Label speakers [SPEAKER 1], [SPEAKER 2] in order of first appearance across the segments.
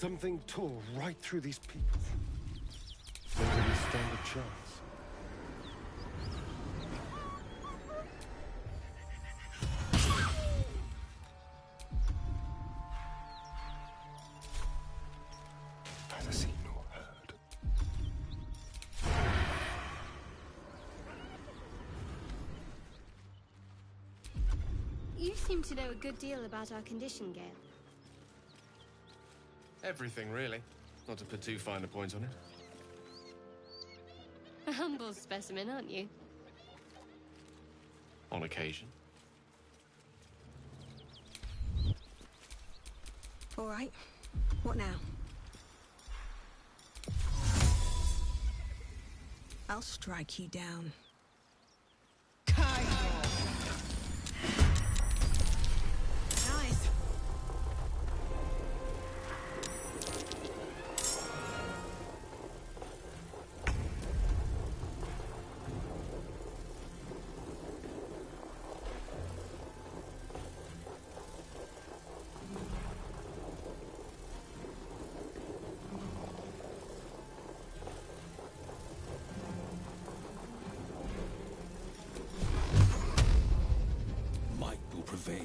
[SPEAKER 1] Something tore right through these people. They didn't stand a chance. Neither seen nor heard.
[SPEAKER 2] You seem to know a good deal about our condition, Gale.
[SPEAKER 3] Everything, really. Not to put too fine a point on it.
[SPEAKER 2] A humble specimen, aren't you?
[SPEAKER 3] On occasion.
[SPEAKER 4] All right. What now? I'll strike you down. Nice.
[SPEAKER 5] Might will prevail.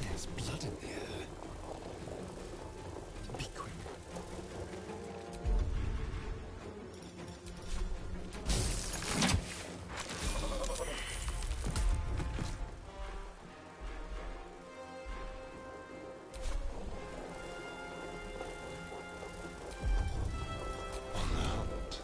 [SPEAKER 1] There's blood in the air. Be quick. On the hunt.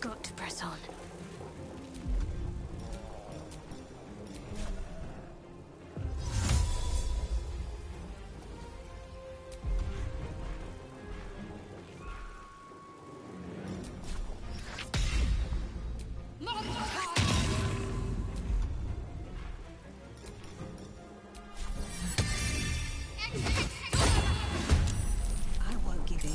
[SPEAKER 2] Got to press on.
[SPEAKER 4] I won't give in.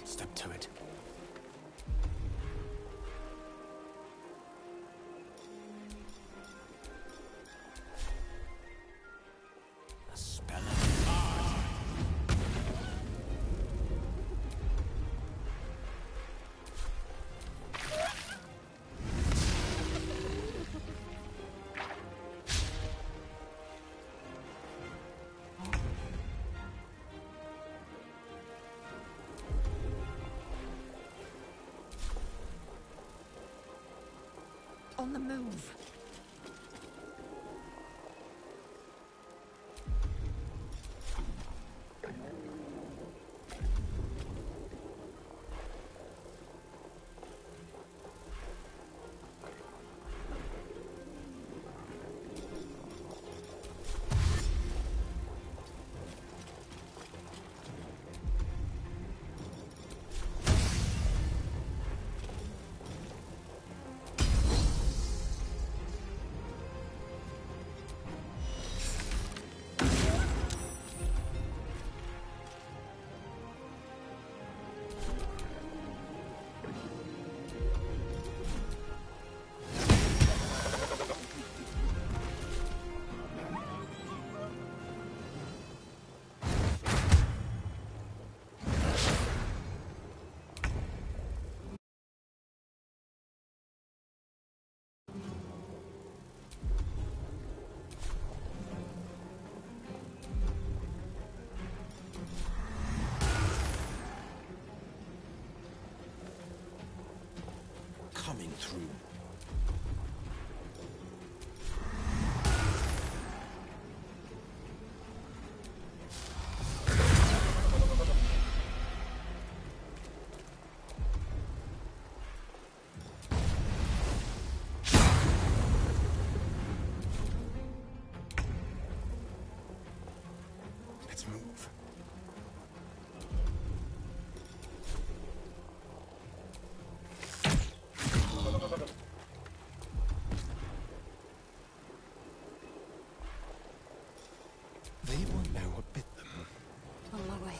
[SPEAKER 5] Step to it. A spell of art.
[SPEAKER 4] On the move.
[SPEAKER 5] coming through.
[SPEAKER 1] Let's move. They will know what bit them.
[SPEAKER 2] On my way.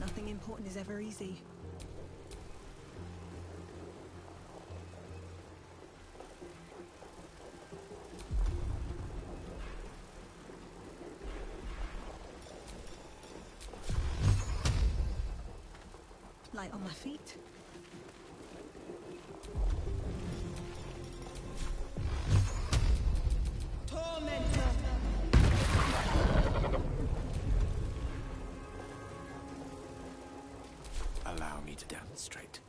[SPEAKER 4] Nothing important is ever easy. Light on my feet.
[SPEAKER 5] Allow me to demonstrate.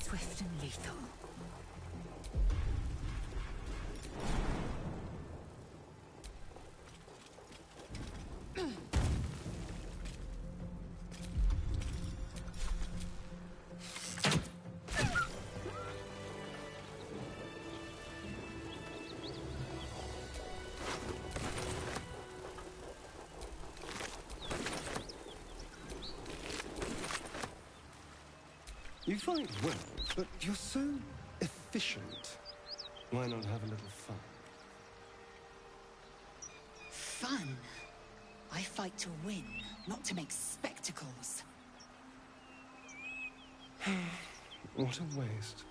[SPEAKER 4] Swift and lethal.
[SPEAKER 1] You fight well, but you're so efficient. Why not have a little fun?
[SPEAKER 6] Fun? I fight to win, not to make spectacles.
[SPEAKER 1] What a waste.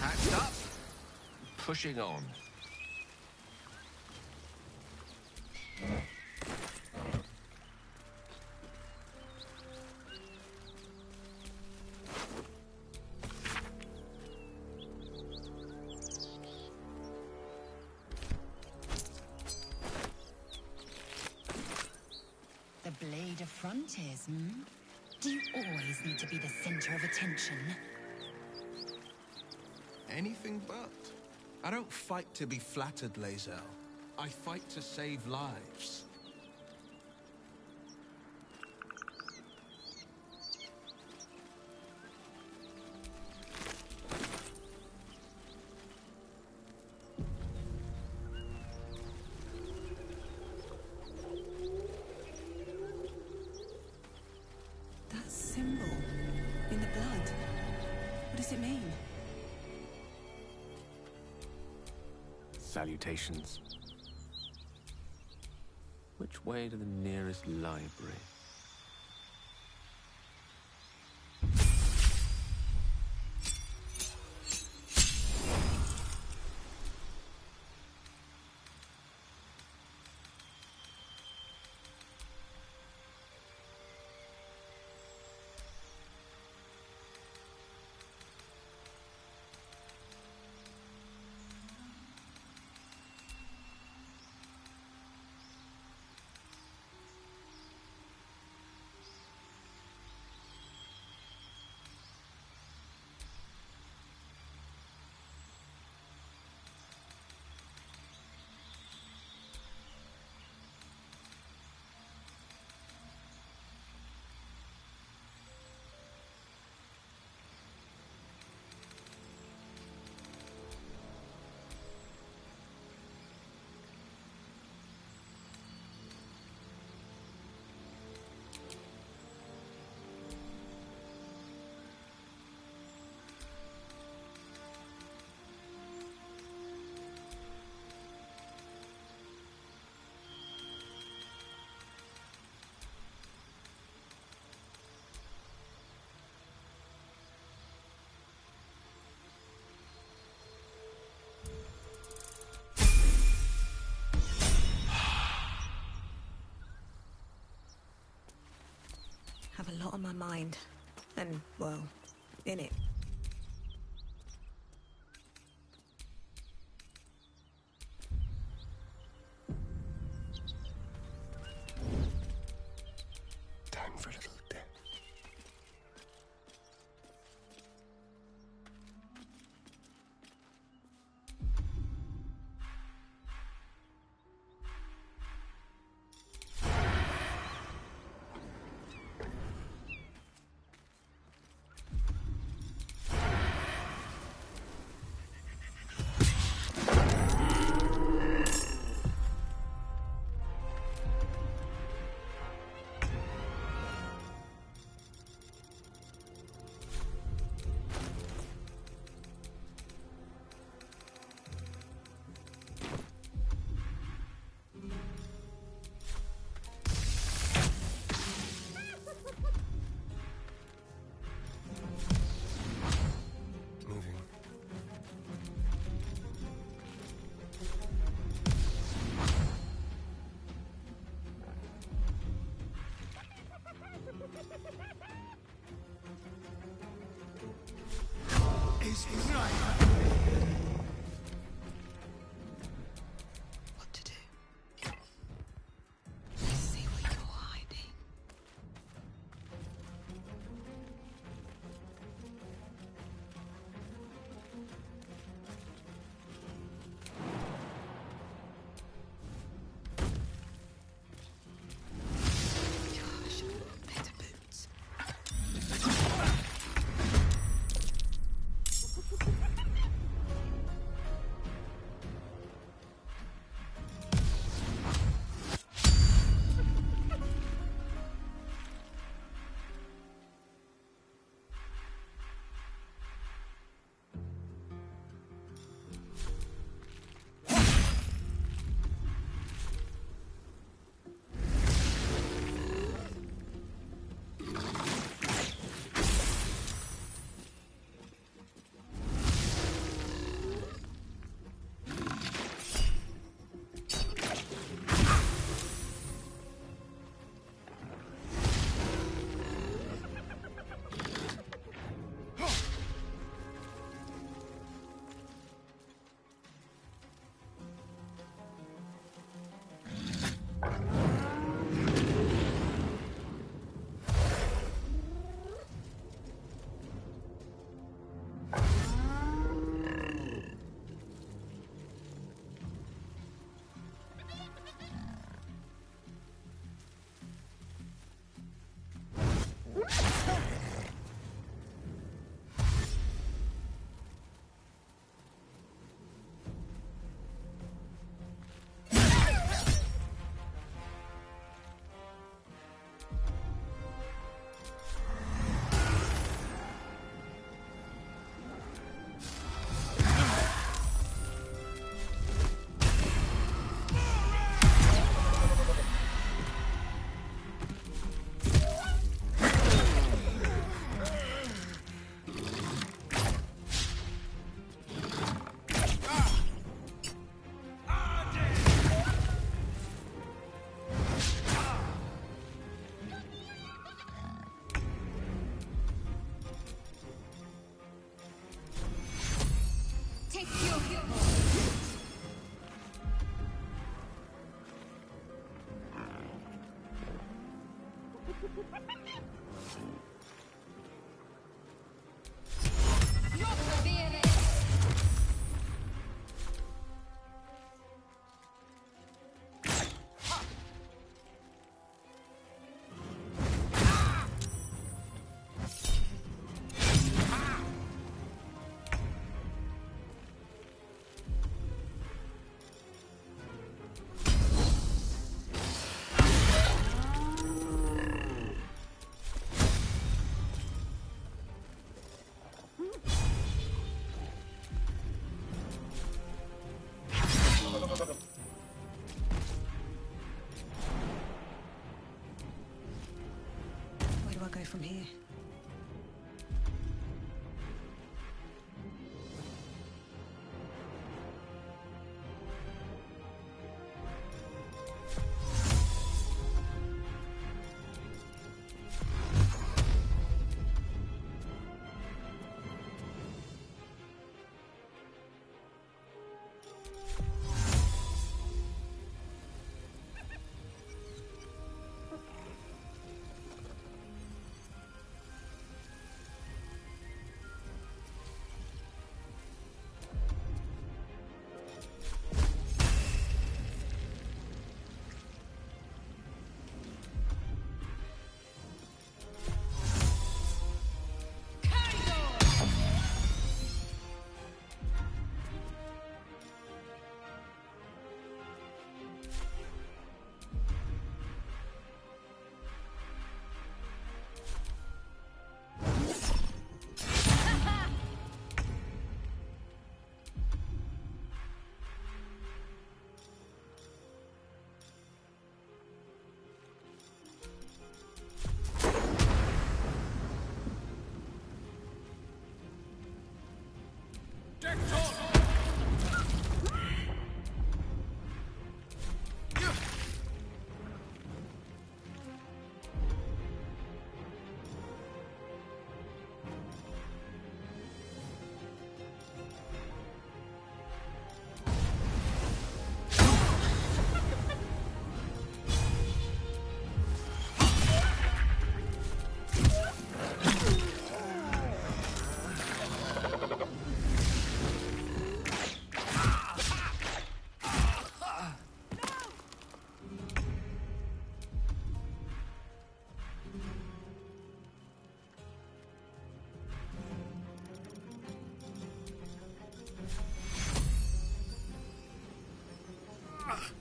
[SPEAKER 3] Packed up. Pushing on.
[SPEAKER 6] The blade of frontiers, hmm? Do you always need to be the center of attention?
[SPEAKER 5] Anything but. I don't fight to be flattered, Lae'zel. I fight to save lives.
[SPEAKER 4] That symbol in the blood. What does it mean?
[SPEAKER 3] Salutations. Which way to the nearest library?
[SPEAKER 4] a lot on my mind. And, well, in it.
[SPEAKER 1] Time for a little death.
[SPEAKER 4] What to do? I see what you're hiding. Gosh, better boots. From here.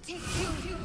[SPEAKER 2] Take two.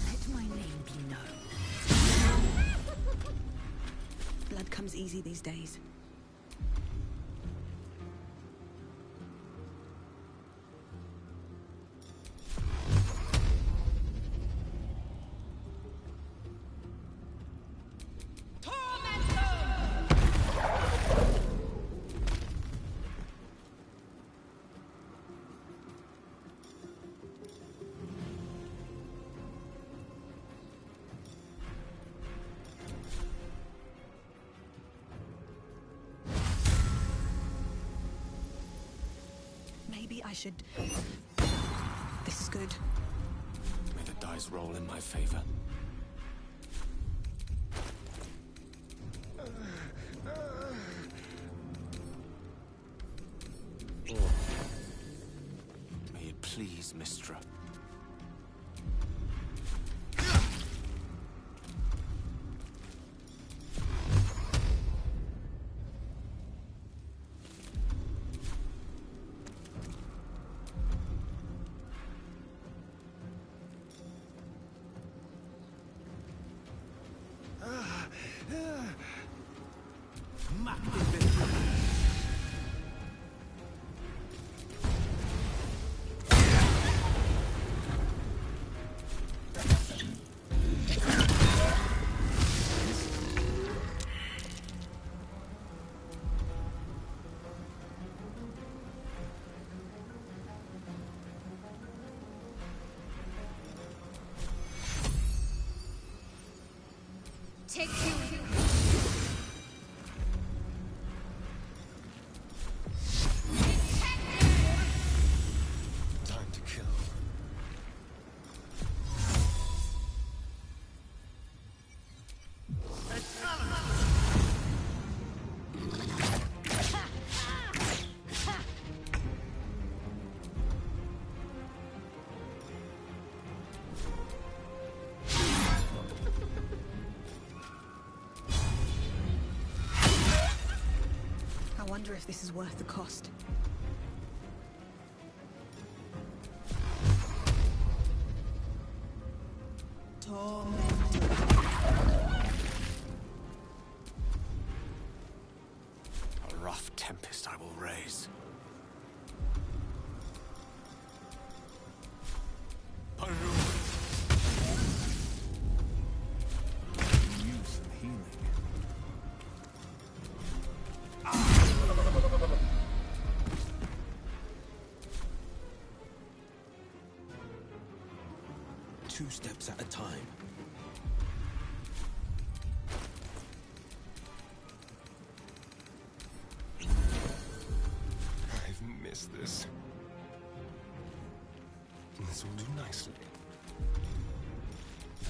[SPEAKER 4] Let my name be known. Blood comes easy these days. Maybe I should... This is good.
[SPEAKER 3] May the dice roll in my favor. May it please, Mistra.
[SPEAKER 2] Take two.
[SPEAKER 1] Time to kill.
[SPEAKER 4] I wonder if this is worth the cost.
[SPEAKER 3] A rough tempest I will raise.
[SPEAKER 5] Use some healing.
[SPEAKER 3] Two steps at a time.
[SPEAKER 1] I've missed this. This will do nicely.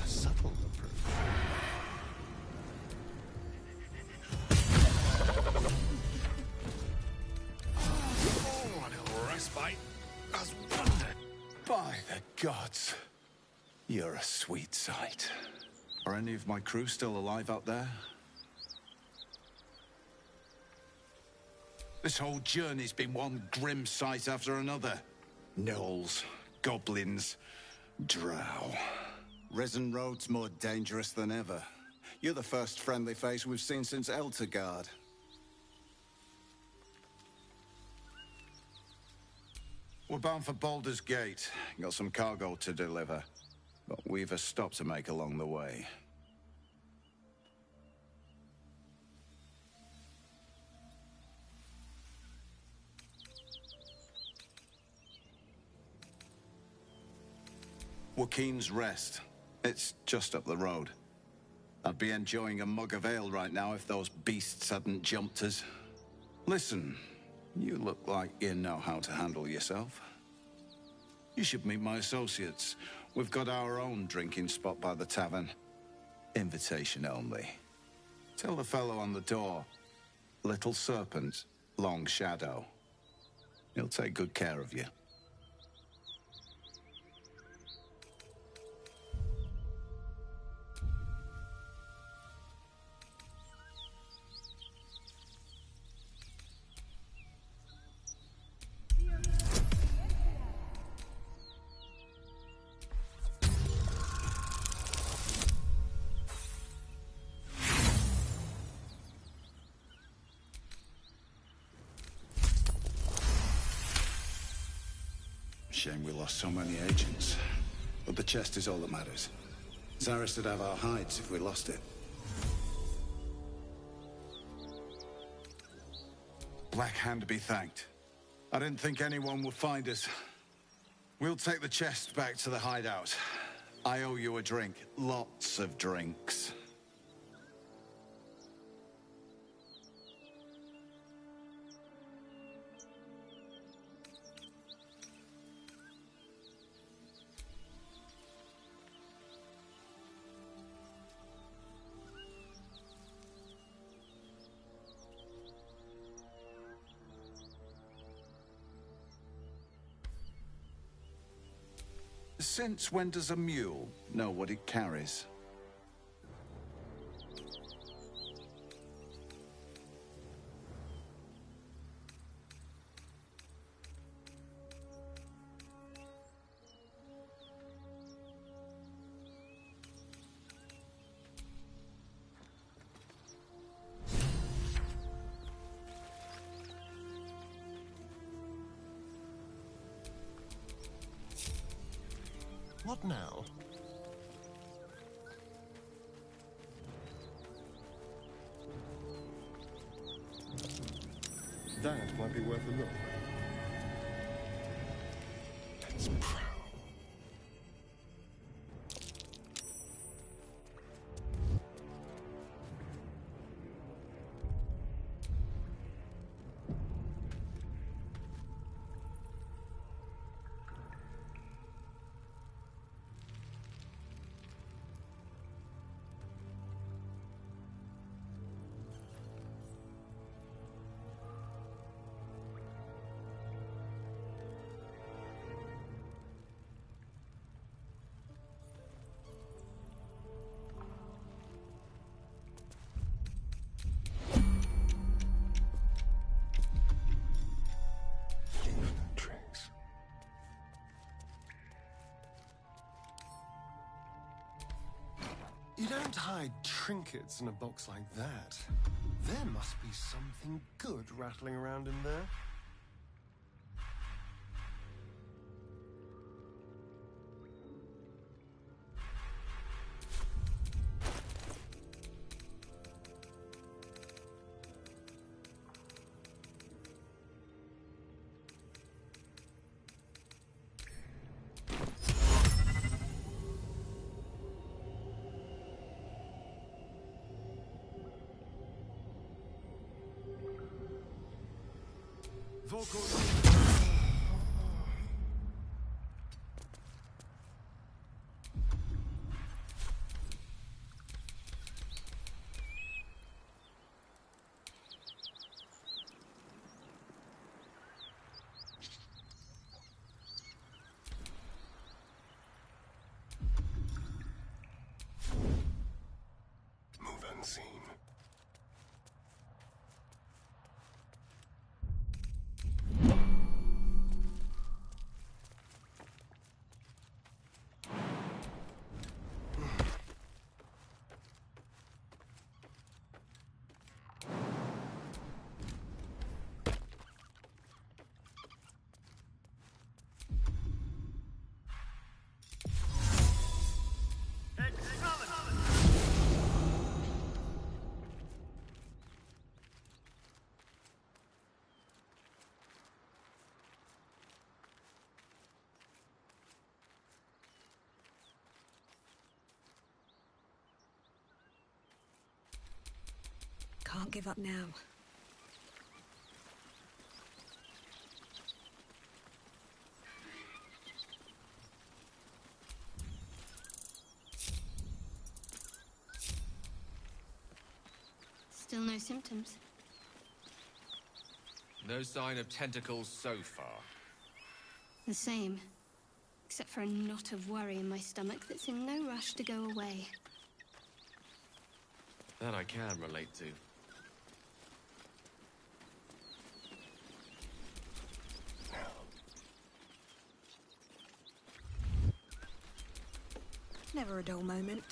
[SPEAKER 1] A subtle approach.
[SPEAKER 3] Oh, a little respite. As wonder.
[SPEAKER 7] By the gods, you're a sweet sight. Are any of my crew still alive out there? This whole journey's been one grim sight after another. Gnolls, goblins, drow.
[SPEAKER 8] Risen Road's more dangerous than ever. You're the first friendly face we've seen since Eltergard.
[SPEAKER 7] We're bound for Baldur's Gate. Got some cargo to deliver. But we've a stop to make along the way. Joaquin's Rest. It's just up the road. I'd be enjoying a mug of ale right now if those beasts hadn't jumped us. Listen, you look like you know how to handle yourself. You should meet my associates. We've got our own drinking spot by the tavern. Invitation only. Tell the fellow on the door, Little Serpent, Long Shadow. He'll take good care of you. Shame we lost so many agents. But the chest is all that matters. Zaris would have our hides if we lost it. Black Hand be thanked. I didn't think anyone would find us. We'll take the chest back to the hideout. I owe you a drink. Lots of drinks. Since when does a mule know what it carries?
[SPEAKER 1] What now? That might be worth a look. Let's prowl. You don't hide trinkets in a box like that. There must be something good rattling around in there. Move unseen.
[SPEAKER 4] can't give up now.
[SPEAKER 2] Still no symptoms.
[SPEAKER 9] No sign of tentacles so far.
[SPEAKER 2] The same. Except for a knot of worry in my stomach that's in no rush to go away.
[SPEAKER 9] That I can relate to.
[SPEAKER 4] Never a dull moment.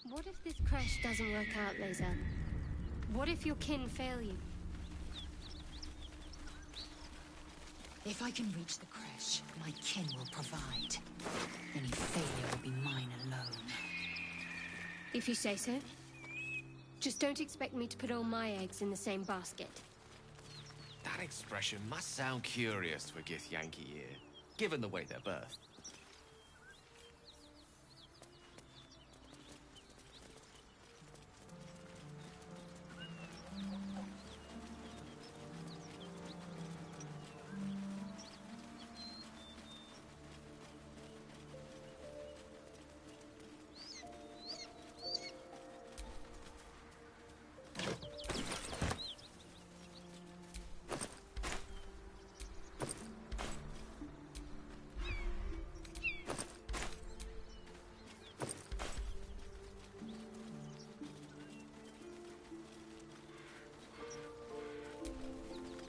[SPEAKER 2] What if this crash doesn't work out, Lae'zel? What if your kin fail you?
[SPEAKER 6] If I can reach the crash, my kin will provide. Any failure will be mine alone.
[SPEAKER 2] If you say so. Just don't expect me to put all my eggs in the same basket.
[SPEAKER 9] That expression must sound curious to a Githyanki ear, given the way they're birthed.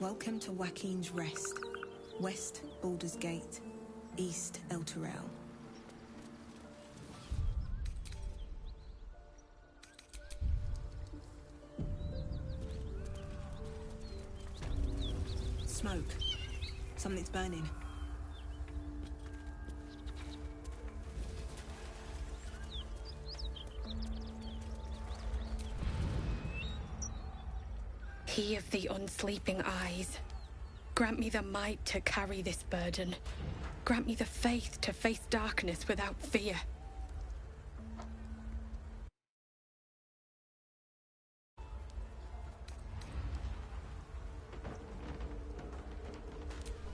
[SPEAKER 4] Welcome to Joaquin's Rest. West, Baldur's Gate. East, El Terrell. Smoke. Something's burning.
[SPEAKER 10] He of the unsleeping eyes, grant me the might to carry this burden. Grant me the faith to face darkness without fear.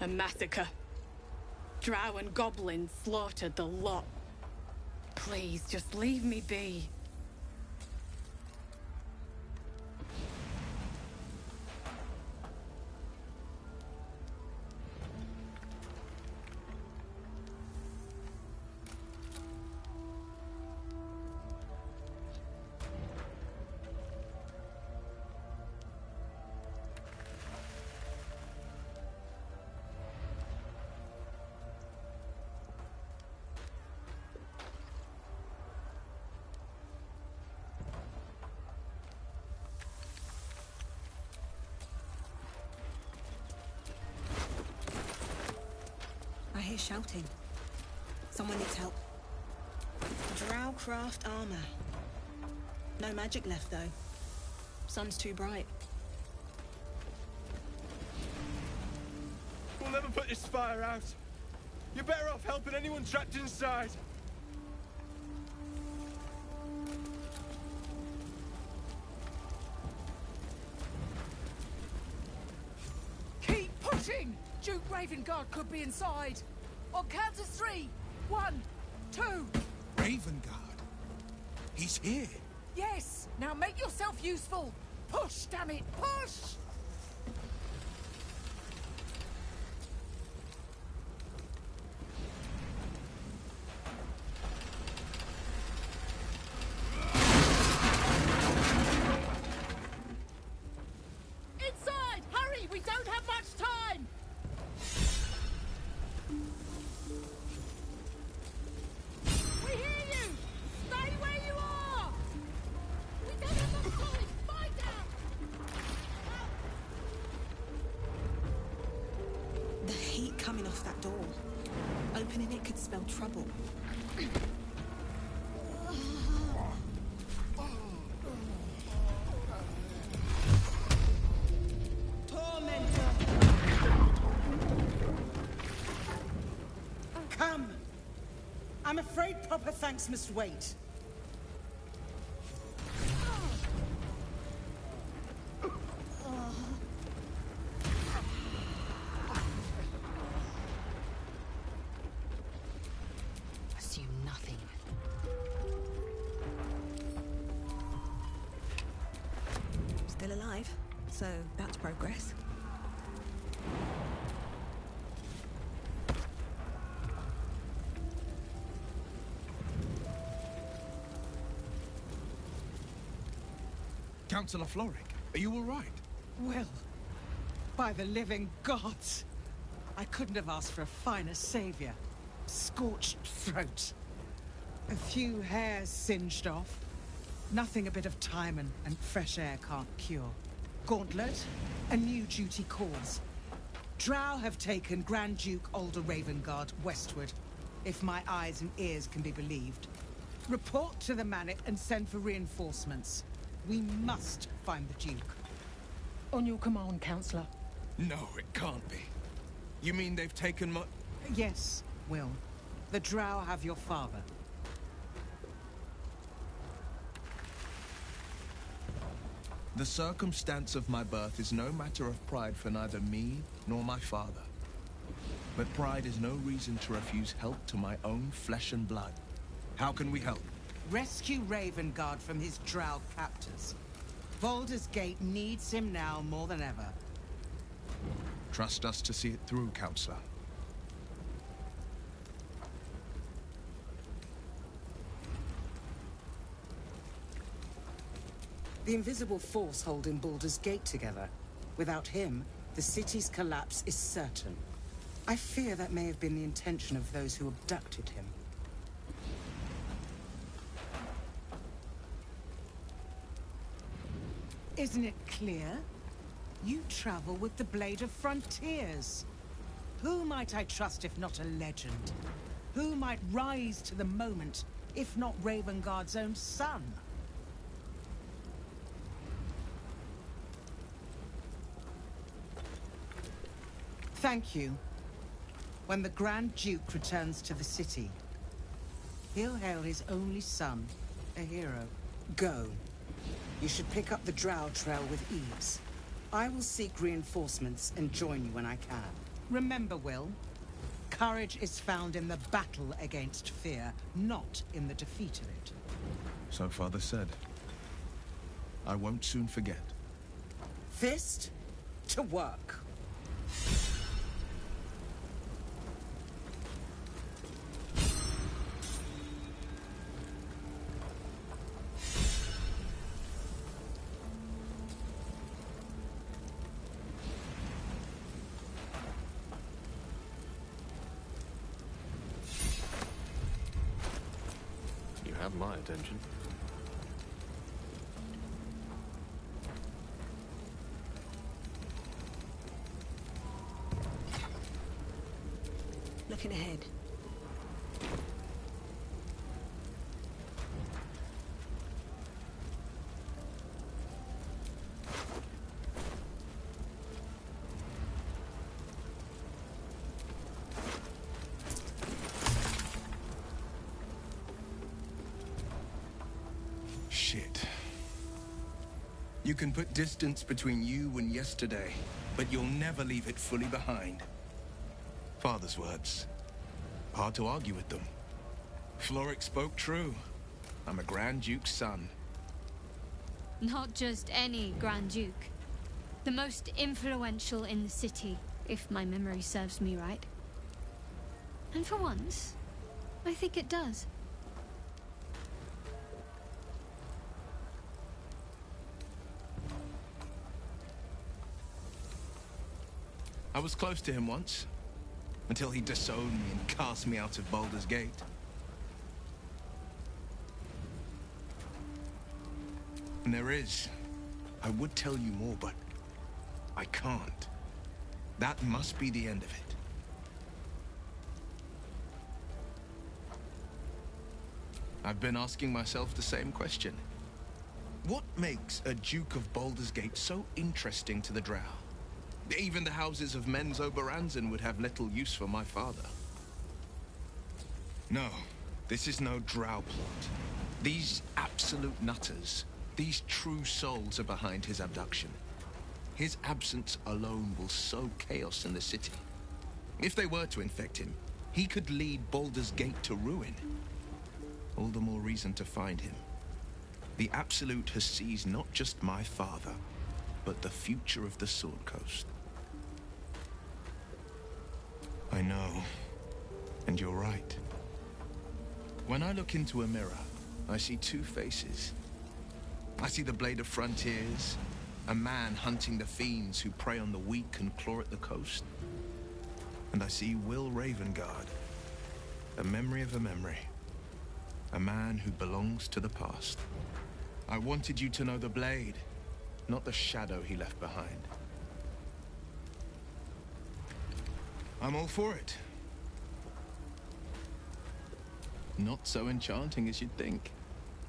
[SPEAKER 10] A massacre. Drow and goblins slaughtered the lot. Please, just leave me be.
[SPEAKER 4] I hear shouting. Someone needs help. Drow craft armor. No magic left, though. Sun's too bright.
[SPEAKER 11] We'll never put this fire out. You're better off helping anyone trapped inside.
[SPEAKER 12] Keep pushing! Duke Ravengard could be inside. On count of 3. 1, 2.
[SPEAKER 5] Ravengard? He's here.
[SPEAKER 12] Yes! Now make yourself useful! Push, damn it! Push! Inside! Hurry! We don't have much time! We hear you! Stay where you are! We don't have much time! Find out!
[SPEAKER 4] The heat coming off that door. Opening it could spell trouble.
[SPEAKER 2] Oh,
[SPEAKER 12] proper thanks must wait.
[SPEAKER 6] Assume nothing.
[SPEAKER 4] Still alive, so that's progress.
[SPEAKER 5] Councillor Floric, are you all right?
[SPEAKER 12] Will, by the living gods, I couldn't have asked for a finer savior. Scorched throat. A few hairs singed off. Nothing a bit of time and fresh air can't cure. Gauntlet, a new duty calls. Drow have taken Grand Duke Alder Ravengard westward, if my eyes and ears can be believed. Report to the Manor and send for reinforcements. We must find the Duke.
[SPEAKER 10] On your command, Councillor.
[SPEAKER 5] No, it can't be. You mean they've taken my...
[SPEAKER 12] Yes, Will. The Drow have your father.
[SPEAKER 5] The circumstance of my birth is no matter of pride for neither me nor my father. But pride is no reason to refuse help to my own flesh and blood. How can we help?
[SPEAKER 12] Rescue Ravengard from his Drow captors. Baldur's Gate needs him now more than ever.
[SPEAKER 5] Trust us to see it through, Councillor.
[SPEAKER 12] The invisible force holding Baldur's Gate together. Without him, the city's collapse is certain. I fear that may have been the intention of those who abducted him. Isn't it clear? You travel with the Blade of Frontiers. Who might I trust if not a legend? Who might rise to the moment if not Ravengard's own son? Thank you. When the Grand Duke returns to the city, he'll hail his only son, a hero. Go. You should pick up the Drow trail with ease. I will seek reinforcements and join you when I can. Remember, Will, courage is found in the battle against fear, not in the defeat of it.
[SPEAKER 5] So Father said. I won't soon forget.
[SPEAKER 12] Fist to work.
[SPEAKER 3] Have my attention.
[SPEAKER 4] Looking ahead.
[SPEAKER 5] Shit. You can put distance between you and yesterday, but you'll never leave it fully behind. Father's words. Hard to argue with them. Floric spoke true. I'm a Grand Duke's son.
[SPEAKER 2] Not just any Grand Duke. The most influential in the city, if my memory serves me right. And for once, I think it does.
[SPEAKER 5] I was close to him once, until he disowned me and cast me out of Baldur's Gate. And I would tell you more, but I can't. That must be the end of it. I've been asking myself the same question. What makes a Duke of Baldur's Gate so interesting to the Drow? Even the houses of Men's Oberanzen would have little use for my father. No, This is no drow plot. These absolute nutters, these true souls are behind his abduction. His absence alone will sow chaos in the city. If they were to infect him, he could lead Baldur's Gate to ruin. All the more reason to find him. The Absolute has seized not just my father, but the future of the Sword Coast. I know, and you're right. When I look into a mirror, I see two faces. I see the Blade of Frontiers, a man hunting the fiends who prey on the weak and claw at the coast. And I see Will Ravengard, a memory of a memory. A man who belongs to the past. I wanted you to know the Blade, not the shadow he left behind. I'm all for it. Not so enchanting as you'd think.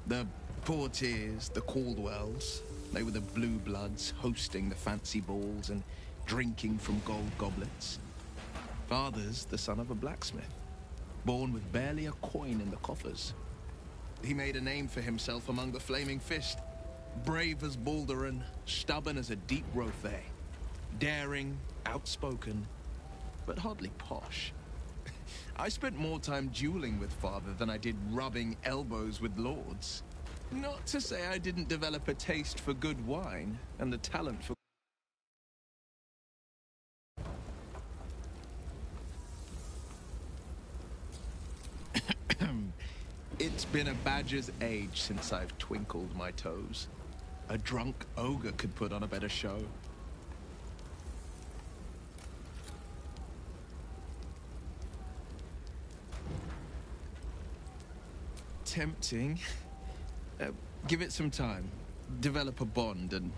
[SPEAKER 5] The Portiers, the Caldwells, they were the blue bloods hosting the fancy balls and drinking from gold goblets. Father's the son of a blacksmith, born with barely a coin in the coffers. He made a name for himself among the Flaming Fist. Brave as Balduran, stubborn as a deep Rothay. Daring, outspoken, but hardly posh. I spent more time dueling with Father than I did rubbing elbows with lords. Not to say I didn't develop a taste for good wine and the talent for... It's been a badger's age since I've twinkled my toes. A drunk ogre could put on a better show. Tempting. Give it some time. Develop a bond and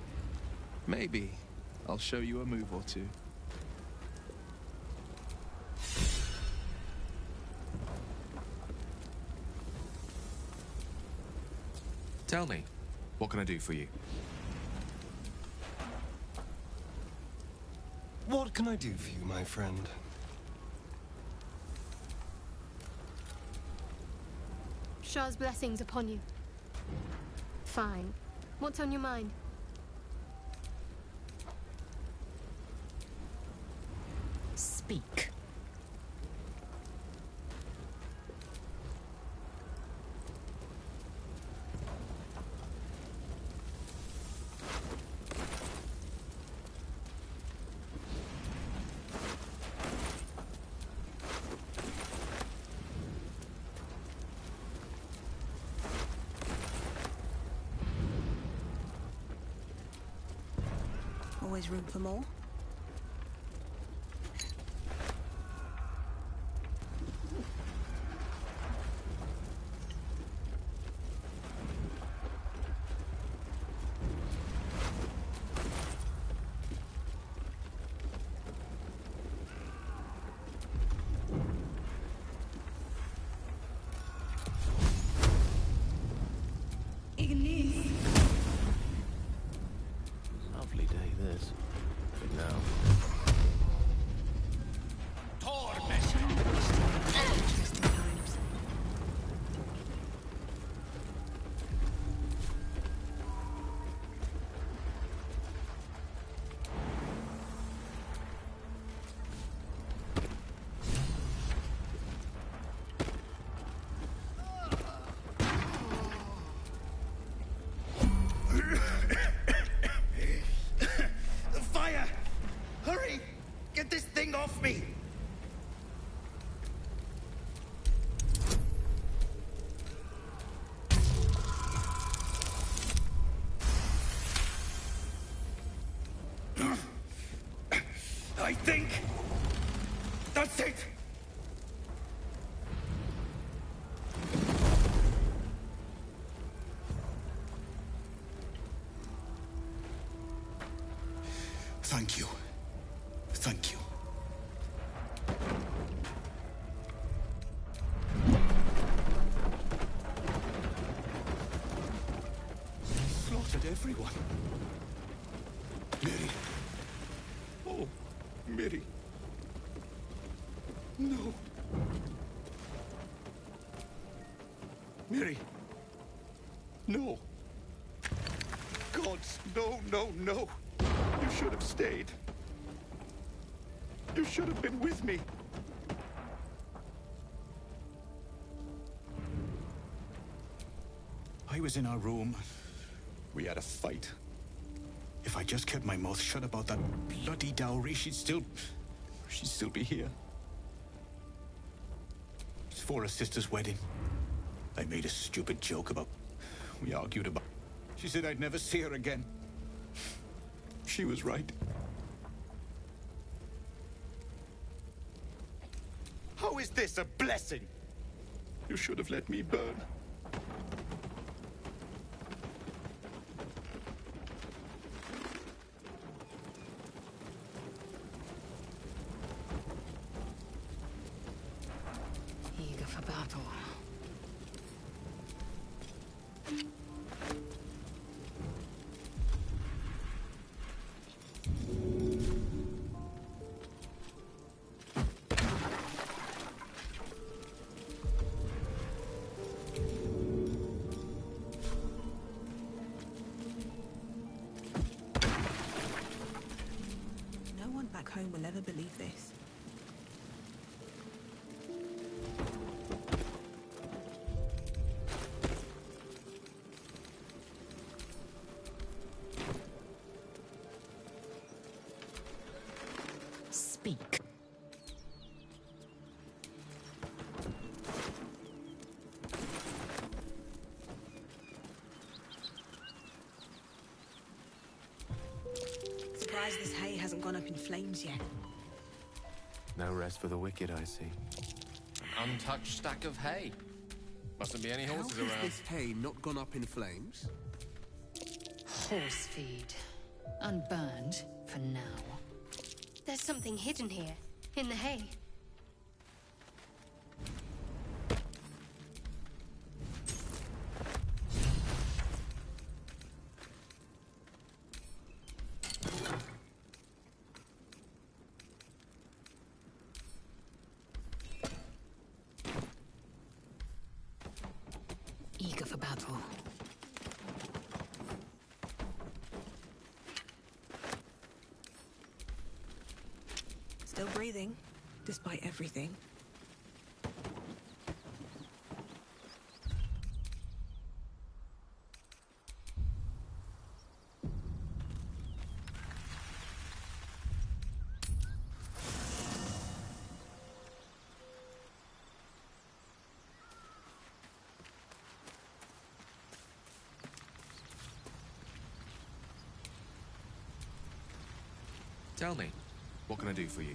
[SPEAKER 5] maybe I'll show you a move or two.
[SPEAKER 9] Tell me, what can I do for you?
[SPEAKER 1] What can I do for you, my friend?
[SPEAKER 2] Shah's blessings upon you. Fine. What's on your mind?
[SPEAKER 6] Speak.
[SPEAKER 4] Always room for more.
[SPEAKER 9] Lovely day, this. For now.
[SPEAKER 5] Fire! Hurry! Get this thing off me! I think that's it. Thank you. Thank you. Slaughtered everyone. Mary. Oh, Mary. No. Miri. No. Gods, no, no, no. You should have stayed. You should have been with me. I was in our room. We had a fight. If I just kept my mouth shut about that bloody dowry, she'd still be here. It's for her sister's wedding. I made a stupid joke about... We argued about... She said I'd never see her again. She was right. How is this a blessing? You should have let me burn.
[SPEAKER 6] Eager for battle.
[SPEAKER 4] No one back home will ever believe this.
[SPEAKER 6] Speak.
[SPEAKER 4] Surprised this hay hasn't gone up in flames yet.
[SPEAKER 9] No rest for the wicked, I see.
[SPEAKER 3] An untouched stack of hay. Mustn't be any horses
[SPEAKER 13] How has
[SPEAKER 3] around.
[SPEAKER 13] this hay not gone up in flames?
[SPEAKER 6] Horse feed. Unburned for now.
[SPEAKER 2] There's something hidden here, in the hay.
[SPEAKER 6] Eager for battle.
[SPEAKER 4] Still breathing, despite everything.
[SPEAKER 9] Tell me, what can I do for you?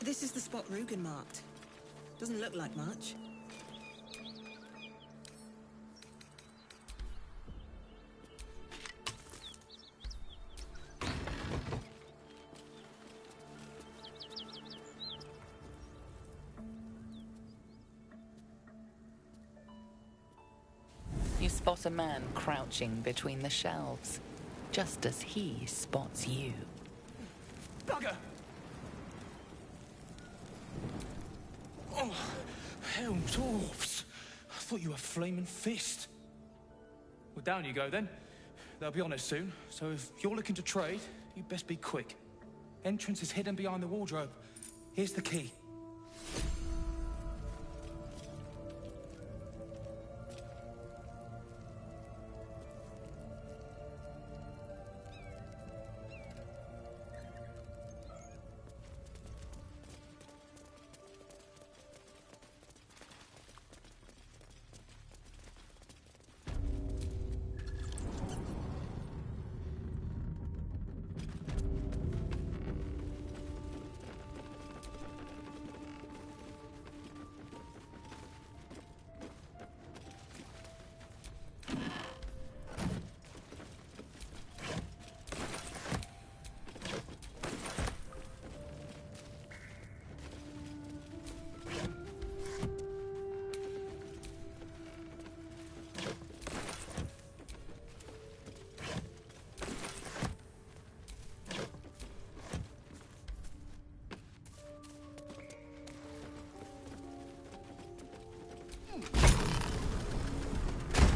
[SPEAKER 4] This is the spot Rugen marked. Doesn't look like much.
[SPEAKER 14] You spot a man crouching between the shelves, just as he spots you.
[SPEAKER 15] Bugger! Oh, hell, dwarves. I thought you were Flaming Fist. Well, down you go, then. They'll be on us soon, so if you're looking to trade, you best be quick. Entrance is hidden behind the wardrobe. Here's the key.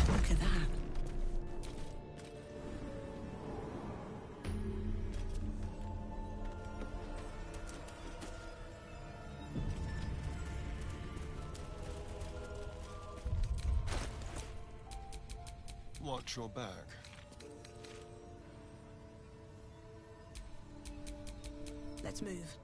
[SPEAKER 4] Look at that.
[SPEAKER 1] Watch your back.
[SPEAKER 4] Let's move.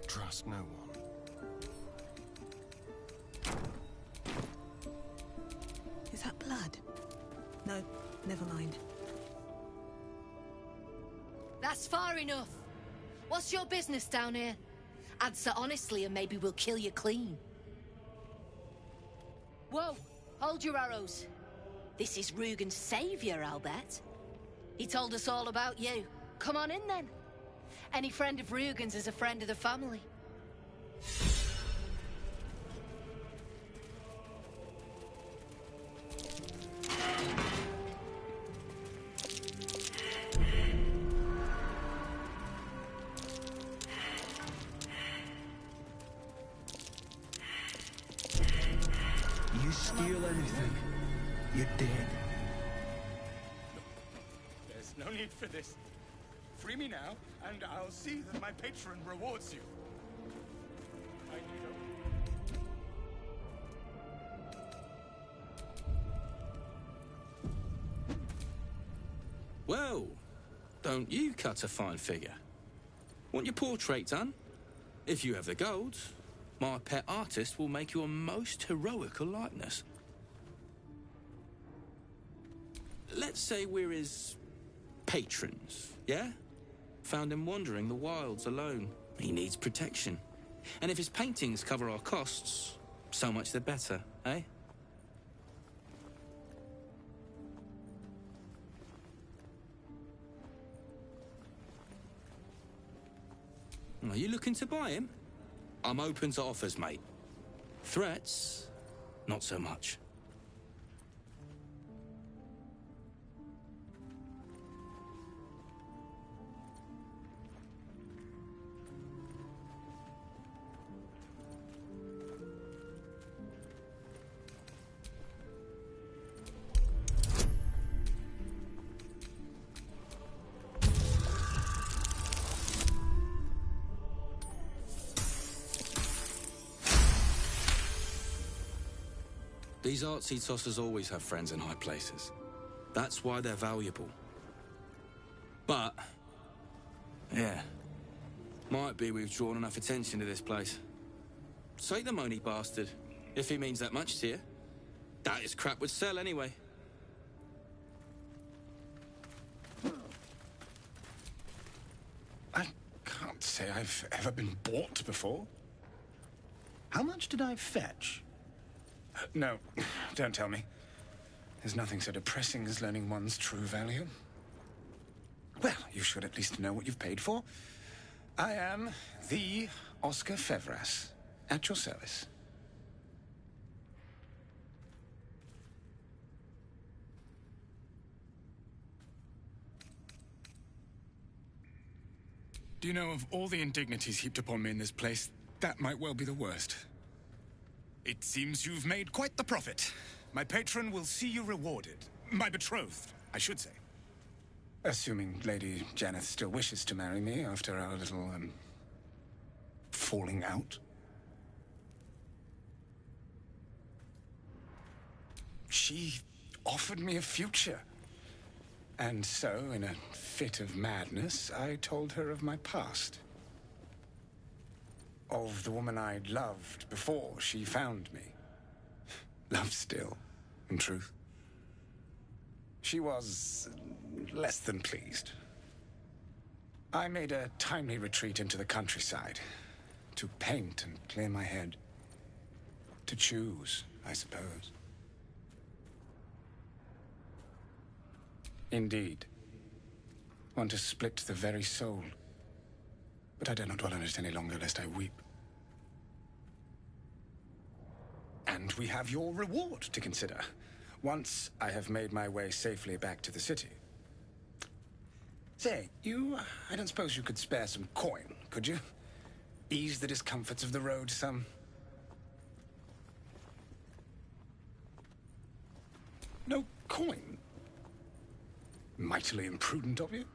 [SPEAKER 1] Trust no one.
[SPEAKER 4] Is that blood? No, never mind.
[SPEAKER 16] That's far enough. What's your business down here? Answer honestly and maybe we'll kill you clean. Whoa, hold your arrows. This is Rugen's savior, I'll bet. He told us all about you. Come on in then. Any friend of Rugen's is a friend of the family.
[SPEAKER 5] You steal anything, you're dead.
[SPEAKER 11] There's no need for this. Free me now, and I'll see that my patron rewards you. I need
[SPEAKER 17] Well, don't you cut a fine figure? Want your portrait done? If you have the gold, my pet artist will make you a most heroical likeness. Let's say we're his patrons, yeah? Found him wandering the wilds alone. He needs protection. And if his paintings cover our costs, so much the better, eh? Are you looking to buy him? I'm open to offers, mate. Threats? Not so much. These artsy tossers always have friends in high places. That's why they're valuable. But, yeah, might be we've drawn enough attention to this place. Take the moany bastard, if he means that much to you. That his crap would sell anyway.
[SPEAKER 11] I can't say I've ever been bought before. How much did I fetch? No, don't tell me. There's nothing so depressing as learning one's true value. Well, you should at least know what you've paid for. I am the Oscar Fevras, at your service. Do you know, of all the indignities heaped upon me in this place, that might well be the worst. It seems you've made quite the profit. My patron will see you rewarded. My betrothed, I should say. Assuming Lady Janeth still wishes to marry me after our little, falling out. She offered me a future. And so, in a fit of madness, I told her of my past. Of the woman I'd loved before she found me. Love still, in truth. She was less than pleased. I made a timely retreat into the countryside. To paint and clear my head. To choose, I suppose. Indeed. One to split the very soul. But I dare not dwell on it any longer, lest I weep. And we have your reward to consider. Once I have made my way safely back to the city. Say, I don't suppose you could spare some coin, could you? Ease the discomforts of the road some. No coin? Mightily imprudent of you.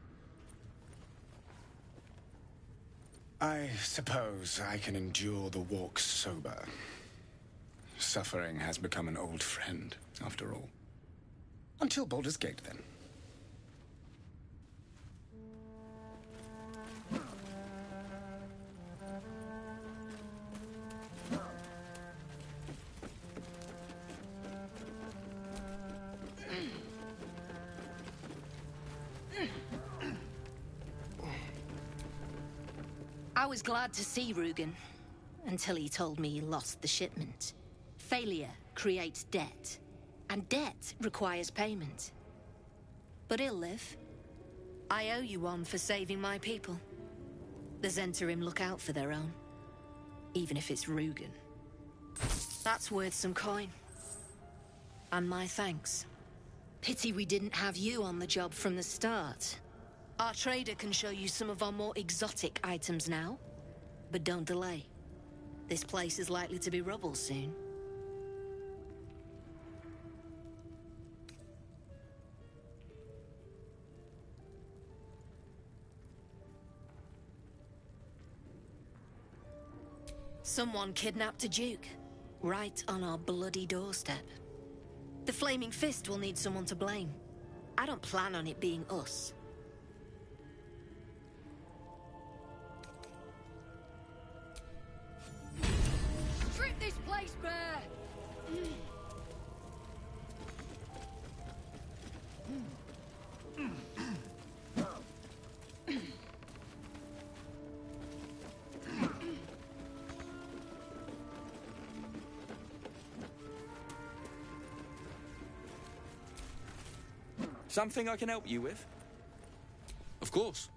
[SPEAKER 11] I suppose I can endure the walk sober. Suffering has become an old friend, after all. Until Baldur's Gate, then.
[SPEAKER 16] I was glad to see Rugen, until he told me he lost the shipment. Failure creates debt, and debt requires payment. But he'll live. I owe you one for saving my people. The Zentarim look out for their own, even if it's Rugen. That's worth some coin. And my thanks. Pity we didn't have you on the job from the start. Our trader can show you some of our more exotic items now. But don't delay. This place is likely to be rubble soon. Someone kidnapped a duke, right on our bloody doorstep. The Flaming Fist will need someone to blame. I don't plan on it being us.
[SPEAKER 6] Strip this place bare!
[SPEAKER 17] Something I can help you with? Of course.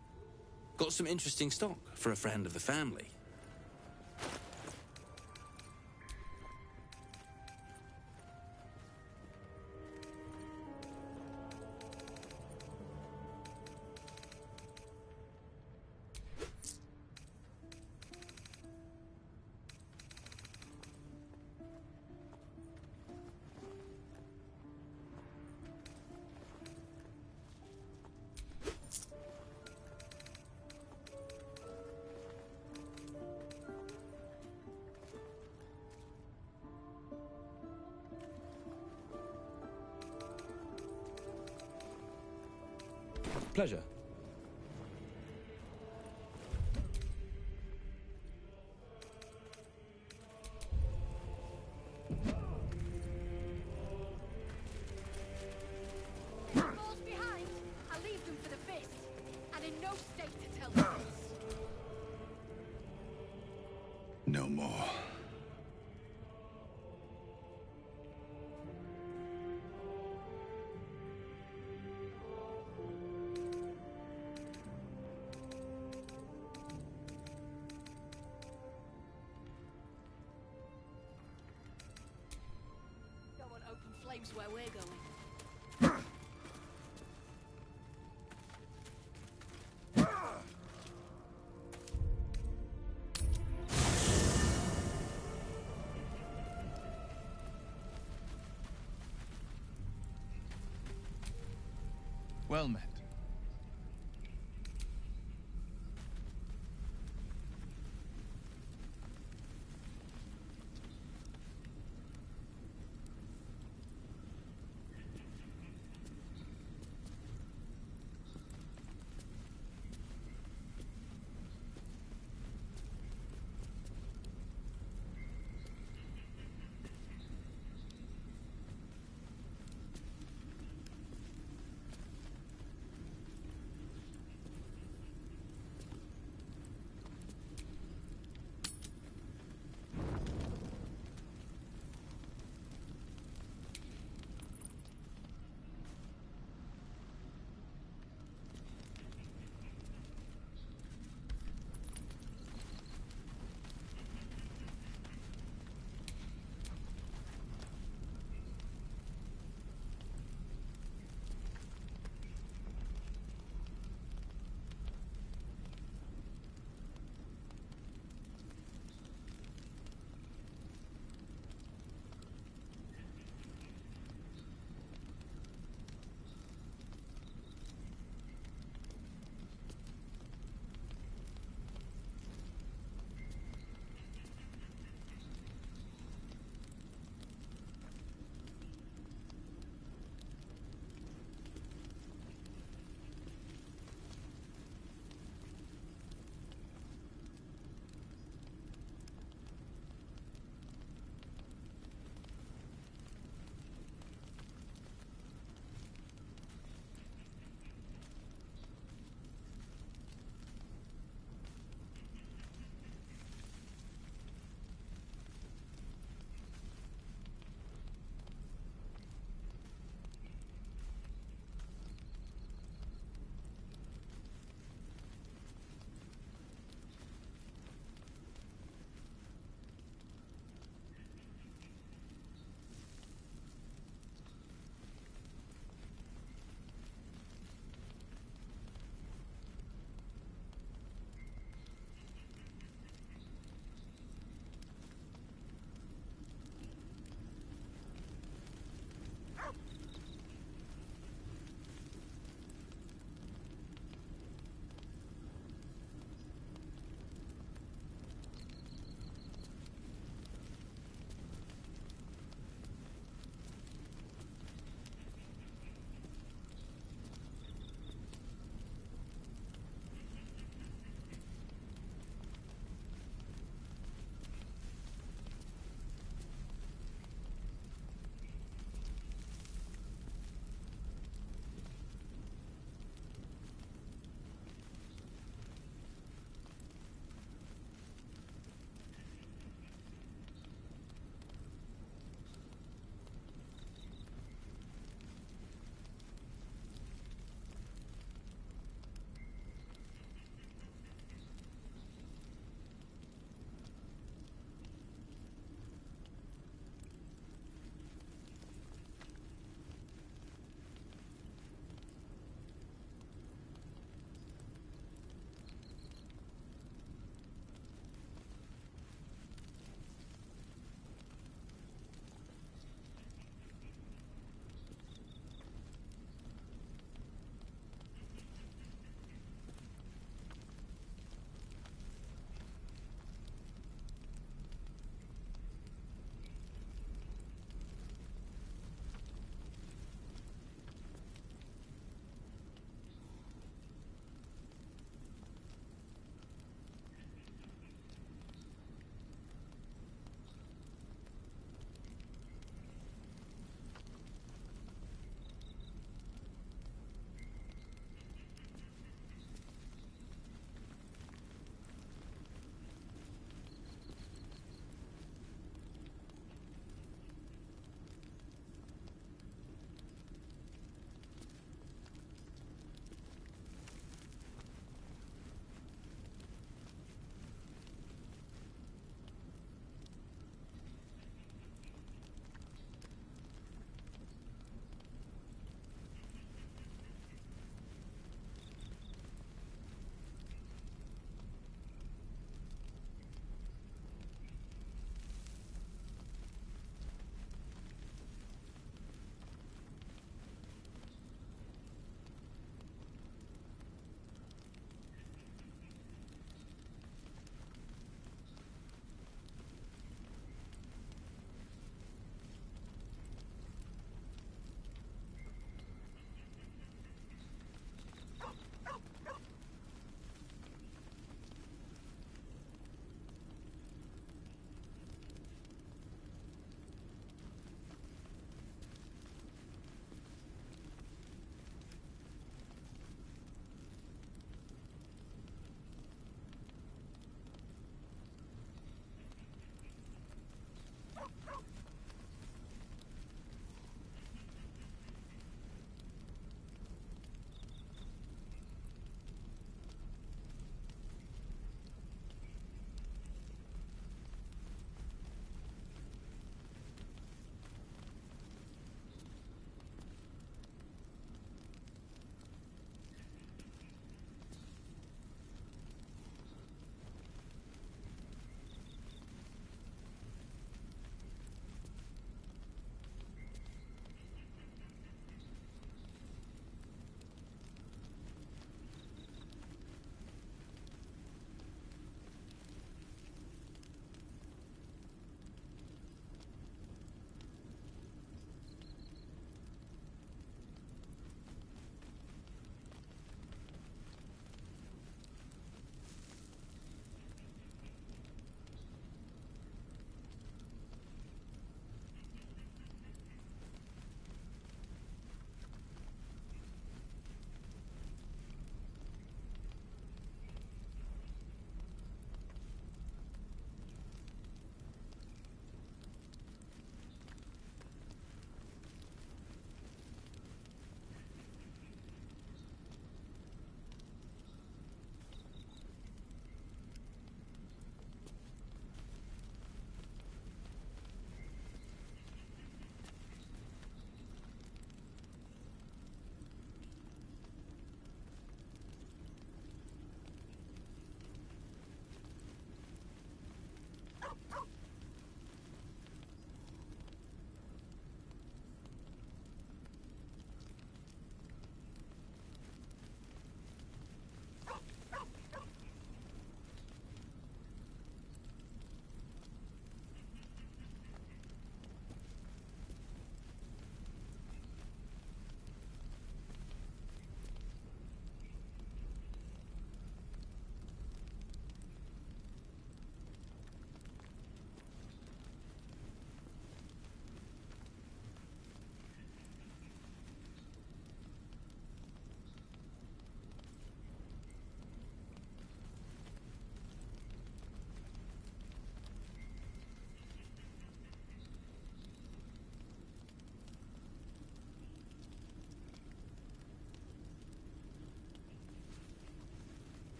[SPEAKER 17] Got some interesting stock for a friend of the family. Pleasure.
[SPEAKER 18] Falls behind. I leave them for the fist, and in no state to tell them this.
[SPEAKER 7] No more.
[SPEAKER 18] Don't want open flames where we're going.
[SPEAKER 5] Well met.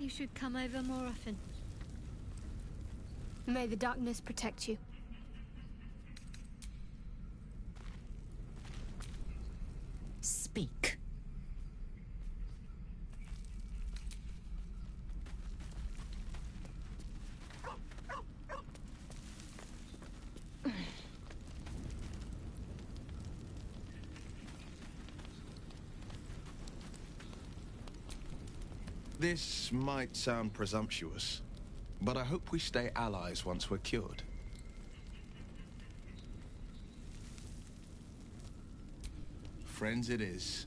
[SPEAKER 2] You should come over more often. May the darkness protect you.
[SPEAKER 14] Speak.
[SPEAKER 5] This might sound presumptuous, but I hope we stay allies once we're cured. Friends it is.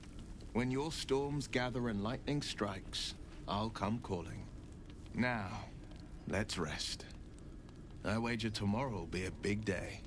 [SPEAKER 5] When your storms gather and lightning strikes, I'll come calling. Now, let's rest. I wager tomorrow will be a big day.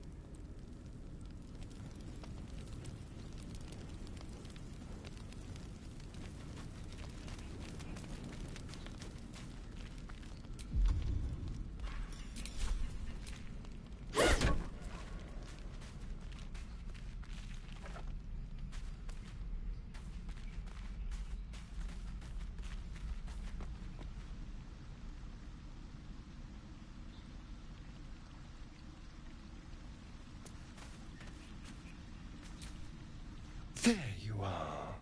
[SPEAKER 1] There you are.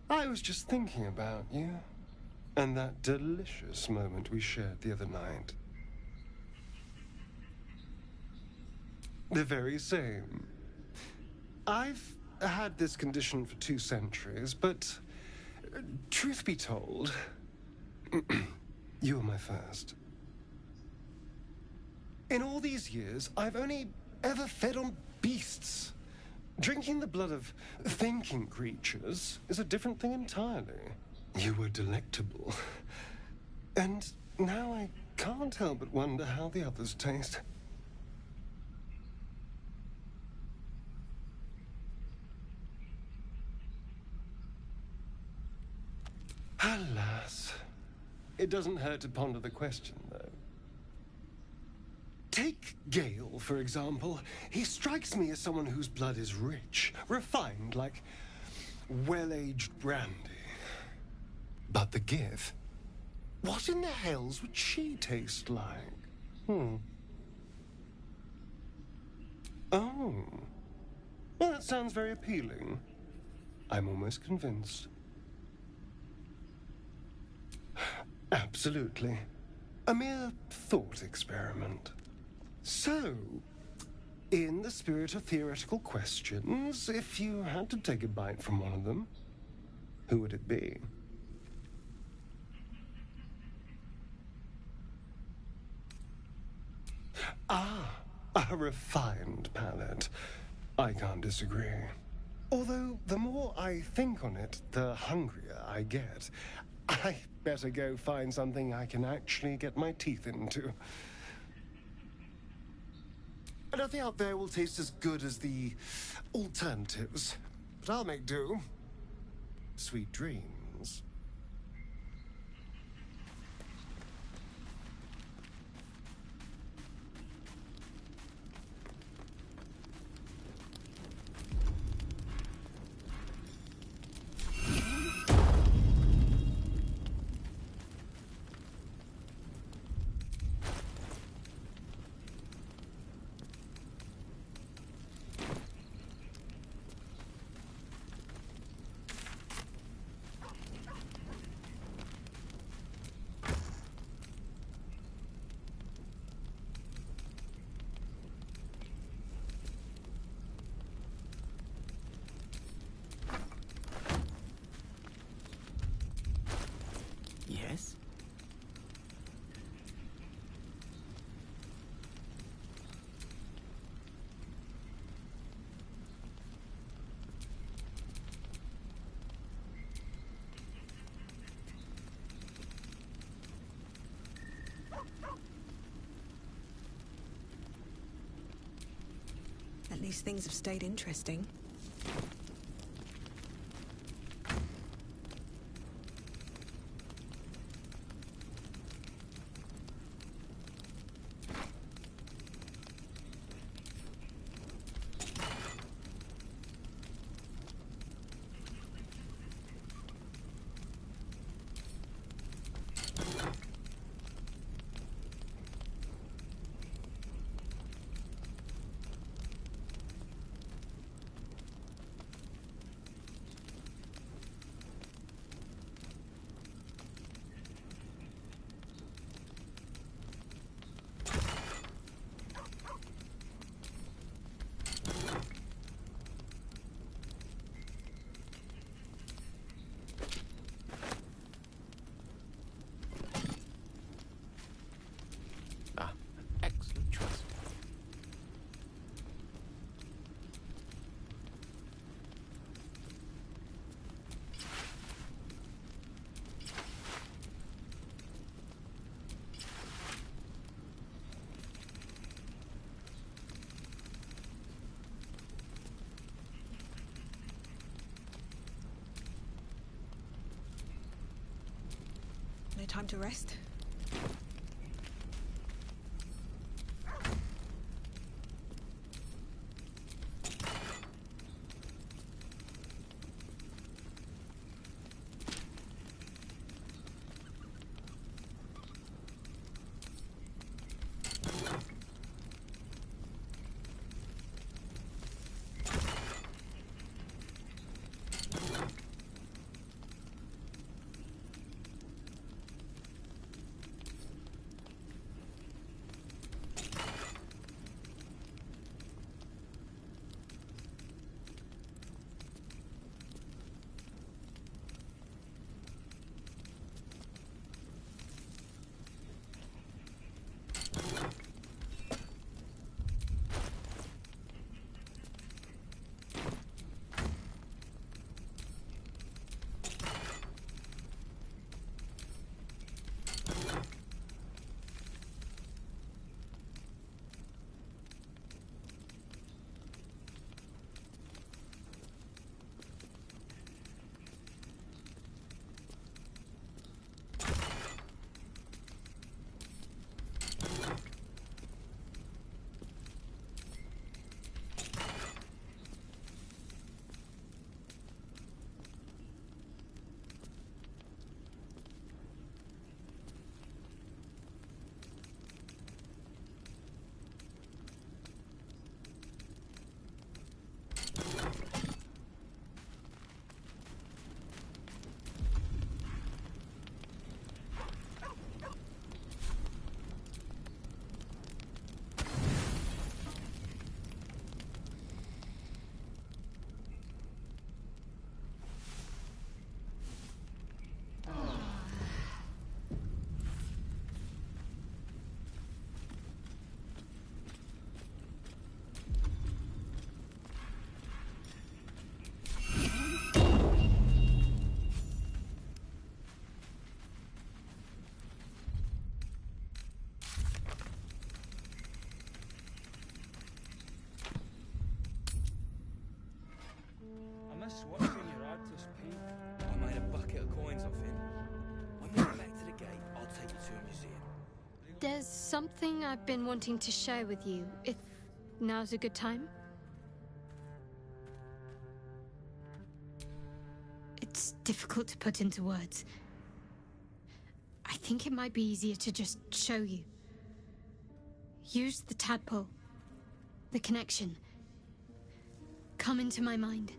[SPEAKER 1] I was just thinking about you, and that delicious moment we shared the other night. The very same. I've had this condition for 2 centuries, but truth be told, you were my first. In all these years, I've only ever fed on beasts. Drinking the blood of thinking creatures is a different thing entirely. You were delectable. And now I can't help but wonder how the others taste. Alas. It doesn't hurt to ponder the question, though. Take Gale, for example. He strikes me as someone whose blood is rich, refined, like well-aged brandy. But the Gith? What in the hells would she taste like? Oh. Well, that sounds very appealing. I'm almost convinced. Absolutely. A mere thought experiment. So, in the spirit of theoretical questions, if you had to take a bite from one of them, who would it be? Ah, a refined palate. I can't disagree. Although, the more I think on it, the hungrier I get. I better go find something I can actually get my teeth into. Nothing out there will taste as good as the alternatives, but I'll make do. Sweet dreams.
[SPEAKER 17] Yes?
[SPEAKER 4] At least things have stayed interesting. No time to rest?
[SPEAKER 15] I must watch in your artist, Pete. I made a bucket of coins off him. When we get back to the gate, I'll take you to a museum.
[SPEAKER 2] There's something I've been wanting to share with you, if now's a good time. It's difficult to put into words. I think it might be easier to just show you. Use the tadpole. The connection. Come into my mind.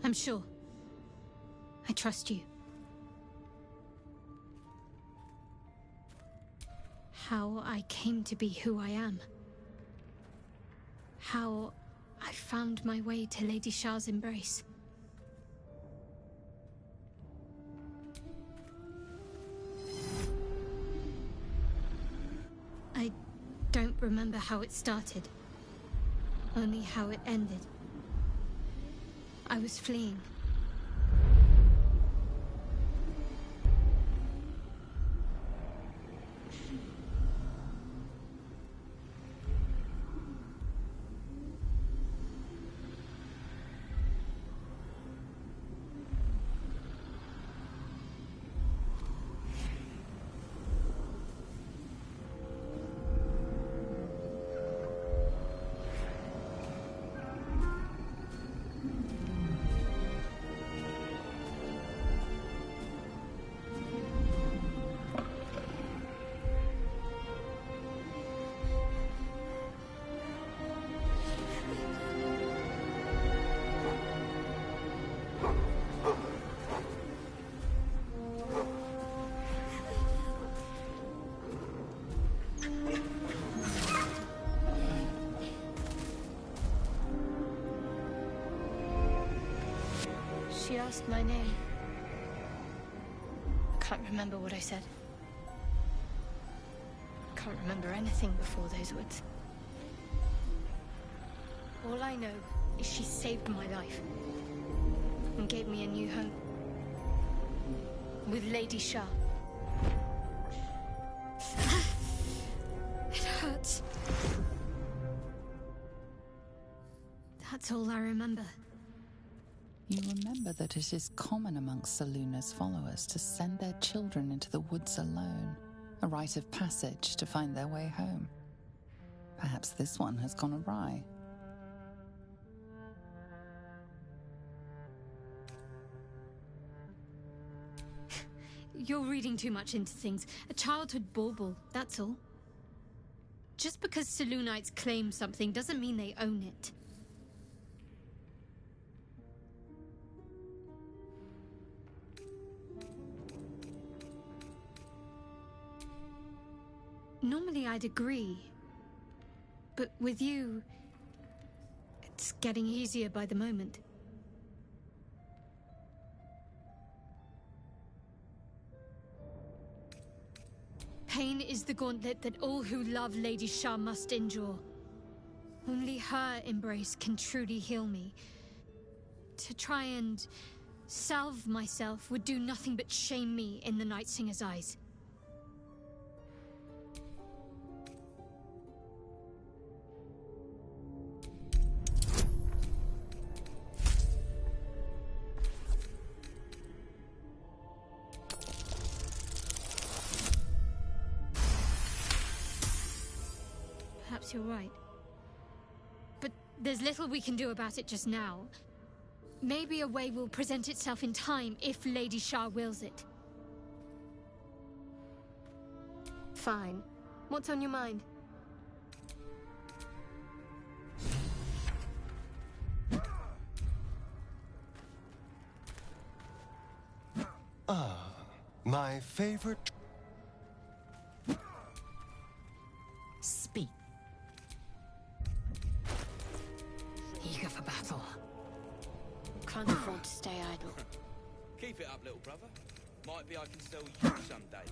[SPEAKER 2] I'm sure. I trust you. How I came to be who I am. How I found my way to Lady Shah's embrace. I don't remember how it started. Only how it ended. I was fleeing. She asked my name. I can't remember what I said. I can't remember anything before those words. All I know is she saved my life and gave me a new home with Lady Shah. It hurts. That's all I remember.
[SPEAKER 14] You remember that it is common amongst Seluna's followers to send their children into the woods alone, a rite of passage to find their way home. Perhaps this one has gone awry.
[SPEAKER 2] You're reading too much into things. A childhood bauble, that's all. Just because Selunites claim something doesn't mean they own it. Normally I'd agree. But with you, it's getting easier by the moment. Pain is the gauntlet that all who love Lady Shah must endure. Only her embrace can truly heal me. To try and salve myself would do nothing but shame me in the Night Singer's eyes. Perhaps you're right. But there's little we can do about it just now. Maybe a way will present itself in time if Lady Shah wills it.
[SPEAKER 19] Fine. What's on your mind?
[SPEAKER 1] Ah, my favorite...
[SPEAKER 6] Speak. Eager for battle.
[SPEAKER 19] Can't afford to stay idle.
[SPEAKER 17] Keep it up, little brother. Might be I can sell you someday.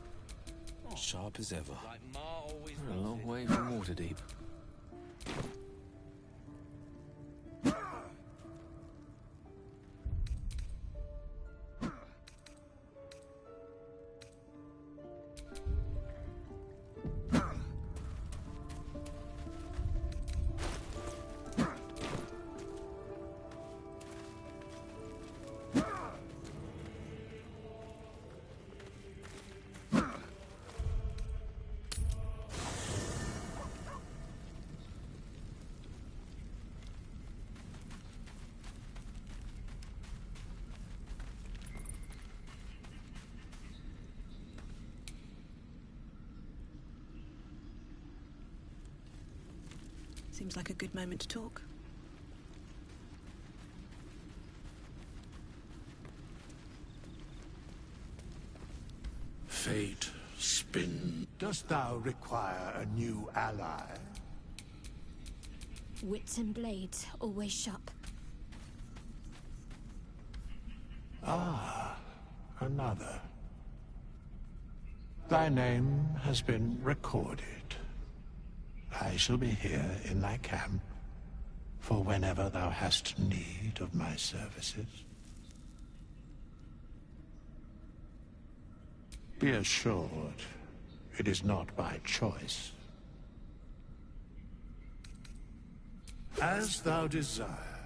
[SPEAKER 9] Sharp as ever.
[SPEAKER 17] Like Ma always
[SPEAKER 3] We're a long
[SPEAKER 17] wanted.
[SPEAKER 3] way from Waterdeep.
[SPEAKER 4] Seems like a good moment to talk.
[SPEAKER 20] Fate, spin. Dost thou require a new ally?
[SPEAKER 2] Wits and blades, always sharp.
[SPEAKER 20] Ah, another. Thy name has been recorded. I shall be here in thy camp for whenever thou hast need of my services. Be assured, it is not by choice. As thou desire.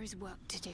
[SPEAKER 2] is work to do.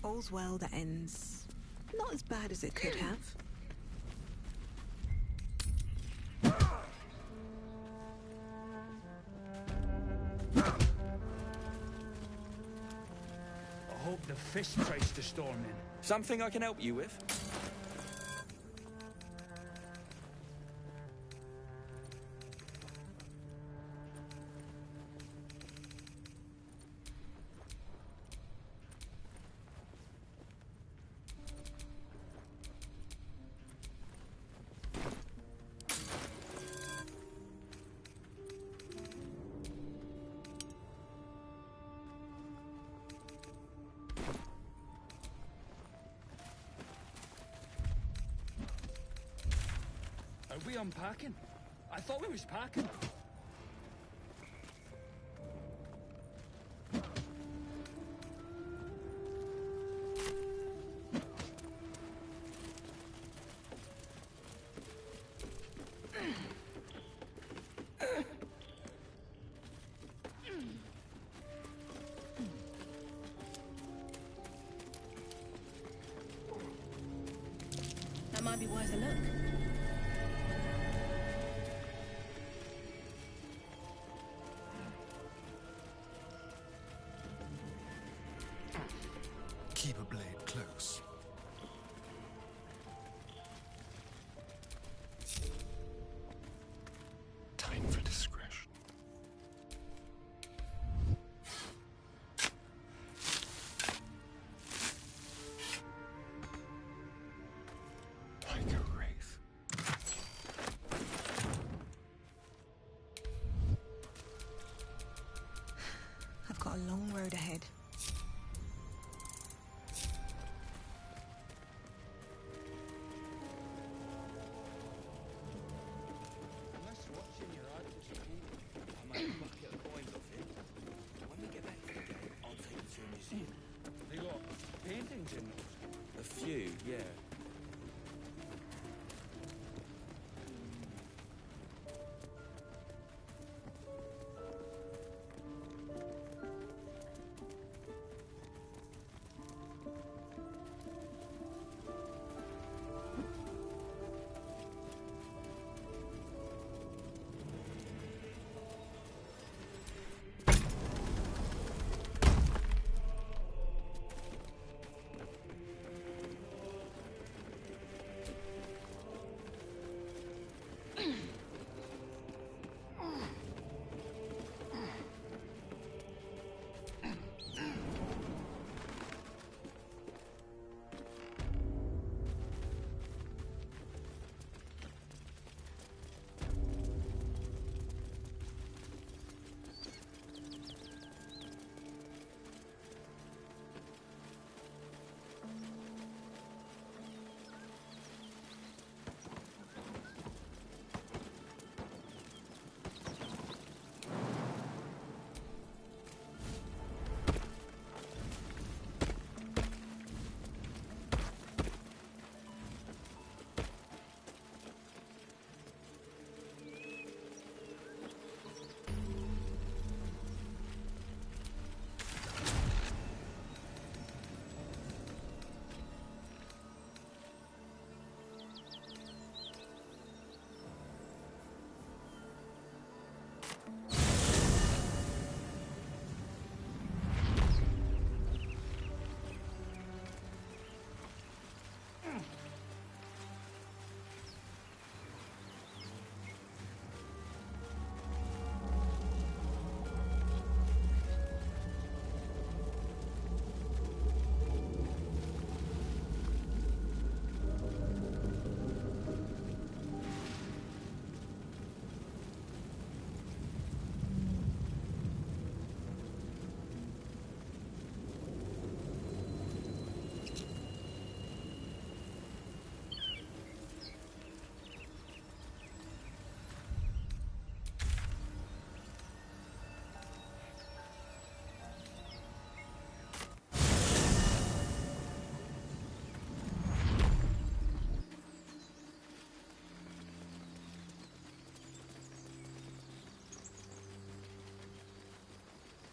[SPEAKER 4] All's well that ends not as bad as it could have.
[SPEAKER 15] I hope the fist traced the storm in.
[SPEAKER 17] Something I can help you with?
[SPEAKER 15] Are we unpacking? I thought we was packing.
[SPEAKER 6] That might be worth a look.
[SPEAKER 21] Keep a blade close. Time for discretion. Like a wraith.
[SPEAKER 4] I've got a long road ahead.
[SPEAKER 15] They got paintings in them?
[SPEAKER 17] A few, yeah.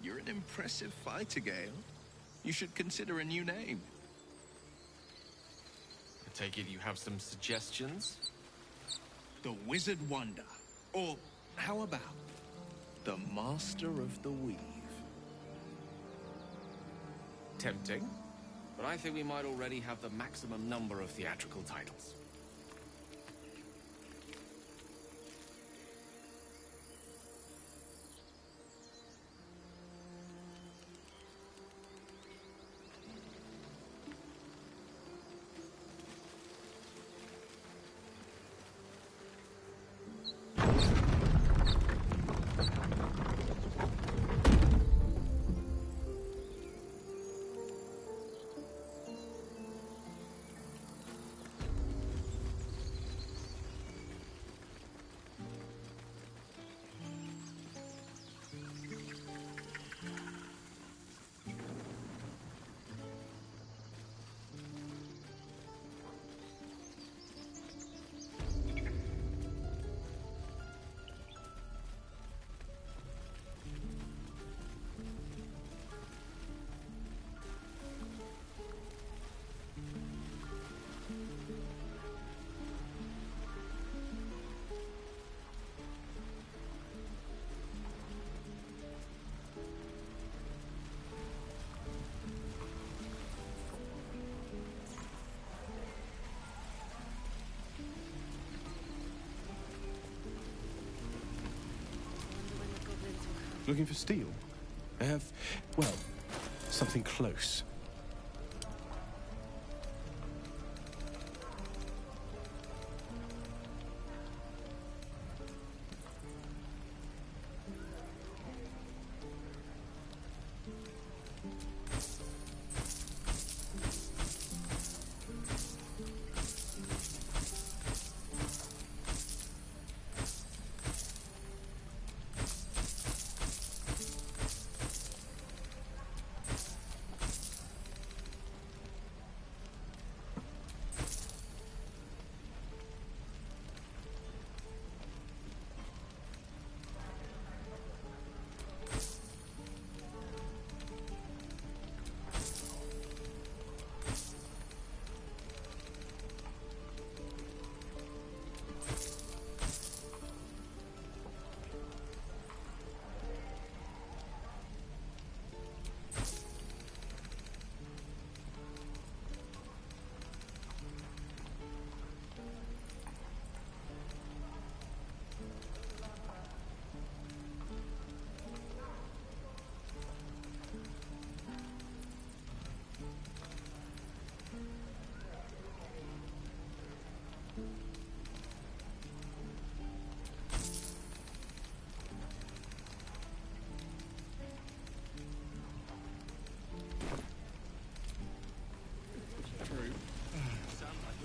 [SPEAKER 5] You're an impressive fighter, Gale. You should consider a new name.
[SPEAKER 3] I take it you have some suggestions?
[SPEAKER 5] The Wizard Wonder. Or how about the Master of the Weave?
[SPEAKER 3] Tempting. But I think we might already have the maximum number of theatrical titles.
[SPEAKER 8] Looking for steel? I have, well, something close.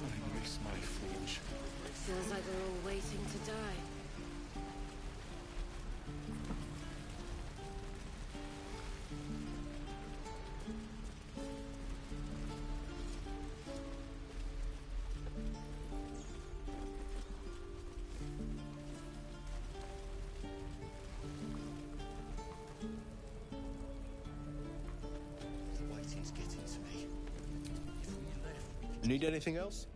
[SPEAKER 8] I miss my forge.
[SPEAKER 22] Feels like we're all waiting to die.
[SPEAKER 8] Waiting's getting to me. If we left... Need anything else?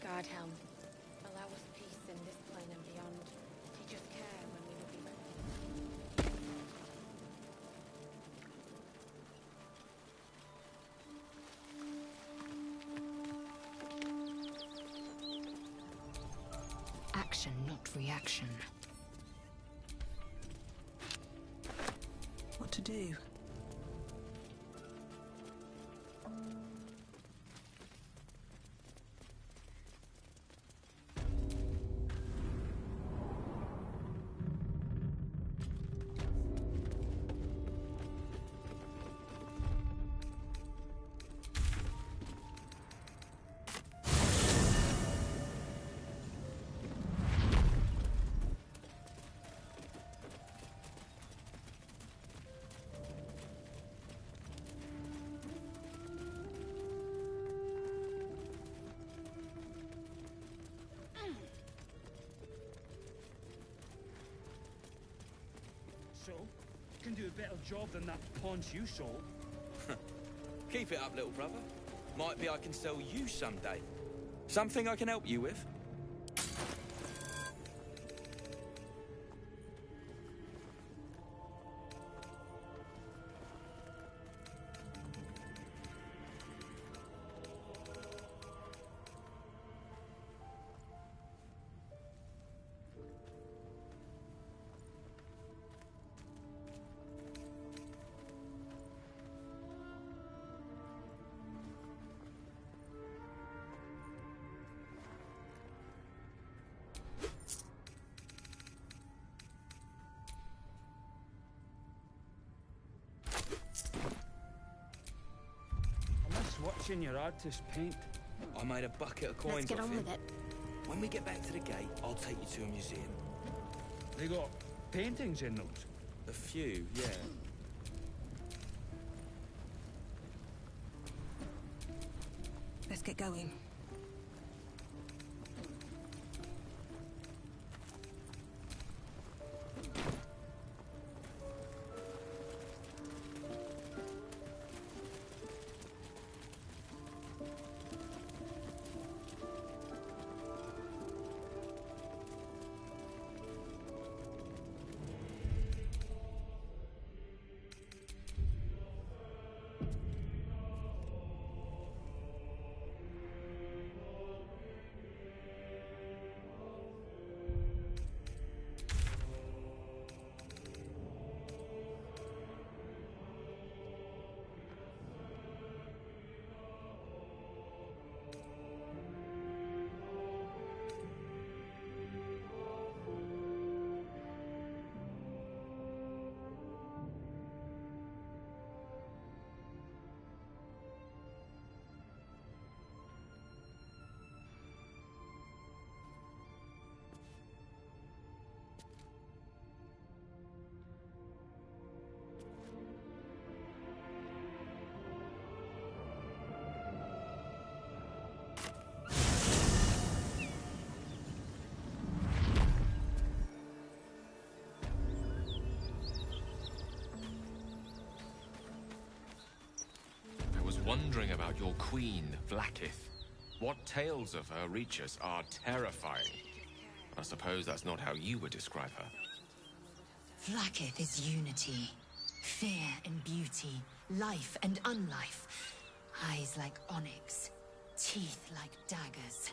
[SPEAKER 22] Guard helm. Allow us peace in this plane and beyond. Teach us care when we will be ready.
[SPEAKER 6] Action, not reaction.
[SPEAKER 4] What to do?
[SPEAKER 15] So, you can do a better job than that paunch you sold.
[SPEAKER 17] Keep it up, little brother. Might be I can sell you someday. Something I can help you with.
[SPEAKER 15] Watching your artist paint.
[SPEAKER 17] I made a bucket of coins.
[SPEAKER 19] Let's get
[SPEAKER 17] off
[SPEAKER 19] on
[SPEAKER 17] him.
[SPEAKER 19] with it.
[SPEAKER 17] When we get back to the gate, I'll take you to a museum.
[SPEAKER 15] They got paintings in those?
[SPEAKER 17] A few, yeah.
[SPEAKER 4] Let's get going.
[SPEAKER 3] Wondering about your queen, Vlaakith. What tales of her reach us are terrifying. I suppose that's not how you would describe her.
[SPEAKER 6] Vlaakith is unity. Fear and beauty. Life and unlife. Eyes like onyx. Teeth like daggers.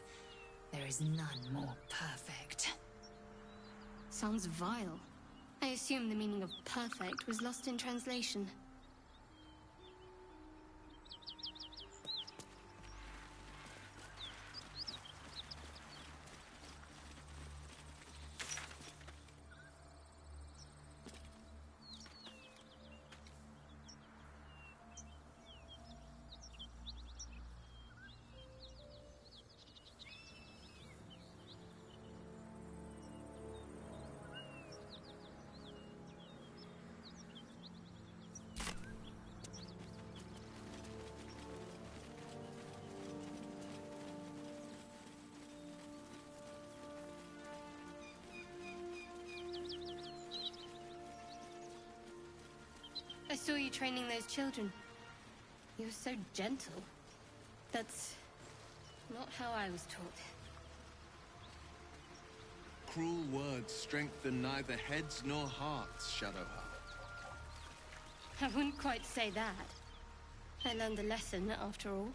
[SPEAKER 6] There is none more perfect.
[SPEAKER 19] Sounds vile. I assume the meaning of perfect was lost in translation. I saw you training those children. You were so gentle. That's not how I was taught.
[SPEAKER 5] cruel words strengthen neither heads nor hearts, Shadowheart.
[SPEAKER 19] I wouldn't quite say that. I learned a lesson, after all.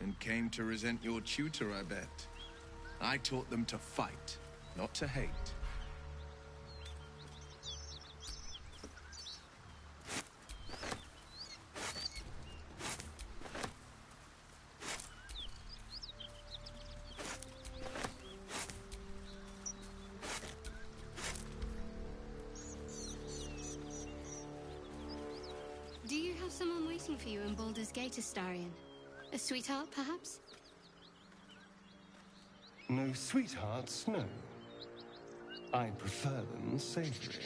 [SPEAKER 5] And came to resent your tutor, I bet. I taught them to fight, not to hate.
[SPEAKER 19] Do you have someone waiting for you in Baldur's Gate, Astarion? A sweetheart, perhaps?
[SPEAKER 1] No sweethearts, no. I prefer them savory.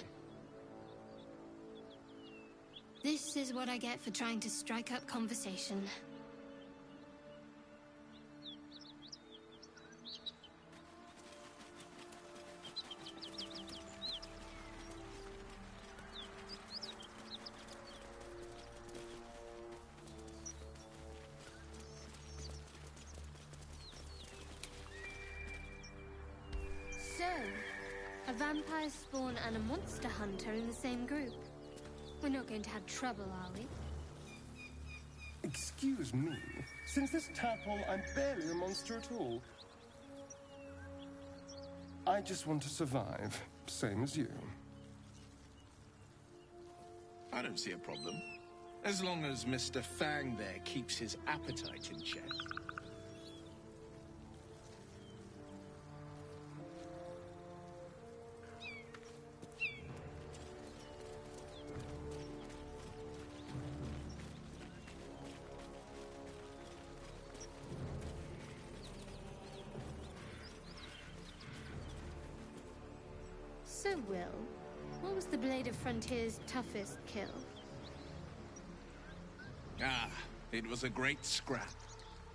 [SPEAKER 19] This is what I get for trying to strike up conversation. So, a vampire spawn and a monster hunter in the same group. We're not going to have trouble, are we?
[SPEAKER 1] Excuse me. Since this tadpole, I'm barely a monster at all. I just want to survive, same as you.
[SPEAKER 5] I don't see a problem. As long as Mr. Fang there keeps his appetite in check.
[SPEAKER 19] So, Will, what was the Blade of Frontier's toughest kill?
[SPEAKER 5] Ah, it was a great scrap.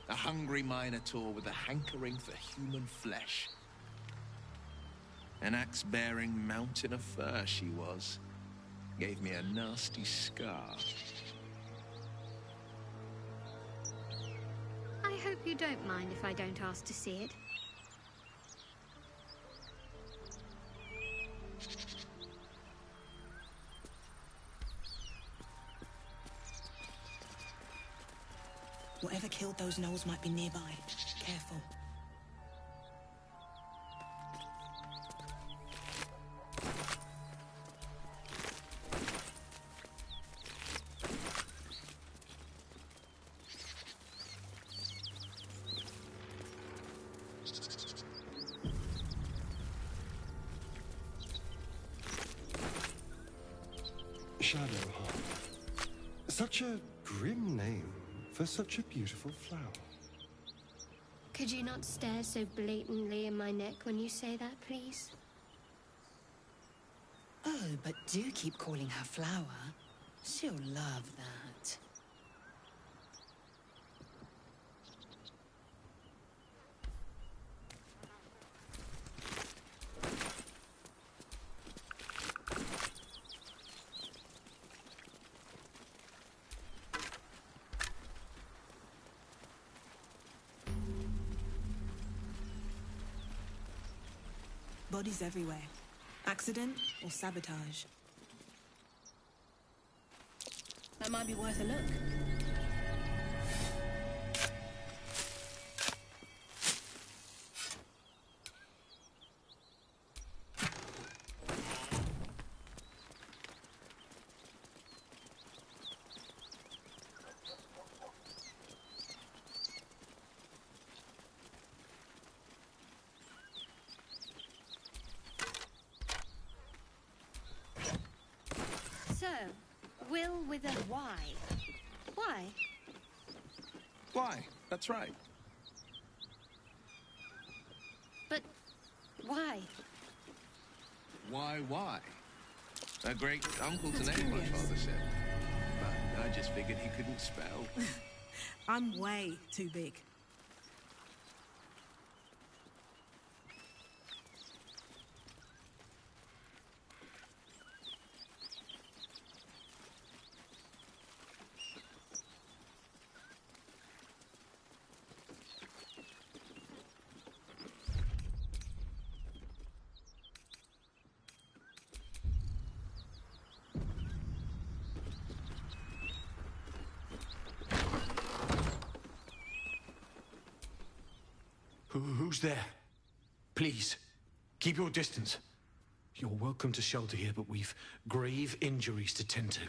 [SPEAKER 5] A hungry minotaur with a hankering for human flesh. An axe-bearing mountain of fur she was. Gave me a nasty scar.
[SPEAKER 19] I hope you don't mind if I don't ask to see it.
[SPEAKER 4] Whatever killed those gnolls might be nearby. Careful.
[SPEAKER 1] Shadowheart. Such a grim name for such a beautiful flower.
[SPEAKER 19] Could you not stare so blatantly in my neck when you say that, please?
[SPEAKER 6] Oh, but do keep calling her Flower. She'll love that.
[SPEAKER 4] Bodies everywhere. Accident or sabotage? That might be worth a look.
[SPEAKER 19] So, Will with a Y. Why?
[SPEAKER 5] Why? That's right.
[SPEAKER 19] But why?
[SPEAKER 5] Why? A great uncle to name, my father said. But I just figured he couldn't spell.
[SPEAKER 4] I'm way too big.
[SPEAKER 11] Who's there? Please, keep your distance. You're welcome to shelter here, but we've grave injuries to tend to.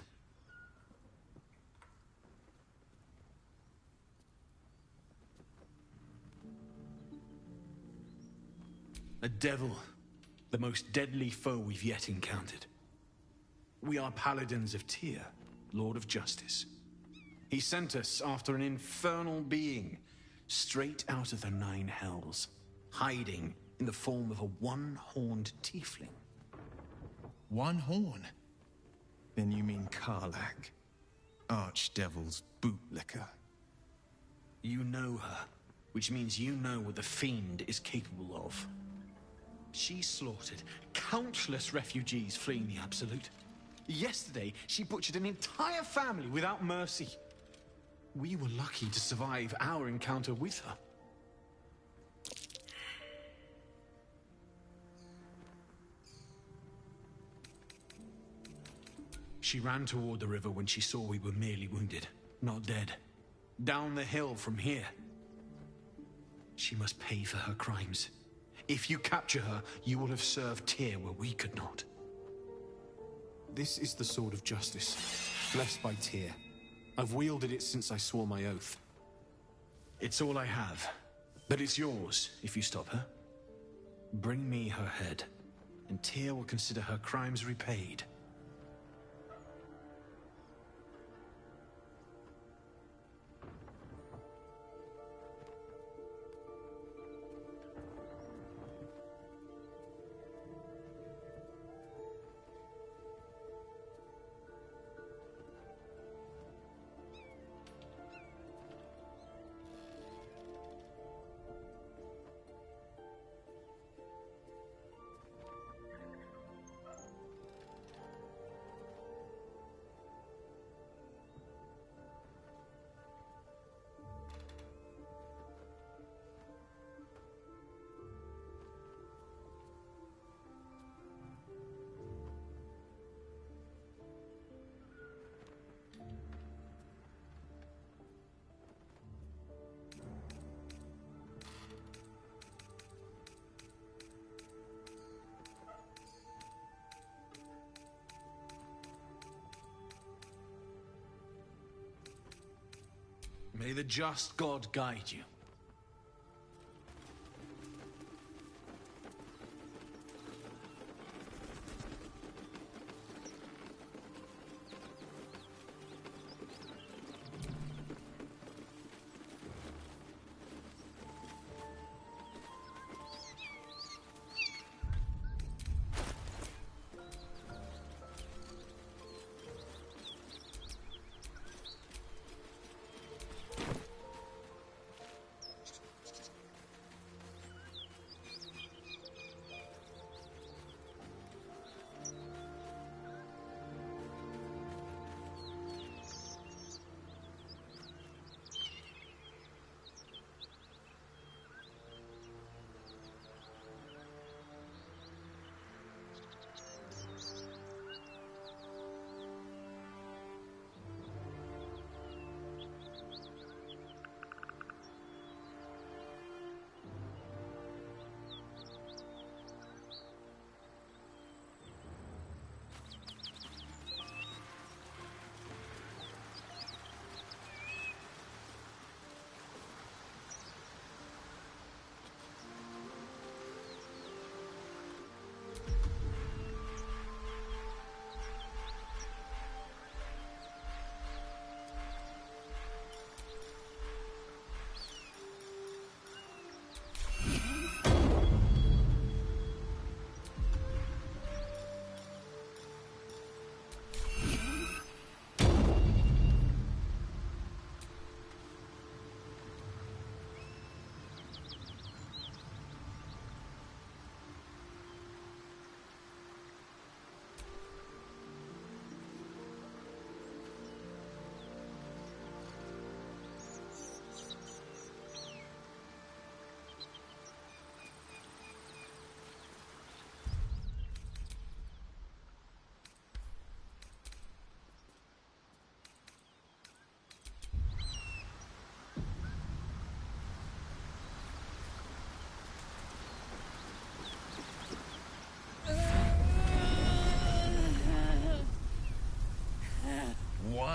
[SPEAKER 11] A devil, the most deadly foe we've yet encountered. We are paladins of Tyr, Lord of Justice. He sent us after an infernal being, straight out of the Nine Hells, hiding in the form of a one-horned tiefling.
[SPEAKER 5] One horn? Then you mean Karlach, Archdevil's bootlicker.
[SPEAKER 11] You know her, which means you know what the Fiend is capable of. She slaughtered countless refugees fleeing the Absolute. Yesterday, she butchered an entire family without mercy. We were lucky to survive our encounter with her. She ran toward the river when she saw we were merely wounded, not dead. Down the hill from here. She must pay for her crimes. If you capture her, you will have served Tyr where we could not. This is the sword of justice, blessed by Tyr. I've wielded it since I swore my oath. It's all I have, but it's yours if you stop her. Bring me her head, and Tyr will consider her crimes repaid. May the just God guide you.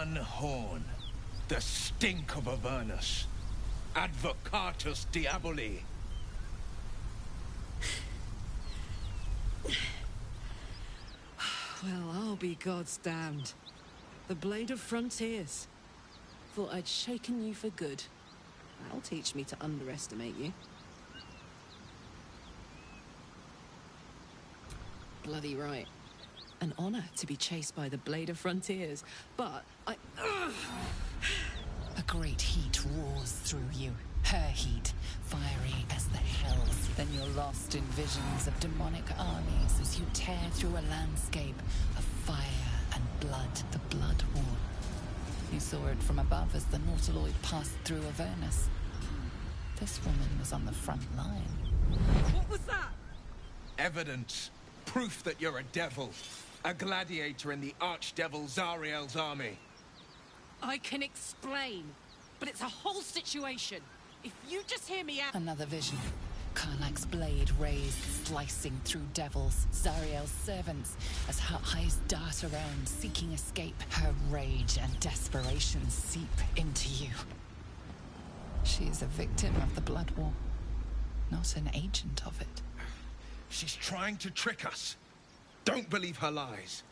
[SPEAKER 5] One horn. The stink of Avernus. Advocatus Diaboli.
[SPEAKER 10] Well, I'll be God's damned. The Blade of Frontiers. Thought I'd shaken you for good. That'll teach me to underestimate you. Bloody right. An honor to be chased by the Blade of Frontiers, but I...
[SPEAKER 14] A great heat roars through you. Her heat, fiery as the hells. Then you're lost in visions of demonic armies as you tear through a landscape of fire and blood, the Blood War. You saw it from above as the Nautiloid passed through Avernus. This woman was on the front line.
[SPEAKER 10] What was that?
[SPEAKER 5] Evidence. Proof that you're a devil. A gladiator in the Archdevil Zariel's army.
[SPEAKER 10] I can explain, but it's a whole situation. If you just hear me out...
[SPEAKER 14] Another vision. Karlach's blade raised, slicing through devils, Zariel's servants, as her eyes dart around, seeking escape. Her rage and desperation seep into you. She is a victim of the Blood War, not an agent of it.
[SPEAKER 5] She's trying to trick us. Don't believe her lies.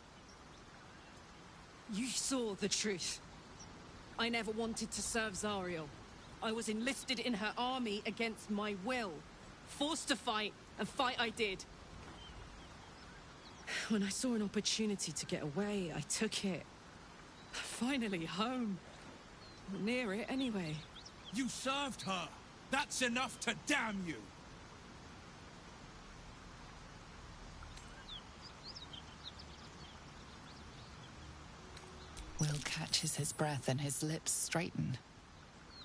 [SPEAKER 10] You saw the truth. I never wanted to serve Zariel. I was enlisted in her army against my will. Forced to fight, and fight I did. When I saw an opportunity to get away, I took it. Finally home. Near it, anyway.
[SPEAKER 5] You served her. That's enough to damn you.
[SPEAKER 14] Will catches his breath and his lips straighten.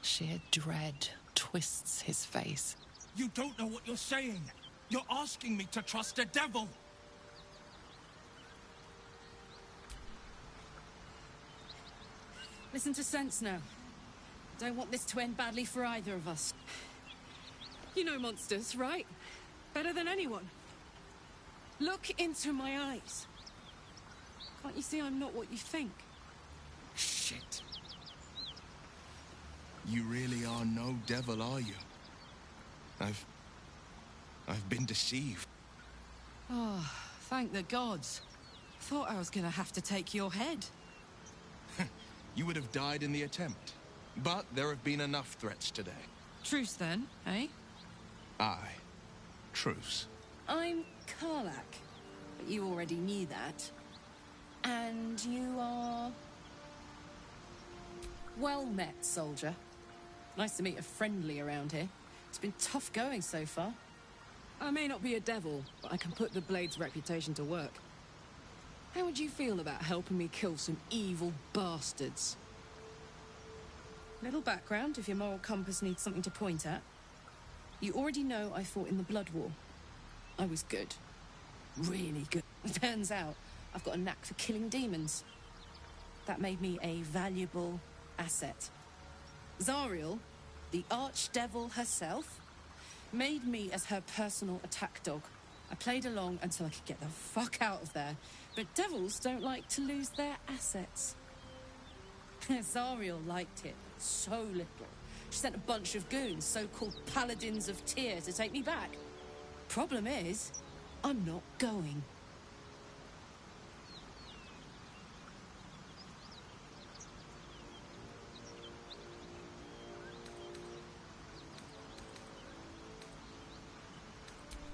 [SPEAKER 14] Sheer dread twists his face.
[SPEAKER 5] You don't know what you're saying. You're asking me to trust a devil.
[SPEAKER 10] Listen to sense now. Don't want this to end badly for either of us. You know monsters, right? Better than anyone. Look into my eyes. Can't you see I'm not what you think?
[SPEAKER 5] Shit. You really are no devil, are you? I've been deceived.
[SPEAKER 10] Oh, thank the gods. Thought I was gonna have to take your head.
[SPEAKER 5] You would have died in the attempt. But there have been enough threats today.
[SPEAKER 10] Truce then, eh?
[SPEAKER 5] Aye. Truce.
[SPEAKER 10] I'm Karlach, but you already knew that. And you are... Well met, soldier. Nice to meet a friendly around here. It's been tough going so far. I may not be a devil, but I can put the Blade's reputation to work. How would you feel about helping me kill some evil bastards? Little background if your moral compass needs something to point at. You already know I fought in the Blood War. I was good. Really good. Turns out I've got a knack for killing demons. That made me a valuable asset. Zariel, the archdevil herself, made me as her personal attack dog. I played along until I could get the fuck out of there. But devils don't like to lose their assets. Zariel liked it so little. She sent a bunch of goons, so-called paladins of Tyr, to take me back. Problem is, I'm not going.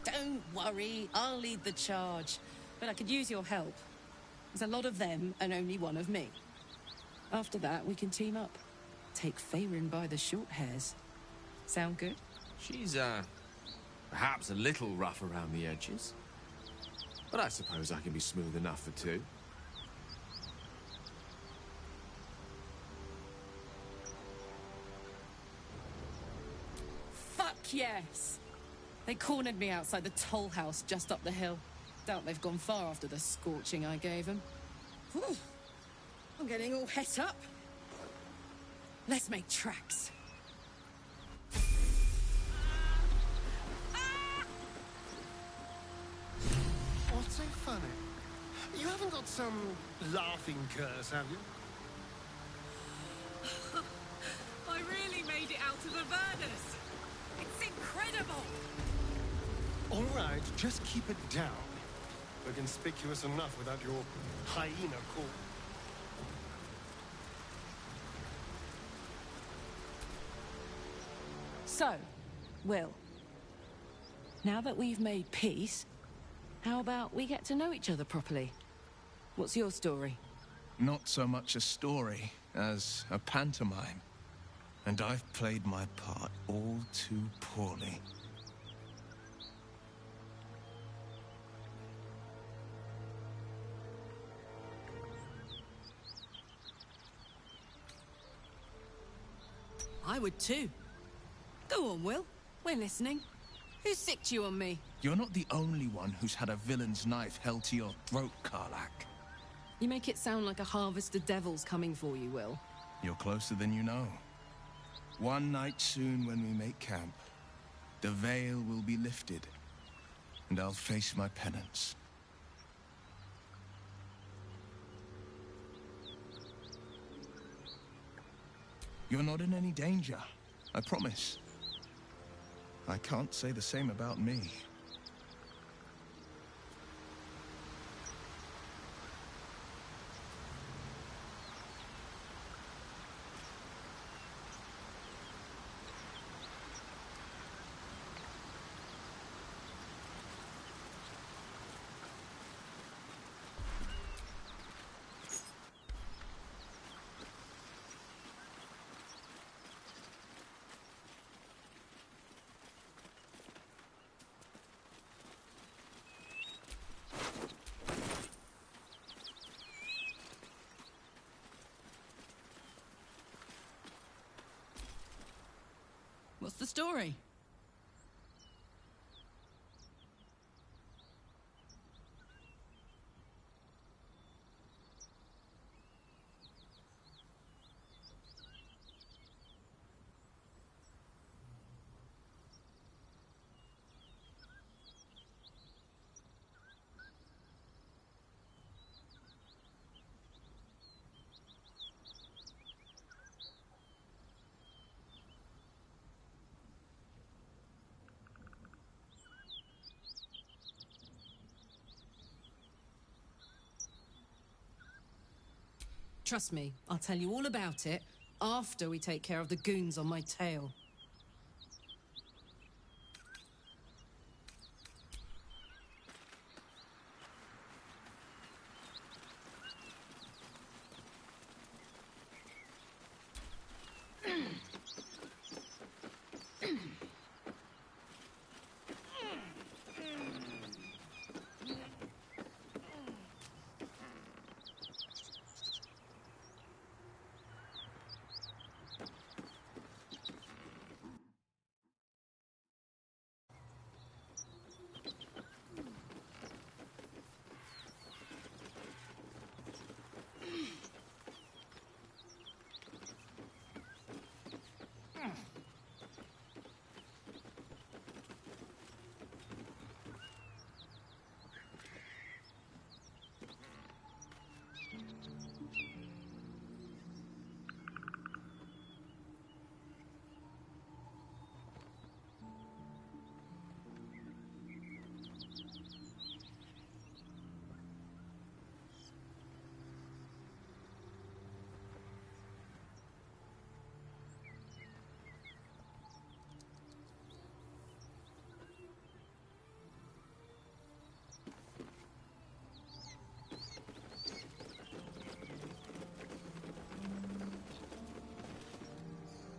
[SPEAKER 10] Don't worry, I'll lead the charge. But I could use your help. There's a lot of them and only one of me. After that, we can team up. Take Faerun by the short hairs. Sound good?
[SPEAKER 3] She's, perhaps a little rough around the edges. But I suppose I can be smooth enough for two.
[SPEAKER 10] Fuck yes! They cornered me outside the toll house just up the hill. Doubt they've gone far after the scorching I gave them. Whew. I'm getting all het up. Let's make tracks.
[SPEAKER 1] What's so funny? You haven't got some laughing curse, have you? right, just keep it down. We're conspicuous enough without your hyena call.
[SPEAKER 10] So, Will, now that we've made peace, how about we get to know each other properly? What's your story?
[SPEAKER 5] Not so much a story as a pantomime. And I've played my part all too poorly.
[SPEAKER 10] I would too. Go on, Will. We're listening. Who sicked you on me?
[SPEAKER 5] You're not the only one who's had a villain's knife held to your throat, Karlak.
[SPEAKER 10] You make it sound like a harvest of devils coming for you, Will.
[SPEAKER 5] You're closer than you know. One night soon when we make camp, the veil will be lifted, and I'll face my penance. You're not in any danger, I promise. I can't say the same about me.
[SPEAKER 10] What's the story? Trust me, I'll tell you all about it after we take care of the goons on my tail.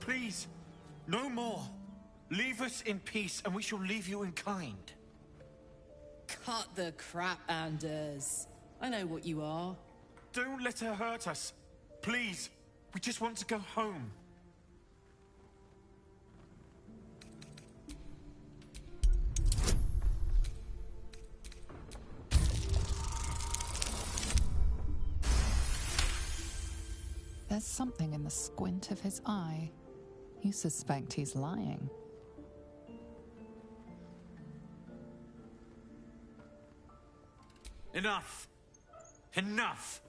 [SPEAKER 15] Please, no more. Leave us in peace, and we shall leave you in kind.
[SPEAKER 10] Cut the crap, Anders. I know what you are.
[SPEAKER 15] Don't let her hurt us. Please, we just want to go home.
[SPEAKER 14] There's something in the squint of his eye. You suspect he's lying.
[SPEAKER 15] Enough! Enough!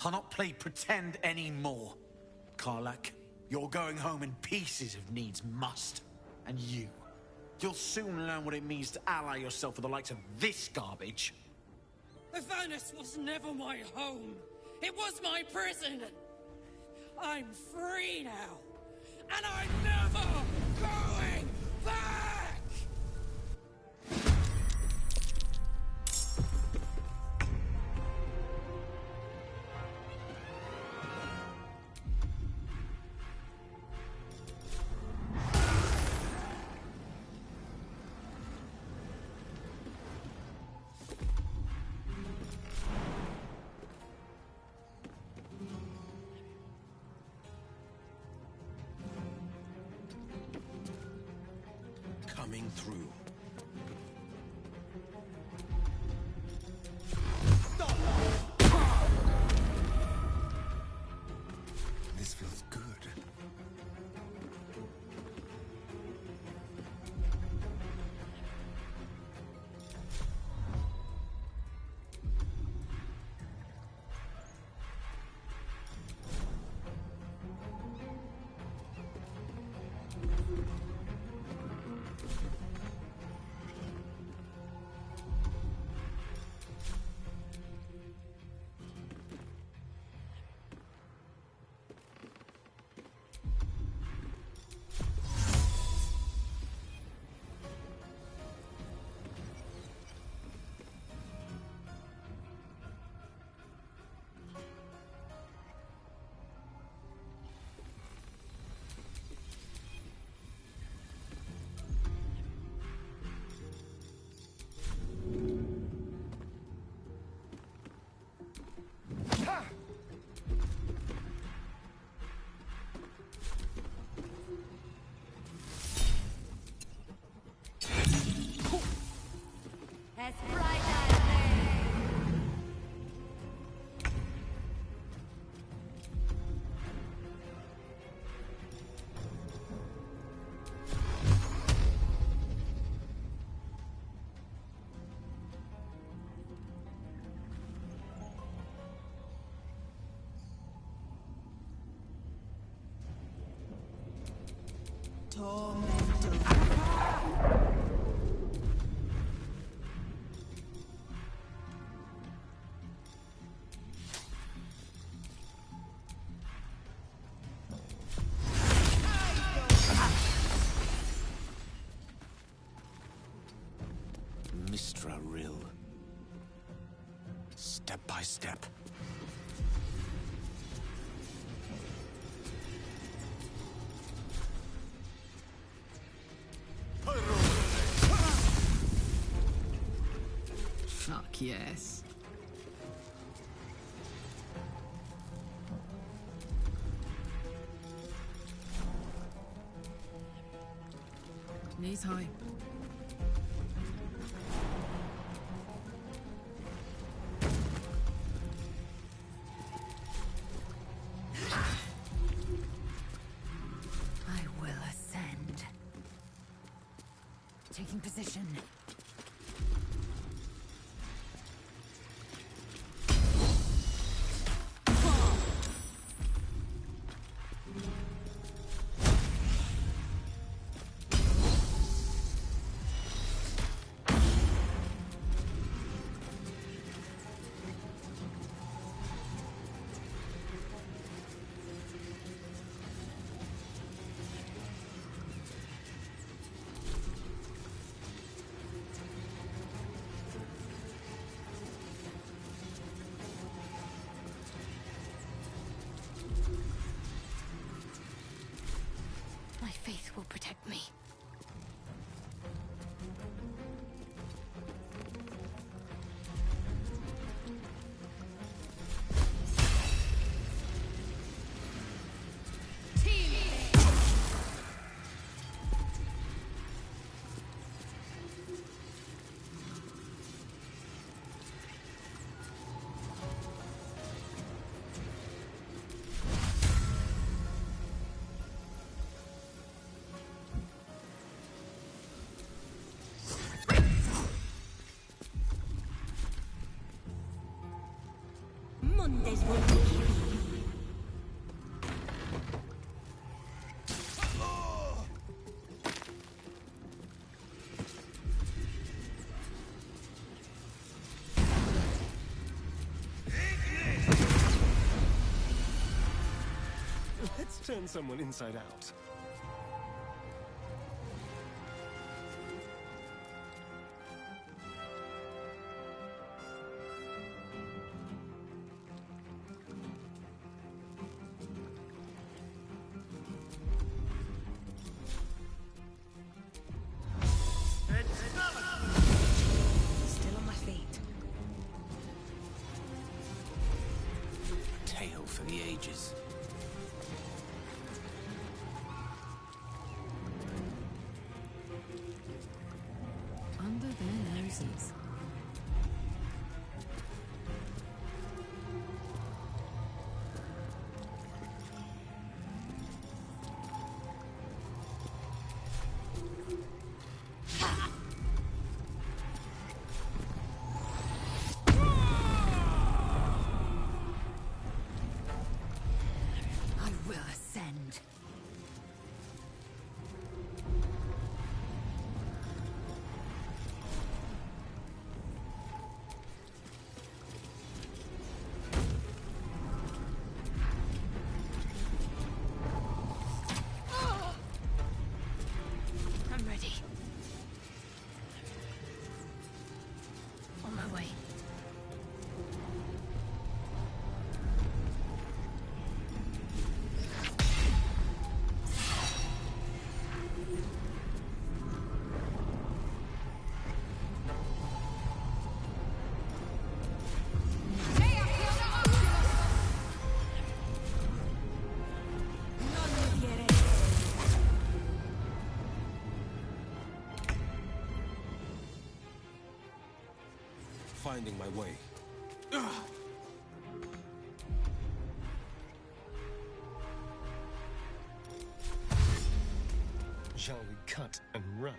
[SPEAKER 15] I'll not play pretend anymore. Karlak, you're going home in pieces if needs must. And you,
[SPEAKER 12] You'll soon learn what it means to ally yourself with the likes of this garbage.
[SPEAKER 10] Avernus was never my home. It was my prison. I'm free now. And I'm never going back!
[SPEAKER 8] Coming through.
[SPEAKER 1] This feels good.
[SPEAKER 18] As bright as day.
[SPEAKER 12] Mistra Rill. Step by step.
[SPEAKER 10] Fuck yes. Knees high.
[SPEAKER 6] I will ascend. Taking position.
[SPEAKER 2] My faith will protect me.
[SPEAKER 6] Mondays will be.
[SPEAKER 1] Turn someone inside out.
[SPEAKER 4] Still on my feet.
[SPEAKER 17] Tale for the ages.
[SPEAKER 10] Under their noses.
[SPEAKER 6] I will ascend.
[SPEAKER 2] I'm ready. On my way.
[SPEAKER 8] Finding my way.
[SPEAKER 1] Shall we cut and run?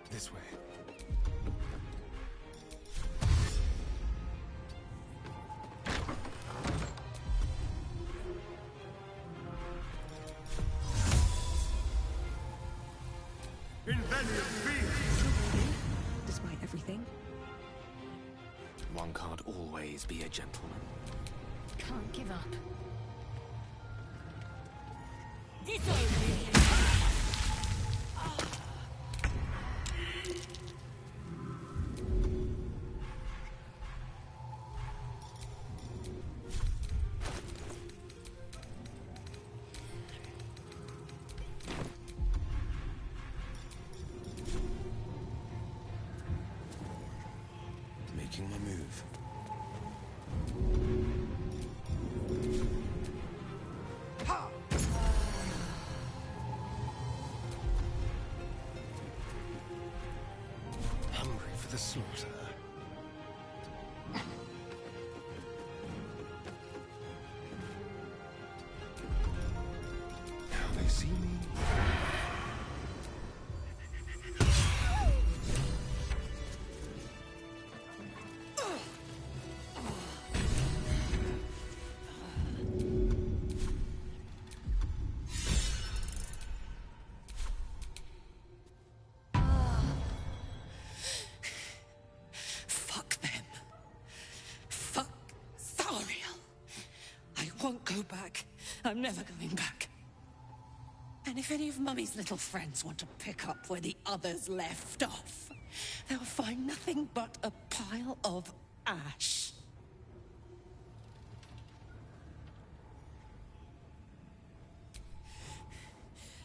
[SPEAKER 1] This way.
[SPEAKER 4] Despite everything.
[SPEAKER 17] One can't always be a gentleman.
[SPEAKER 2] Can't give up.
[SPEAKER 8] Making my move.
[SPEAKER 1] Hungry for the slaughter. Now they see me.
[SPEAKER 6] Fuck them. Fuck Thariel. I won't go back. I'm never going back. And if any of Mummy's little friends want to pick up where the others left off, they'll find nothing but a pile of ash.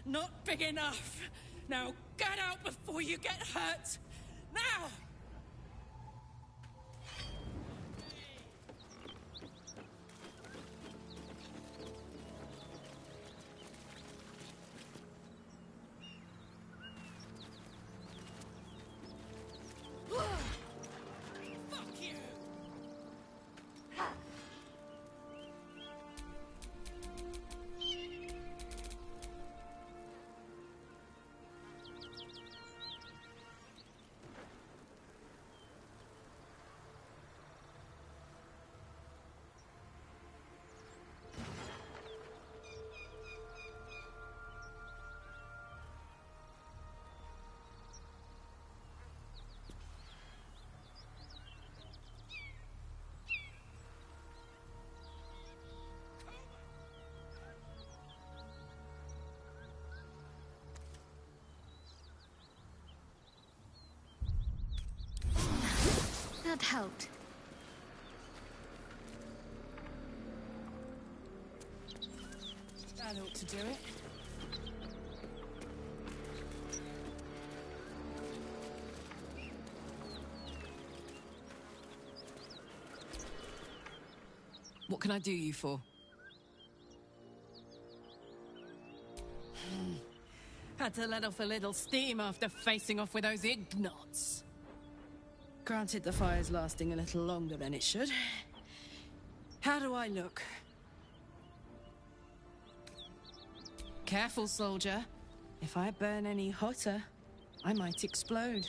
[SPEAKER 6] Not big enough. Now get out before you get hurt. Now! Fuck you!
[SPEAKER 2] That helped.
[SPEAKER 10] That ought to do it. What can I do you for? Had to let off a little steam after facing off with those ignots. Granted, the fire's lasting a little longer than it should. How do I look? Careful, soldier. If I burn any hotter, I might explode.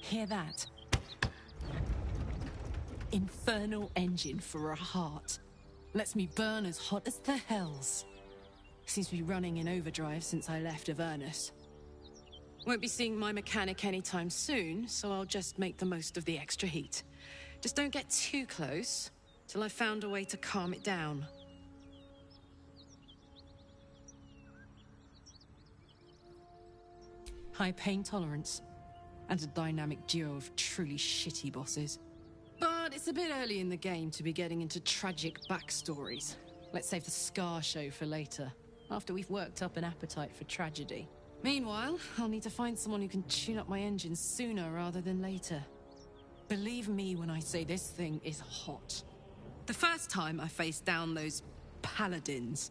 [SPEAKER 10] Hear that? Infernal engine for a heart. Lets me burn as hot as the hells. Seems to be running in overdrive since I left Avernus. Won't be seeing my mechanic anytime soon, so I'll just make the most of the extra heat. Just don't get too close, till I've found a way to calm it down. High pain tolerance, and a dynamic duo of truly shitty bosses. But it's a bit early in the game to be getting into tragic backstories. Let's save the Scar show for later, after we've worked up an appetite for tragedy. Meanwhile, I'll need to find someone who can tune up my engine sooner rather than later. Believe me when I say this thing is hot. The first time I faced down those paladins,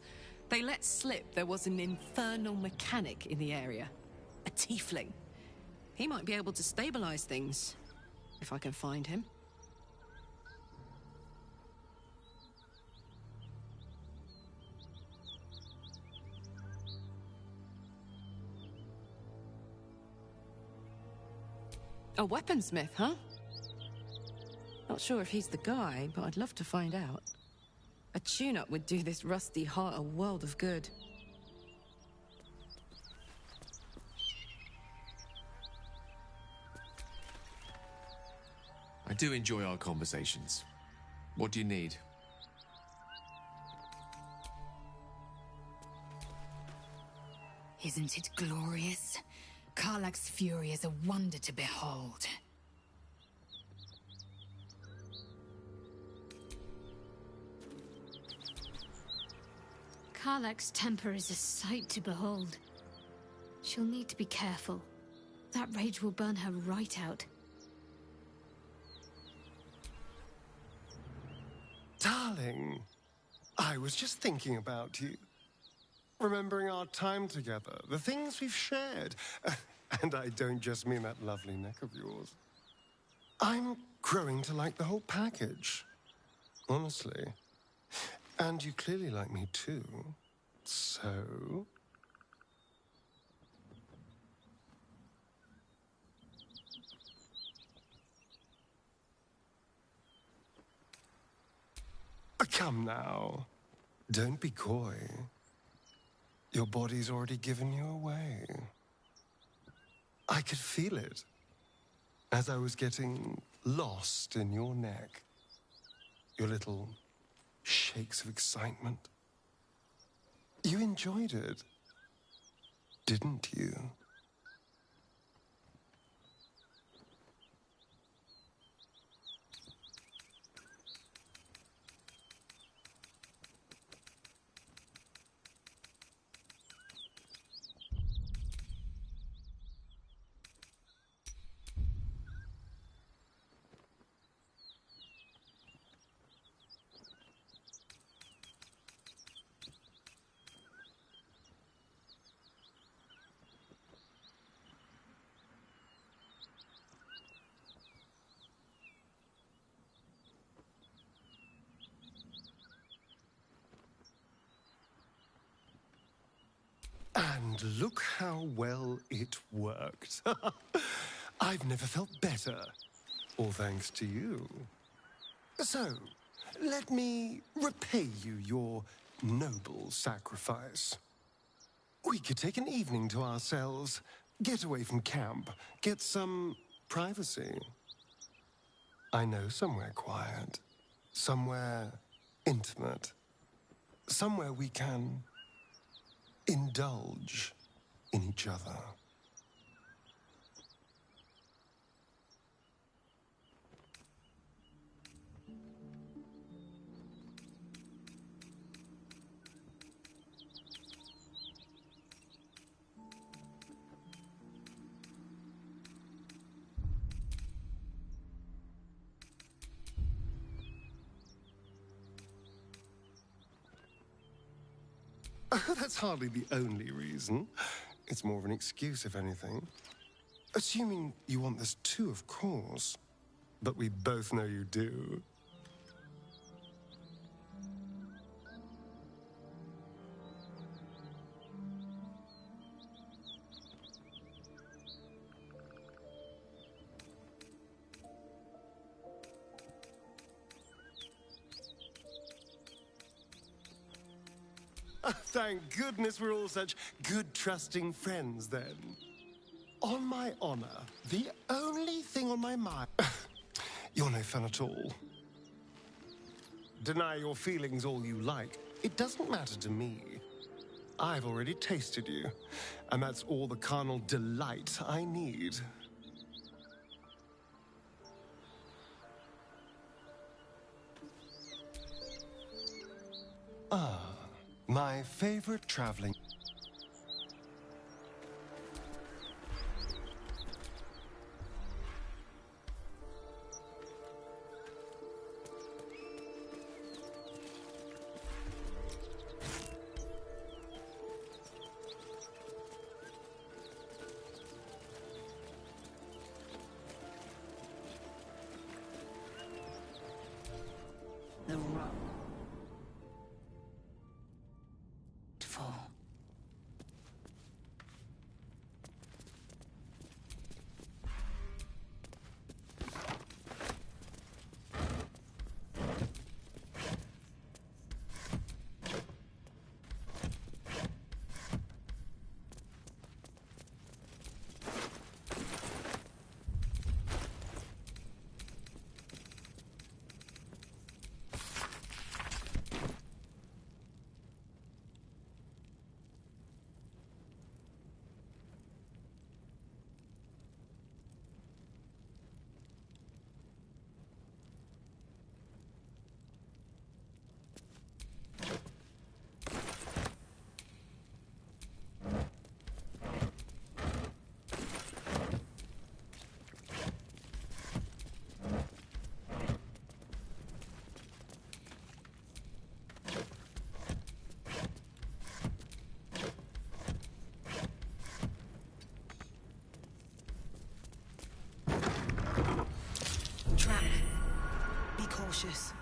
[SPEAKER 10] they let slip there was an infernal mechanic in the area. A tiefling. He might be able to stabilize things, if I can find him. A weaponsmith, huh? Not sure if he's the guy, but I'd love to find out. A tune-up would do this rusty heart a world of good.
[SPEAKER 3] I do enjoy our conversations. What do you need?
[SPEAKER 6] Isn't it glorious? Karlach's fury is a wonder to behold.
[SPEAKER 2] Karlach's temper is a sight to behold. She'll need to be careful. That rage will burn her right out.
[SPEAKER 1] Darling, I was just thinking about you. Remembering our time together, the things we've shared. And I don't just mean that lovely neck of yours. I'm growing to like the whole package. Honestly. And you clearly like me too. So... Come now. Don't be coy. Your body's already given you away. I could feel it as I was getting lost in your neck. Your little shakes of excitement. You enjoyed it, didn't you? And look how well it worked. I've never felt better, all thanks to you. So, let me repay you your noble sacrifice. We could take an evening to ourselves, get away from camp, get some privacy. I know somewhere quiet, somewhere intimate, somewhere we can indulge in each other. That's hardly the only reason. It's more of an excuse, if anything. Assuming you want this too, of course. But we both know you do. Thank goodness we're all such good, trusting friends, then. On my honor, the only thing on my mind... You're no fun at all. Deny your feelings all you like. It doesn't matter to me. I've already tasted you, and that's all the carnal delight I need. Ah, my favorite traveling...
[SPEAKER 6] The rock. Fall.
[SPEAKER 4] Trap. Be cautious.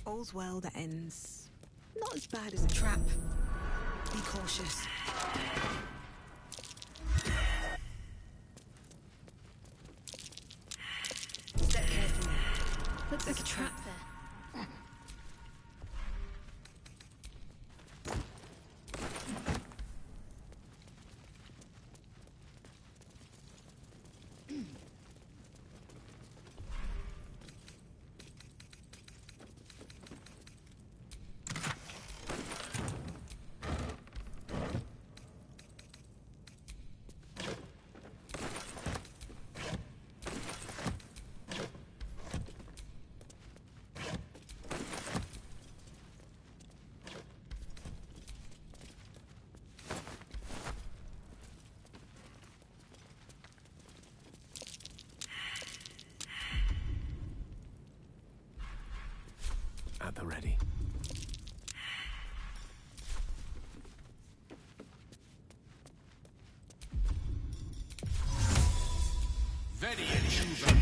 [SPEAKER 4] All's well that ends. Not as bad as a trap. Be cautious. Step carefully.
[SPEAKER 2] Looks like a trap there.
[SPEAKER 21] At the ready.
[SPEAKER 3] Very achievable.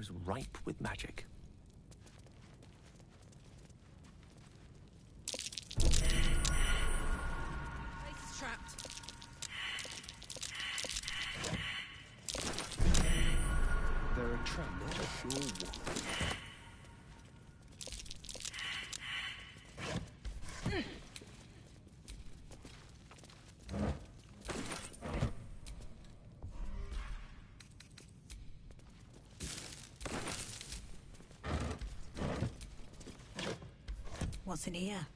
[SPEAKER 13] is ripe with magic.
[SPEAKER 10] Place is trapped.
[SPEAKER 1] They're a trap, not a sure one.
[SPEAKER 4] What's in here?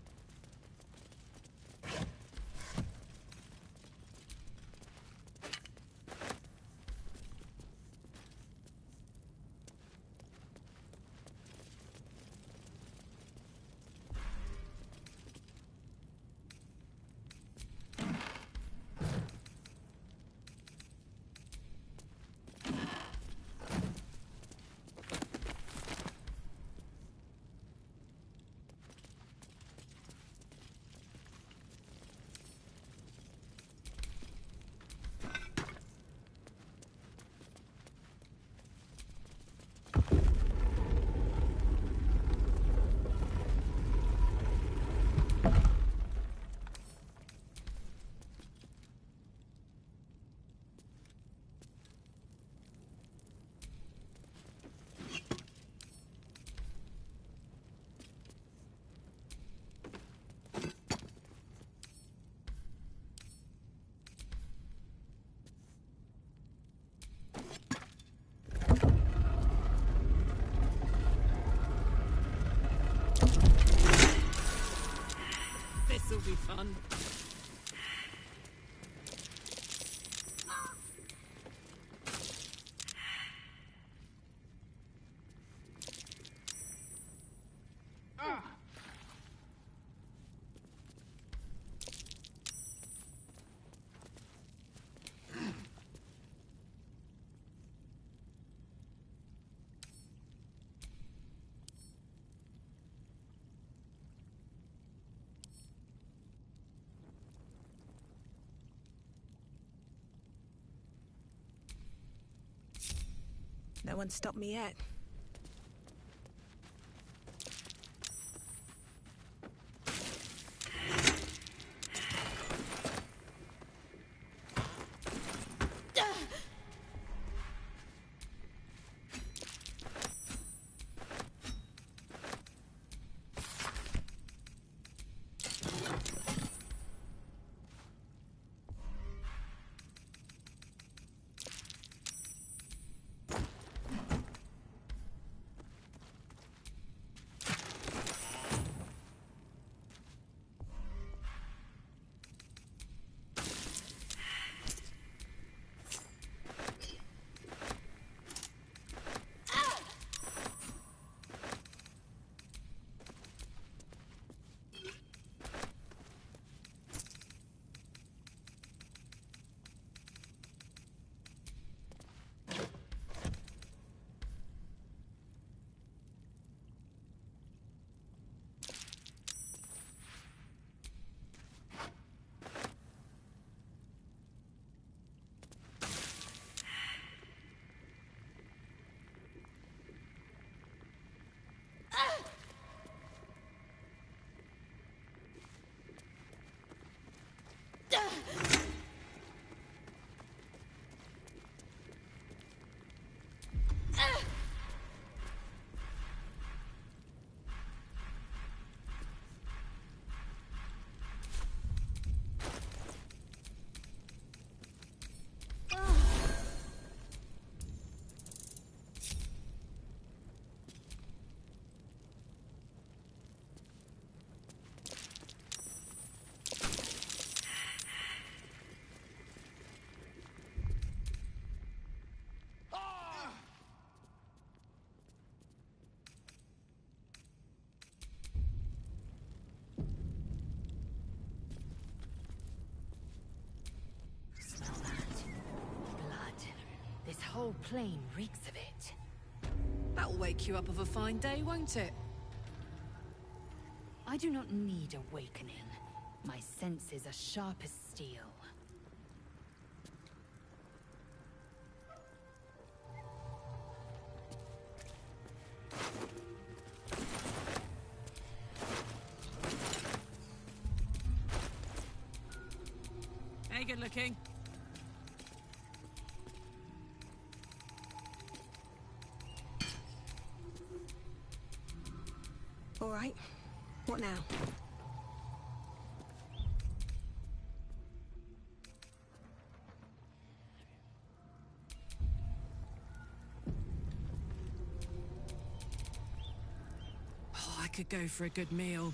[SPEAKER 10] This'll be fun.
[SPEAKER 4] No one stopped me yet.
[SPEAKER 6] whole plain reeks of it.
[SPEAKER 10] That'll wake you up of a fine day, won't it?
[SPEAKER 6] I do not need awakening. My senses are sharp as steel.
[SPEAKER 10] weird looking.
[SPEAKER 4] All right. What now?
[SPEAKER 10] Oh, I could go for a good meal.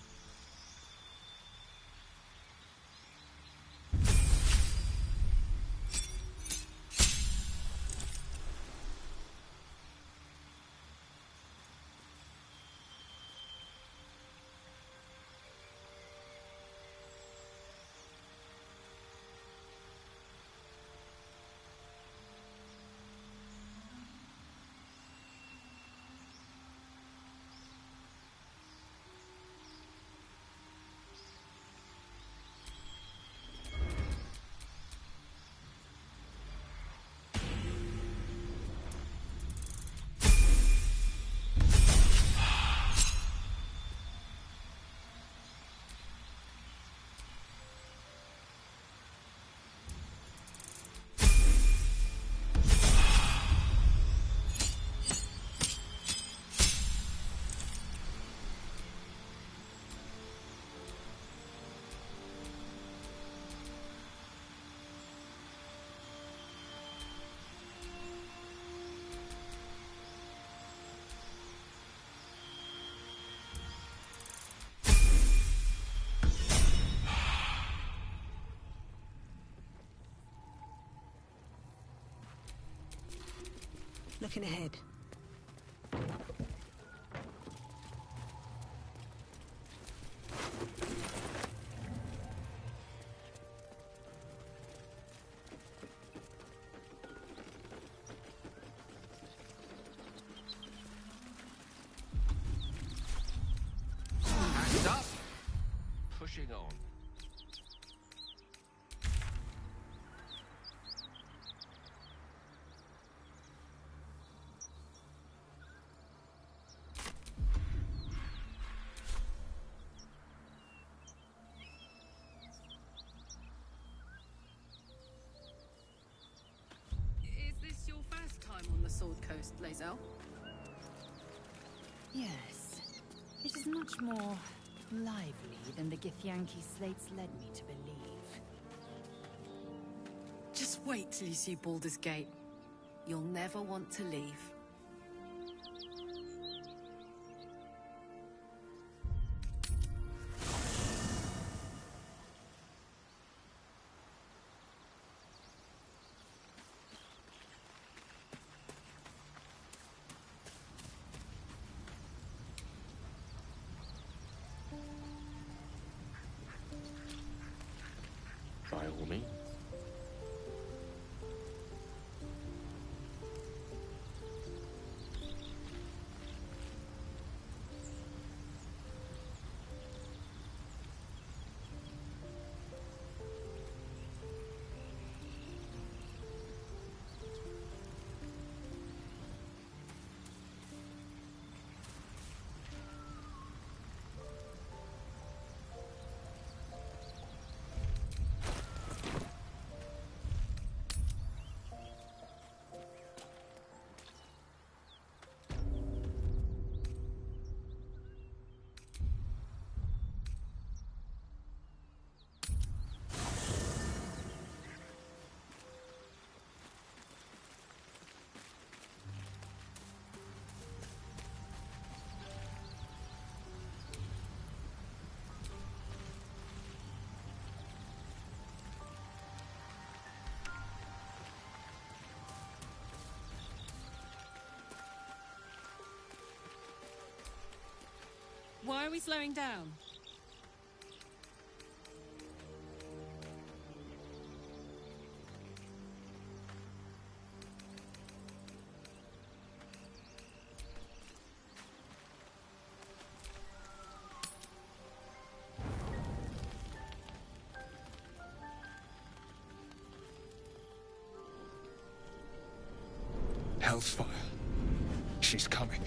[SPEAKER 4] Looking ahead.
[SPEAKER 3] Act up. Pushing on.
[SPEAKER 10] Is this your first time on the Sword Coast, Lae'zel?
[SPEAKER 6] Yes. It is much more lively than the Githyanki slates led me to believe.
[SPEAKER 10] Just wait till you see Baldur's Gate. You'll never want to leave.
[SPEAKER 3] By all means.
[SPEAKER 10] Why are we slowing down?
[SPEAKER 1] Hellsfire. She's coming.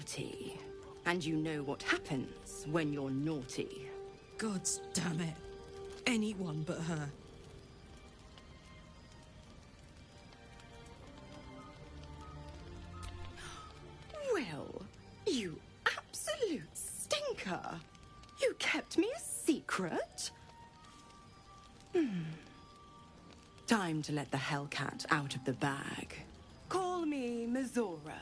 [SPEAKER 13] naughty. And you know what happens when you're naughty.
[SPEAKER 10] Gods damn it. Anyone but her.
[SPEAKER 13] Well, you absolute stinker. You kept me a secret? Time to let the Hellcat out of the bag. Call me Mizora.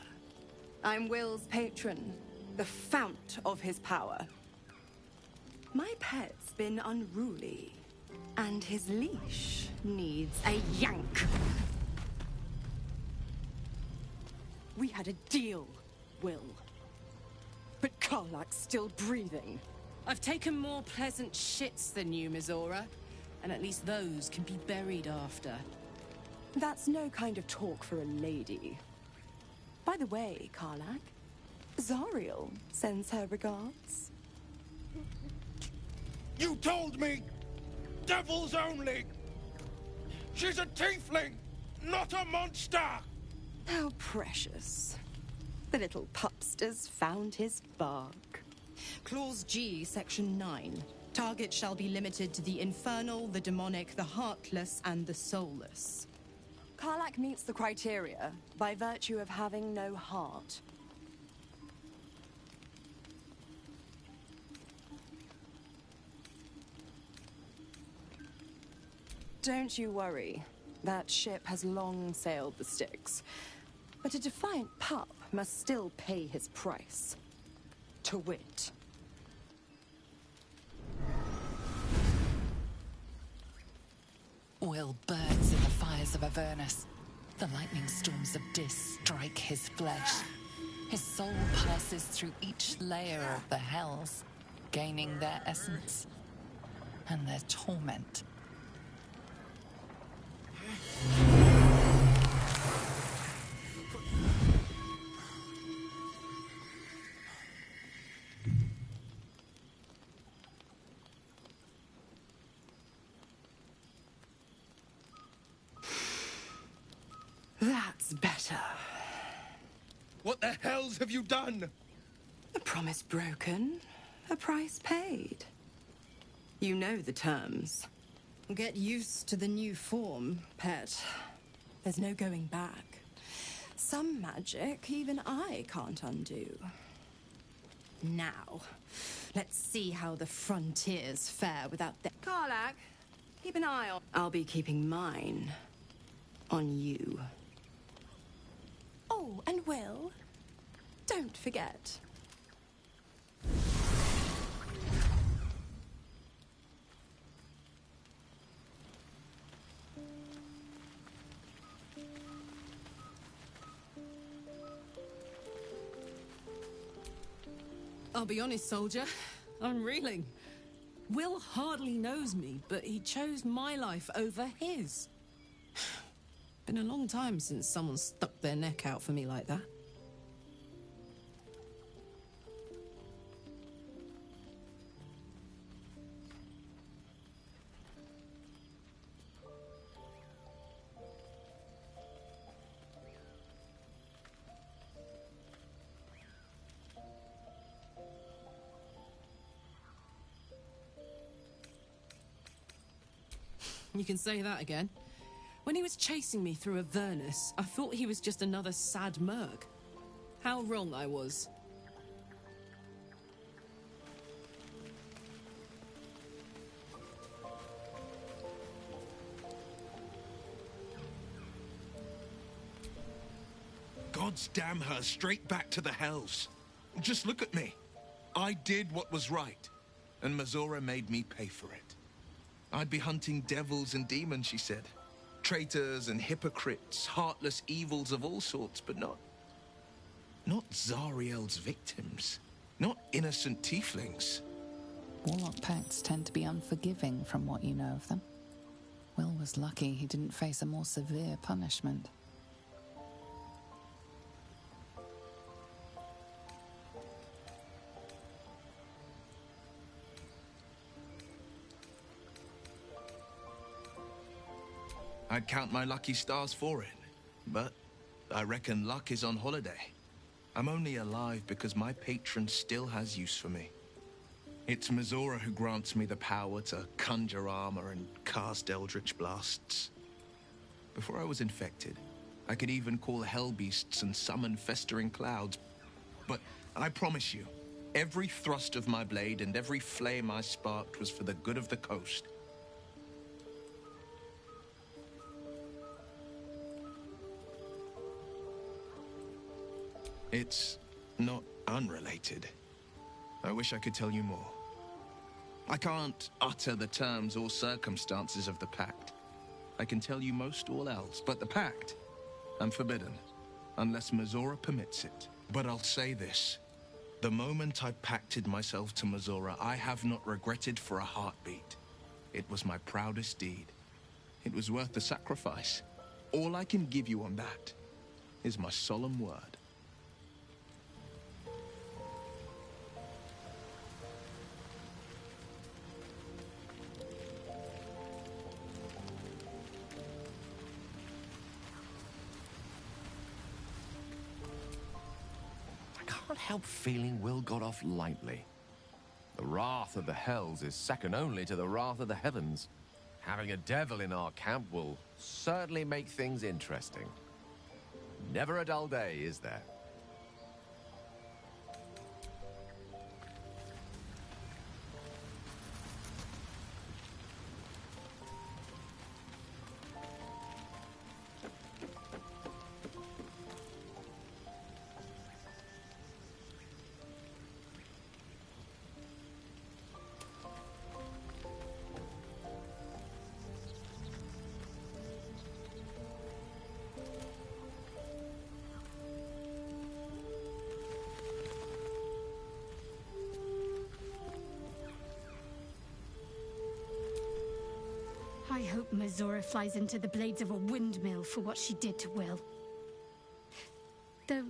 [SPEAKER 13] I'm Will's patron, the fount of his power. My pet's been unruly, and his leash needs a yank. We had a deal, Will. But Karlak's still breathing.
[SPEAKER 10] I've taken more pleasant shits than you, Mizora. And at least those can be buried after.
[SPEAKER 13] That's no kind of talk for a lady. By the way, Karlak, Zariel sends her regards.
[SPEAKER 11] You told me! Devils only! She's a tiefling, not a monster!
[SPEAKER 13] How precious. The little pupster's found his bark.
[SPEAKER 10] Clause G, Section 9. Target shall be limited to the infernal, the demonic, the heartless, and the soulless.
[SPEAKER 13] Karlak meets the criteria by virtue of having no heart. Don't you worry. That ship has long sailed the Styx. But a defiant pup must still pay his price. To wit.
[SPEAKER 14] Will burns in the fires of Avernus. The lightning storms of Dis strike his flesh. His soul passes through each layer of the hells, gaining their essence and their torment.
[SPEAKER 13] That's better.
[SPEAKER 11] What the hells have you done?
[SPEAKER 13] A promise broken, a price paid. You know the terms.
[SPEAKER 10] Get used to the new form, pet.
[SPEAKER 13] There's no going back. Some magic even I can't undo.
[SPEAKER 10] Now, let's see how the frontiers fare without the...
[SPEAKER 13] Karlak, keep an eye on... I'll be keeping mine on you. Oh, and Will, don't forget.
[SPEAKER 10] I'll be honest, soldier. I'm reeling. Will hardly knows me, but he chose my life over his. Been a long time since someone stuck their neck out for me like that. You can say that again. When he was chasing me through Avernus, I thought he was just another sad merc. How wrong I was.
[SPEAKER 5] Gods damn her, straight back to the hells. Just look at me. I did what was right, and Mizora made me pay for it. I'd be hunting devils and demons, she said. Traitors and hypocrites, heartless evils of all sorts, but not Zariel's victims. Not innocent tieflings.
[SPEAKER 14] Warlock pacts tend to be unforgiving from what you know of them. Will was lucky he didn't face a more severe punishment.
[SPEAKER 5] I'd count my lucky stars for it, but I reckon luck is on holiday. I'm only alive because my patron still has use for me. It's Mizora who grants me the power to conjure armor and cast eldritch blasts. Before I was infected, I could even call hell beasts and summon festering clouds. But I promise you, every thrust of my blade and every flame I sparked was for the good of the coast. It's not unrelated. I wish I could tell you more. I can't utter the terms or circumstances of the pact. I can tell you most all else, but the pact, I'm forbidden, unless Mizora permits it. But I'll say this. The moment I pacted myself to Mizora, I have not regretted for a heartbeat. It was my proudest deed. It was worth the sacrifice. All I can give you on that is my solemn word.
[SPEAKER 3] I can't help feeling Will got off lightly. The wrath of the Hells is second only to the wrath of the heavens. Having a devil in our camp will certainly make things interesting. Never a dull day, is there?
[SPEAKER 2] I hope Mizora flies into the blades of a windmill for what she did to Will. Though,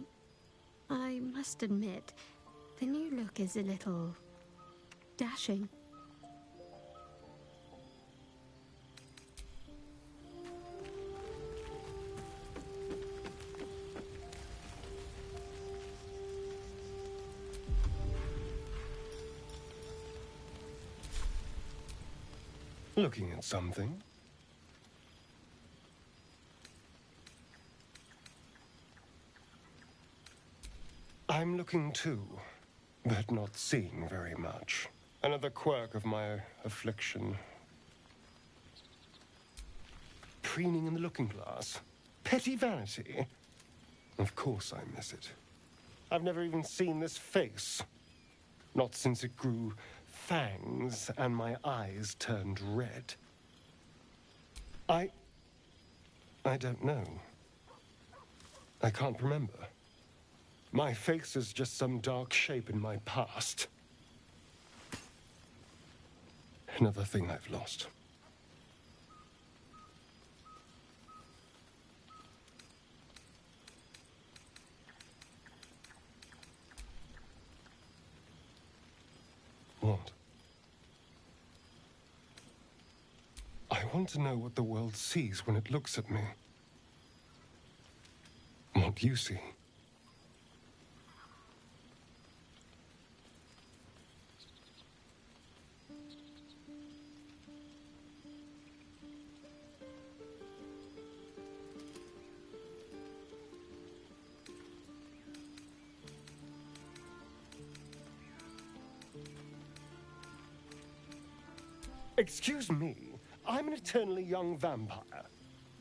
[SPEAKER 2] I must admit, the new look is a little dashing.
[SPEAKER 1] Looking at something? I'm looking too, but not seeing very much. Another quirk of my affliction. Preening in the looking glass. Petty vanity. Of course I miss it. I've never even seen this face. Not since it grew fangs and my eyes turned red. I don't know. I can't remember. My face is just some dark shape in my past. Another thing I've lost. What? I want to know what the world sees when it looks at me. What you see. Excuse me, I'm an eternally young vampire,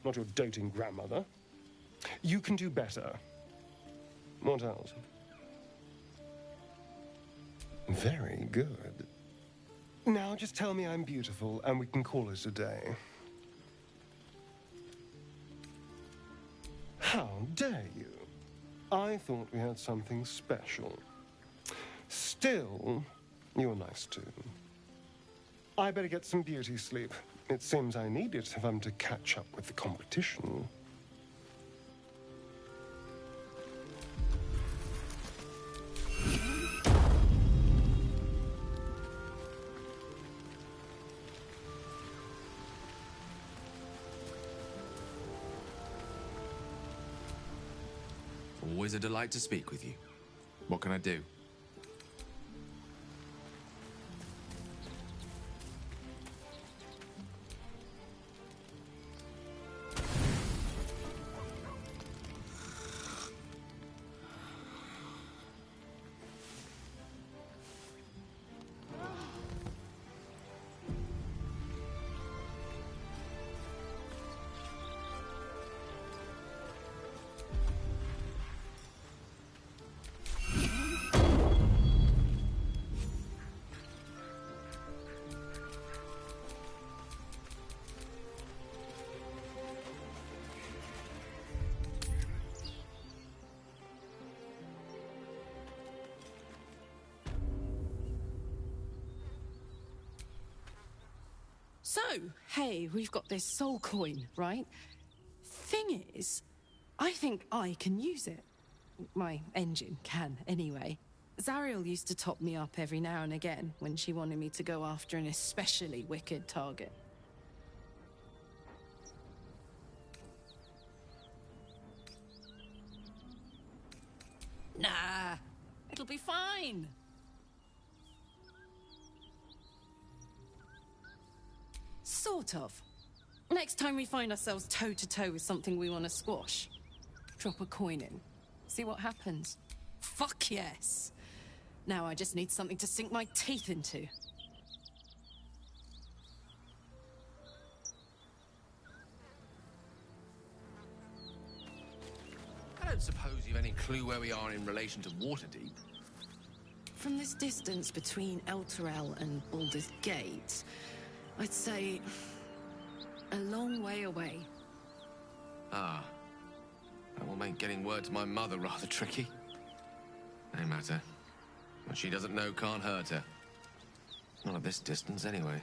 [SPEAKER 1] not your doting grandmother. You can do better. What else? Very good. Now just tell me I'm beautiful and we can call it a day. How dare you? I thought we had something special. Still, you're nice too. I better get some beauty sleep. It seems I need it if I'm to catch up with the competition.
[SPEAKER 3] Always a delight to speak with you. What can I do?
[SPEAKER 10] So, hey, we've got this soul coin, right? Thing is, I think I can use it. My engine can, anyway. Zariel used to top me up every now and again when she wanted me to go after an especially wicked target. Nah, it'll be fine. Sort of. Next time we find ourselves toe-to-toe with something we want to squash, drop a coin in. See what happens. Fuck yes. Now I just need something to sink my teeth into.
[SPEAKER 3] I don't suppose you've any clue where we are in relation to Waterdeep.
[SPEAKER 10] From this distance between Elturel and Baldur's Gate, I'd say a long way away.
[SPEAKER 3] Ah. That will make getting word to my mother rather tricky. No matter. What she doesn't know can't hurt her. Not at this distance, anyway.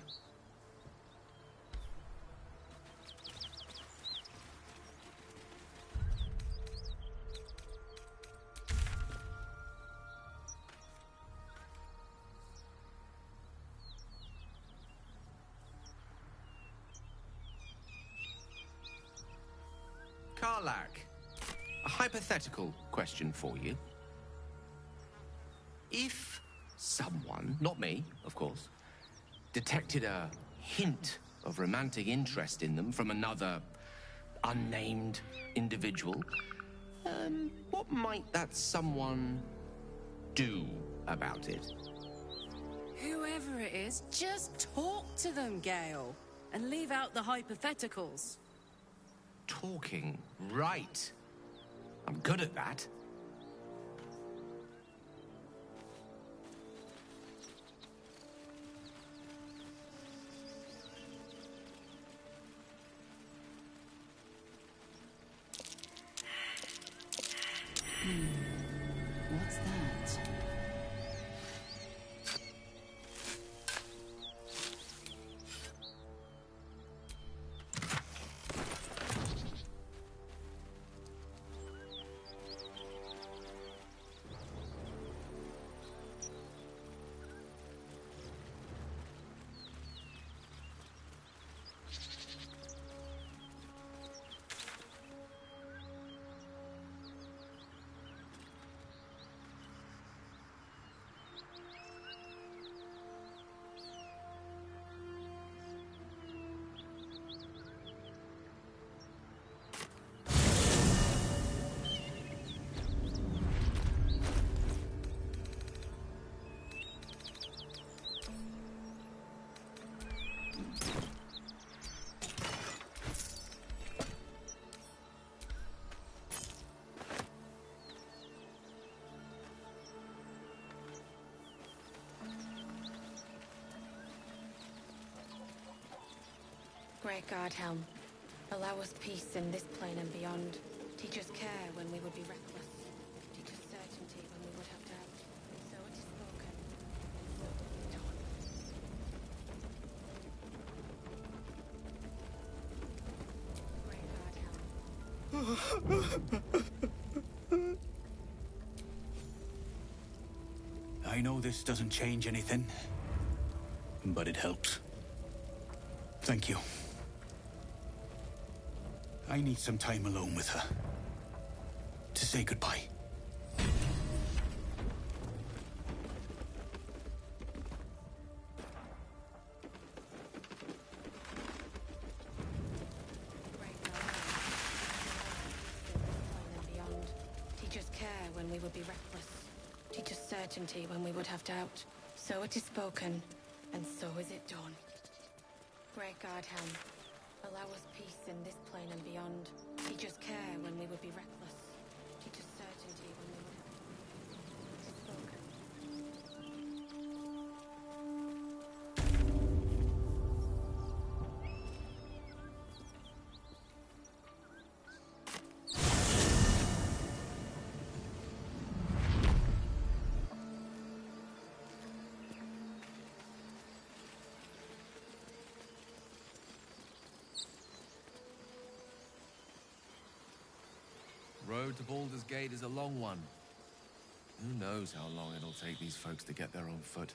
[SPEAKER 3] Karlak, a hypothetical question for you. If someone, not me, of course, detected a hint of romantic interest in them from another unnamed individual, what might that someone do about it?
[SPEAKER 10] Whoever it is, just talk to them, Gale, and leave out the hypotheticals.
[SPEAKER 3] Talking, right. I'm good at that.
[SPEAKER 14] What's that?
[SPEAKER 22] Great God, Helm. Allow us peace in this plane and beyond. Teach us care when we would be reckless. Teach us certainty when we would have doubt. So it is spoken, and so it is done. Great God, Helm.
[SPEAKER 11] I know this doesn't change anything, but it helps. Thank you. I need some time alone with her. To say goodbye.
[SPEAKER 22] would be reckless. Teach us certainty when we would have doubt. So it is spoken, and so is it done. Great Guardhound, allow us peace in this plane and beyond. Teach us care when we would be reckless. Teach us certainty when we would have spoken.
[SPEAKER 3] Road to Baldur's Gate is a long one. Who knows how long it'll take these folks to get there on foot.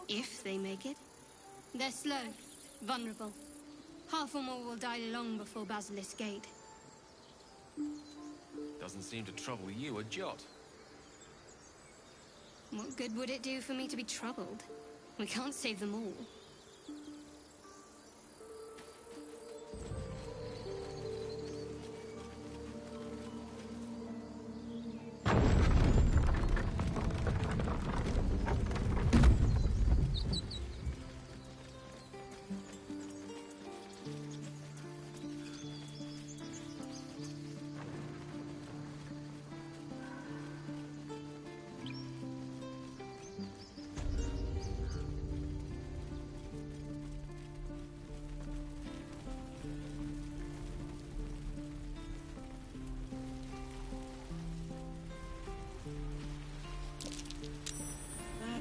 [SPEAKER 2] If they make it. They're slow, vulnerable. Half or more will die long before Basilisk Gate.
[SPEAKER 3] Doesn't seem to trouble you a jot.
[SPEAKER 2] What good would it do for me to be troubled? We can't save them all.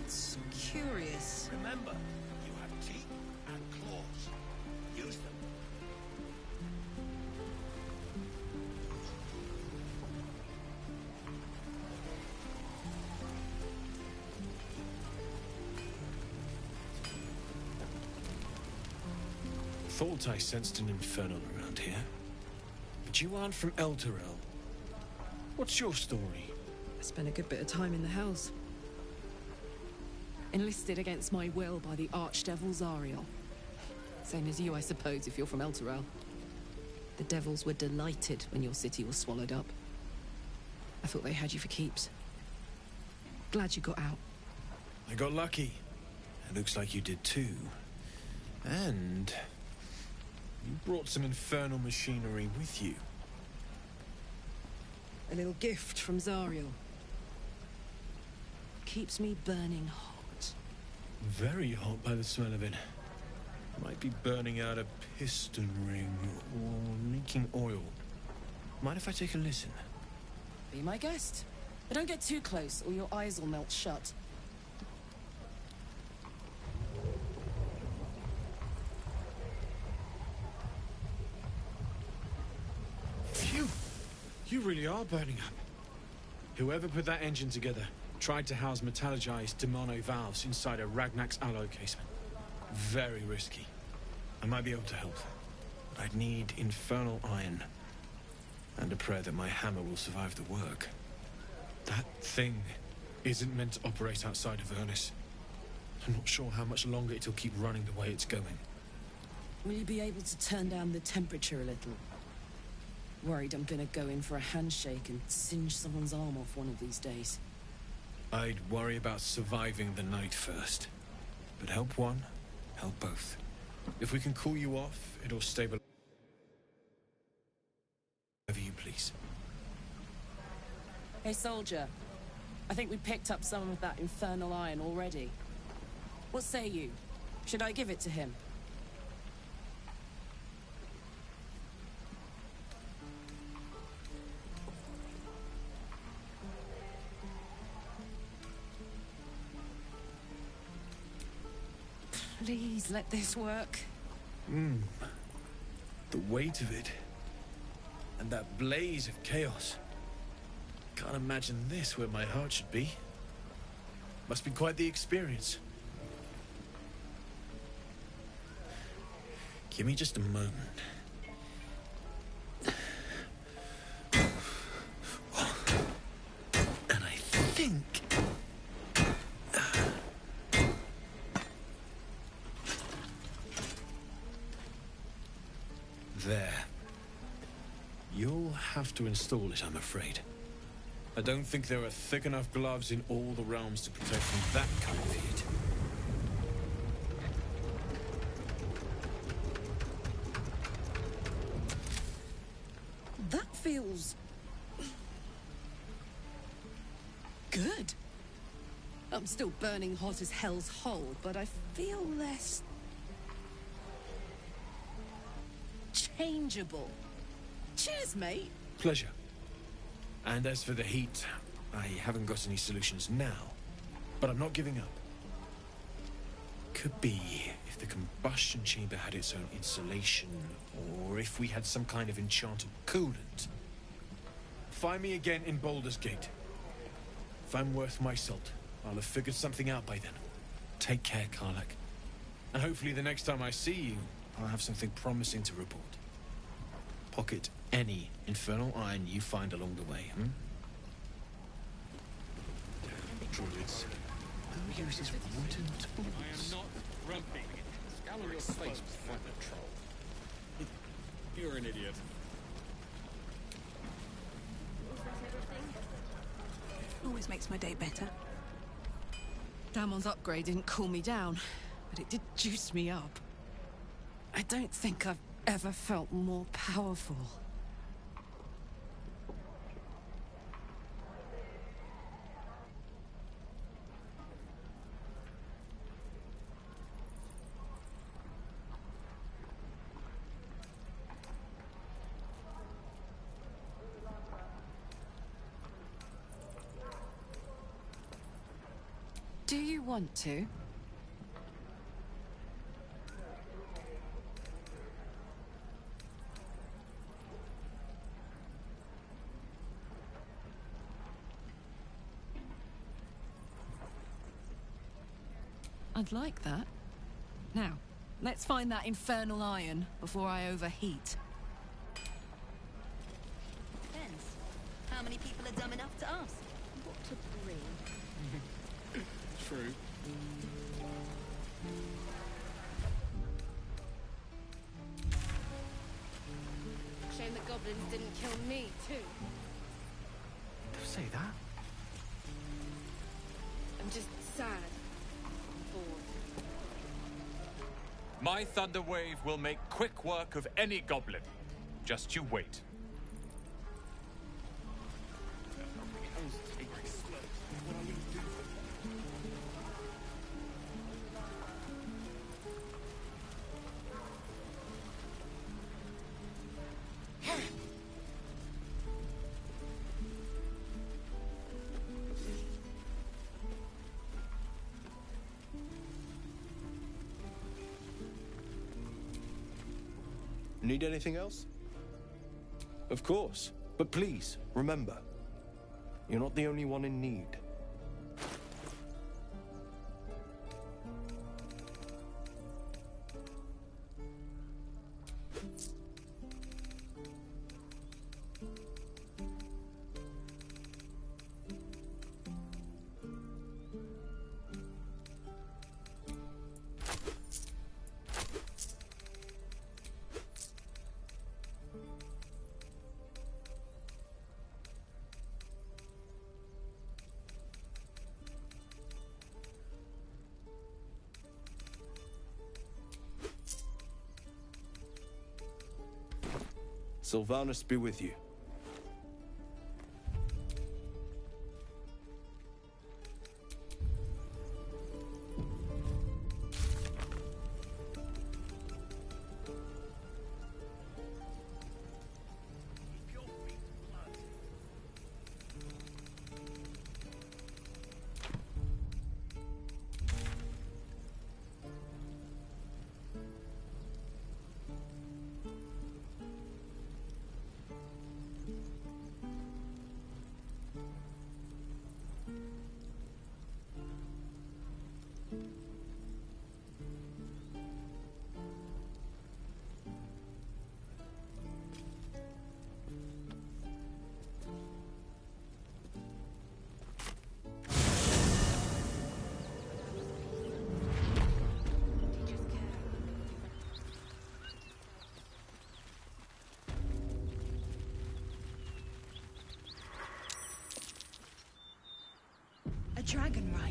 [SPEAKER 4] That's curious.
[SPEAKER 20] Remember, you have teeth and claws. Use them.
[SPEAKER 11] Thought I sensed an infernal around here. But you aren't from Elturel. What's your story?
[SPEAKER 10] I spent a good bit of time in the Hells. Enlisted against my will by the Archdevil Zariel. Same as you, I suppose, if you're from Elturel. The devils were delighted when your city was swallowed up. I thought they had you for keeps. Glad you got out.
[SPEAKER 11] I got lucky. It looks like you did too. And you brought some infernal machinery with you.
[SPEAKER 10] A little gift from Zariel. Keeps me burning hot.
[SPEAKER 11] Very hot by the smell of it. Might be burning out a piston ring or leaking oil. Mind if I take a listen?
[SPEAKER 10] Be my guest. But don't get too close or your eyes will melt shut.
[SPEAKER 11] Phew! You really are burning up. Whoever put that engine together tried to house metallurgized Demono valves inside a Ragnak's alloy casement. Very risky. I might be able to help, but I'd need infernal iron. And a prayer that my hammer will survive the work. That thing isn't meant to operate outside of Ernest. I'm not sure how much longer it'll keep running the way it's going.
[SPEAKER 10] Will you be able to turn down the temperature a little? Worried I'm gonna go in for a handshake and singe someone's arm off one of these days.
[SPEAKER 11] I'd worry about surviving the night first. But help one, help both. If we can cool you off, it'll stabilize. Whatever you please.
[SPEAKER 10] Hey, soldier. I think we picked up some of that infernal iron already. What say you? Should I give it to him? Please let this work.
[SPEAKER 11] The weight of it. And that blaze of chaos. Can't imagine this where my heart should be. Must be quite the experience. Give me just a moment. And I think... There.
[SPEAKER 7] You'll have to install it, I'm afraid. I don't think there are thick enough gloves in all the realms to protect from that kind of heat.
[SPEAKER 10] That feels... good. I'm still burning hot as hell's hole, but I feel less... changeable. Cheers, mate.
[SPEAKER 7] Pleasure. And as for the heat, I haven't got any solutions now, but I'm not giving up. Could be if the combustion chamber had its own insulation, or if we had some kind of enchanted coolant. Find me again in Baldur's Gate. If I'm worth my salt, I'll have figured something out by then. Take care, Karlak. And hopefully the next time I see you, I'll have something promising to report. Pocket any infernal iron you find along the way,
[SPEAKER 11] Druids. Who uses wooden tools?
[SPEAKER 16] I am not grumpy. Scour your face before the troll. You're an idiot.
[SPEAKER 4] Always makes my day better.
[SPEAKER 10] Damon's upgrade didn't cool me down, but it did juice me up. I don't think I've ever felt more powerful. Do you want to? I'd like that. Now, let's find that infernal iron before I overheat.
[SPEAKER 6] Depends. How many people are dumb enough to ask? What to bring?
[SPEAKER 16] True.
[SPEAKER 18] Shame the goblins didn't kill me, too.
[SPEAKER 9] Don't say that.
[SPEAKER 18] I'm just sad. Bored.
[SPEAKER 23] My thunder wave will make quick work of any goblin. Just you wait.
[SPEAKER 8] Need anything else? Of course. But please, remember, you're not the only one in need. Sylvanus be with you.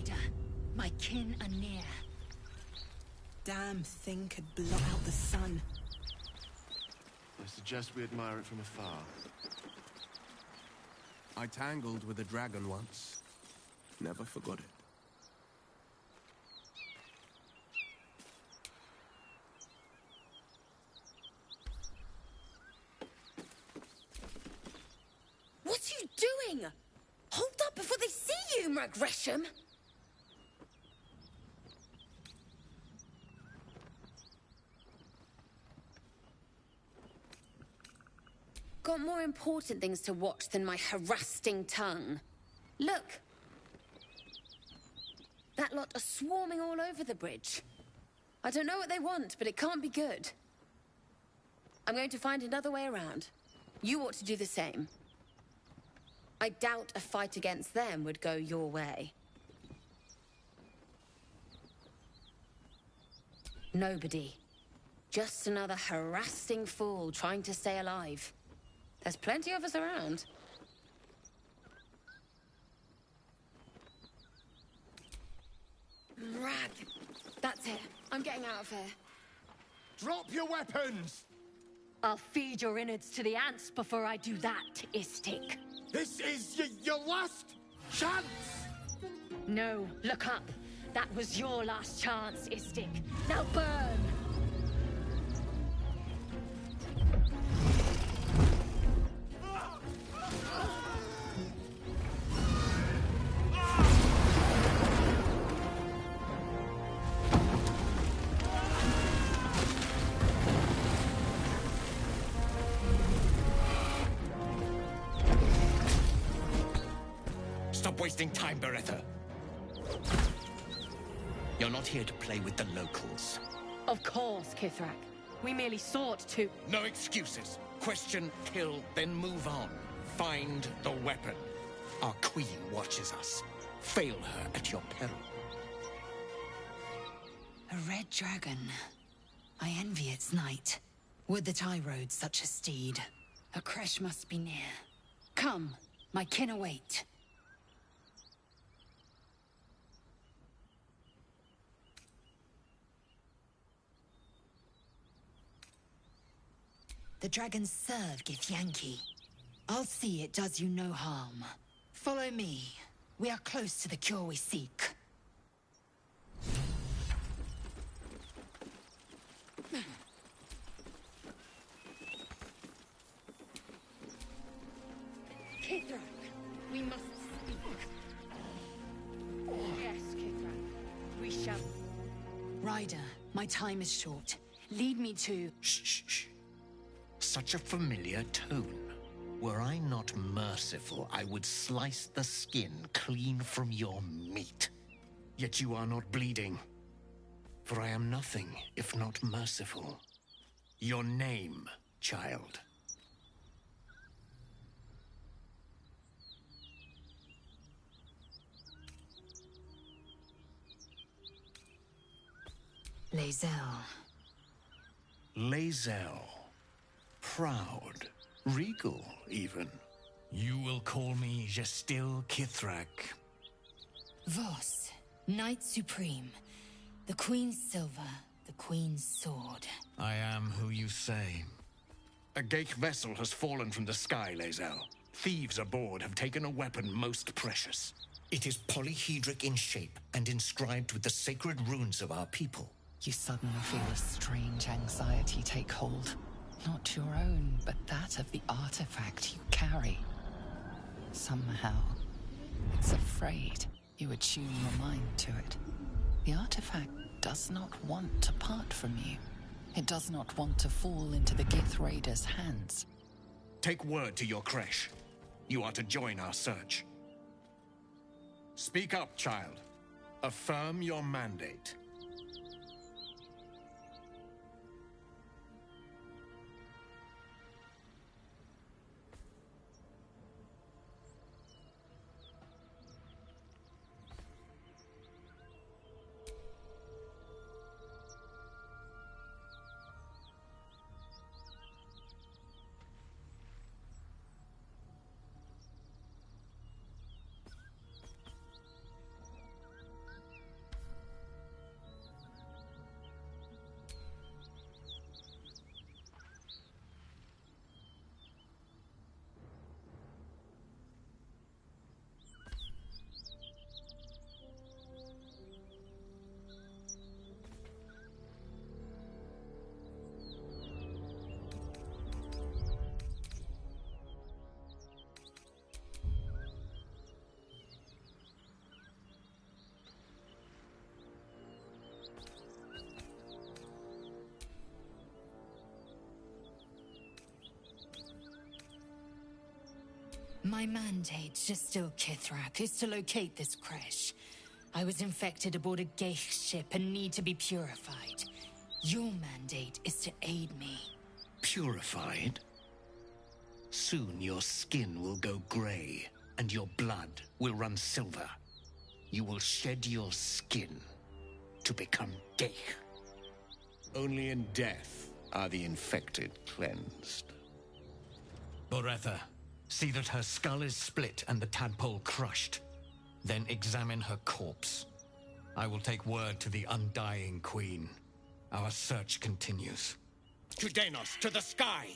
[SPEAKER 6] Ryder. My kin are near.
[SPEAKER 4] Damn thing could blot out the sun.
[SPEAKER 3] I suggest we admire it from afar.
[SPEAKER 5] I tangled with a dragon once. Never forgot it.
[SPEAKER 6] What are you doing? Hold up before they see you, Mag Gresham! Got more important things to watch than my harassing tongue. Look! That lot are swarming all over the bridge. I don't know what they want, but it can't be good. I'm going to find another way around. You ought to do the same. I doubt a fight against them would go your way. Nobody. Just another harassing fool trying to stay alive. There's plenty of us around. Rag. That's it. I'm getting out of here.
[SPEAKER 12] Drop your weapons!
[SPEAKER 18] I'll feed your innards to the ants before I do that, Istik.
[SPEAKER 12] This is your last chance!
[SPEAKER 18] No, look up. That was your last chance, Istik. Now burn!
[SPEAKER 12] Stop wasting time, Beretta. You're not here to play with the locals.
[SPEAKER 18] Of course, Kithrak. We merely sought to...
[SPEAKER 12] No excuses. Question, kill, then move on. Find the weapon. Our queen watches us. Fail her at your peril.
[SPEAKER 6] A red dragon. I envy its knight. Would that I rode such a steed. A crash must be near. Come, my kin await. The dragons serve Githyanki. I'll see it does you no harm. Follow me. We are close to the cure we seek.
[SPEAKER 18] Kithrak, we must speak. Yes, Kithrak. We shall...
[SPEAKER 6] Ryder, my time is short. Lead me to...
[SPEAKER 12] Shh. Such a familiar tone. Were I not merciful, I would slice the skin clean from your meat. Yet you are not bleeding. For I am nothing if not merciful. Your name, child.
[SPEAKER 6] Lae'zel.
[SPEAKER 12] Lae'zel. Proud. Regal, even. You will call me Gestil Kithrak.
[SPEAKER 6] Voss, Knight Supreme. The Queen's silver, the Queen's sword.
[SPEAKER 12] I am who you say. A Geich vessel has fallen from the sky, Lae'zel. Thieves aboard have taken a weapon most precious. It is polyhedric in shape and inscribed with the sacred runes of our people.
[SPEAKER 14] You suddenly feel a strange anxiety take hold. Not your own, but that of the artifact you carry. Somehow, it's afraid you attune your mind to it. The artifact does not want to part from you. It does not want to fall into the Gith Raiders' hands.
[SPEAKER 12] Take word to your creche. You are to join our search. Speak up, child. Affirm your mandate.
[SPEAKER 6] My mandate to still Kithrak is to locate this crash. I was infected aboard a Geich ship and need to be purified. Your mandate is to aid me.
[SPEAKER 12] Purified? Soon your skin will go grey, and your blood will run silver. You will shed your skin to become Geich.
[SPEAKER 15] Only in death are the infected cleansed.
[SPEAKER 12] Boretha, see that her skull is split and the tadpole crushed. Then examine her corpse. I will take word to the Undying Queen. Our search continues.
[SPEAKER 15] To Danos, to the sky!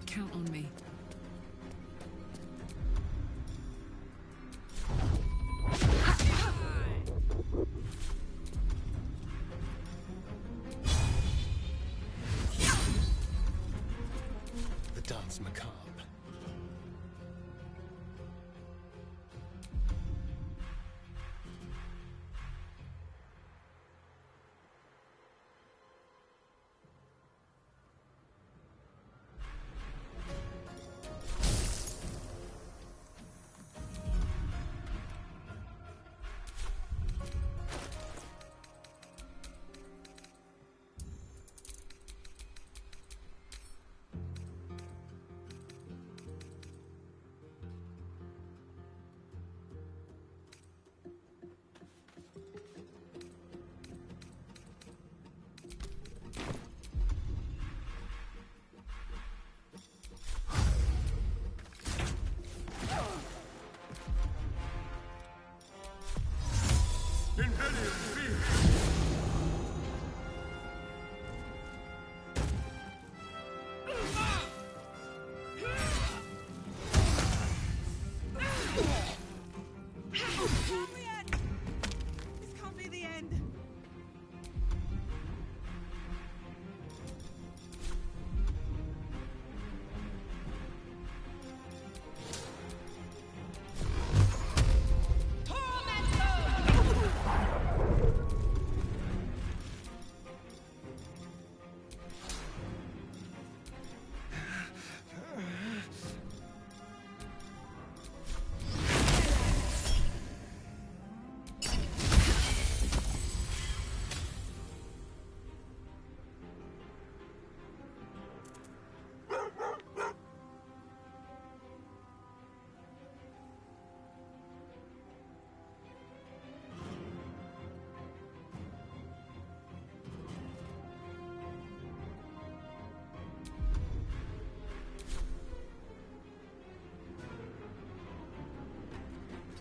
[SPEAKER 10] Count on me.
[SPEAKER 1] The dance macabre.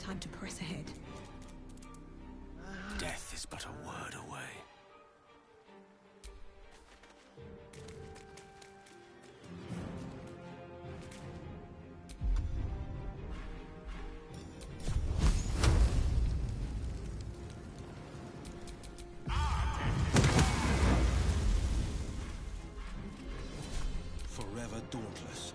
[SPEAKER 4] Time to press ahead.
[SPEAKER 15] Death is but a word away. Forever dauntless.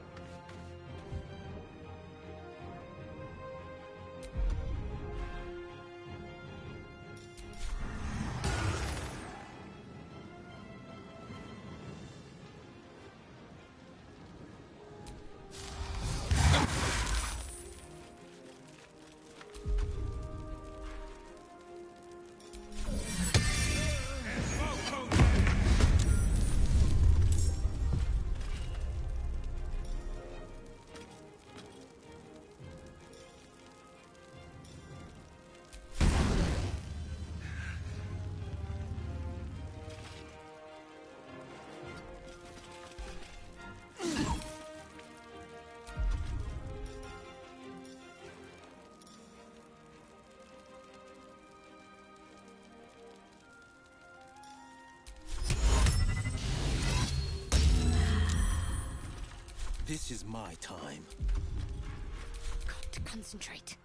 [SPEAKER 5] This is my time.
[SPEAKER 2] Got to concentrate.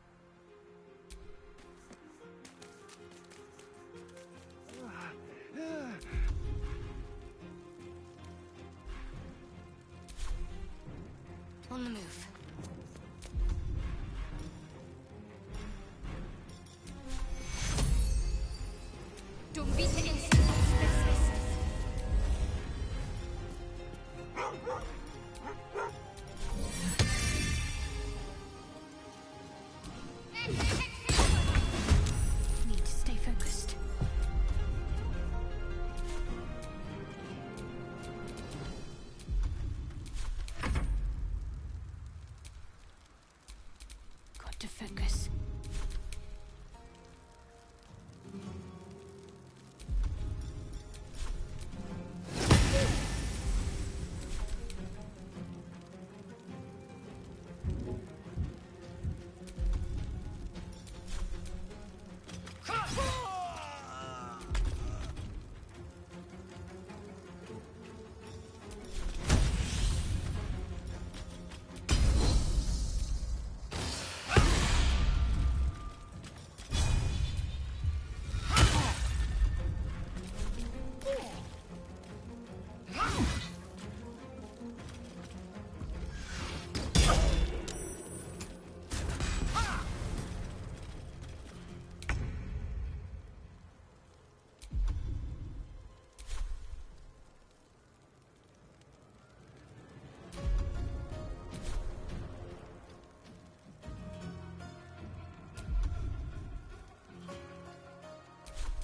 [SPEAKER 2] On the move. Don't beat it instant. Need to stay focused. Got to focus.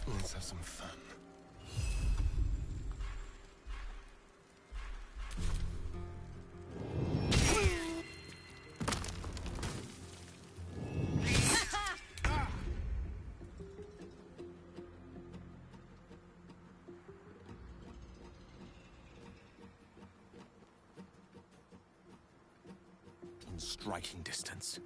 [SPEAKER 1] Let's have some fun.
[SPEAKER 3] In striking distance.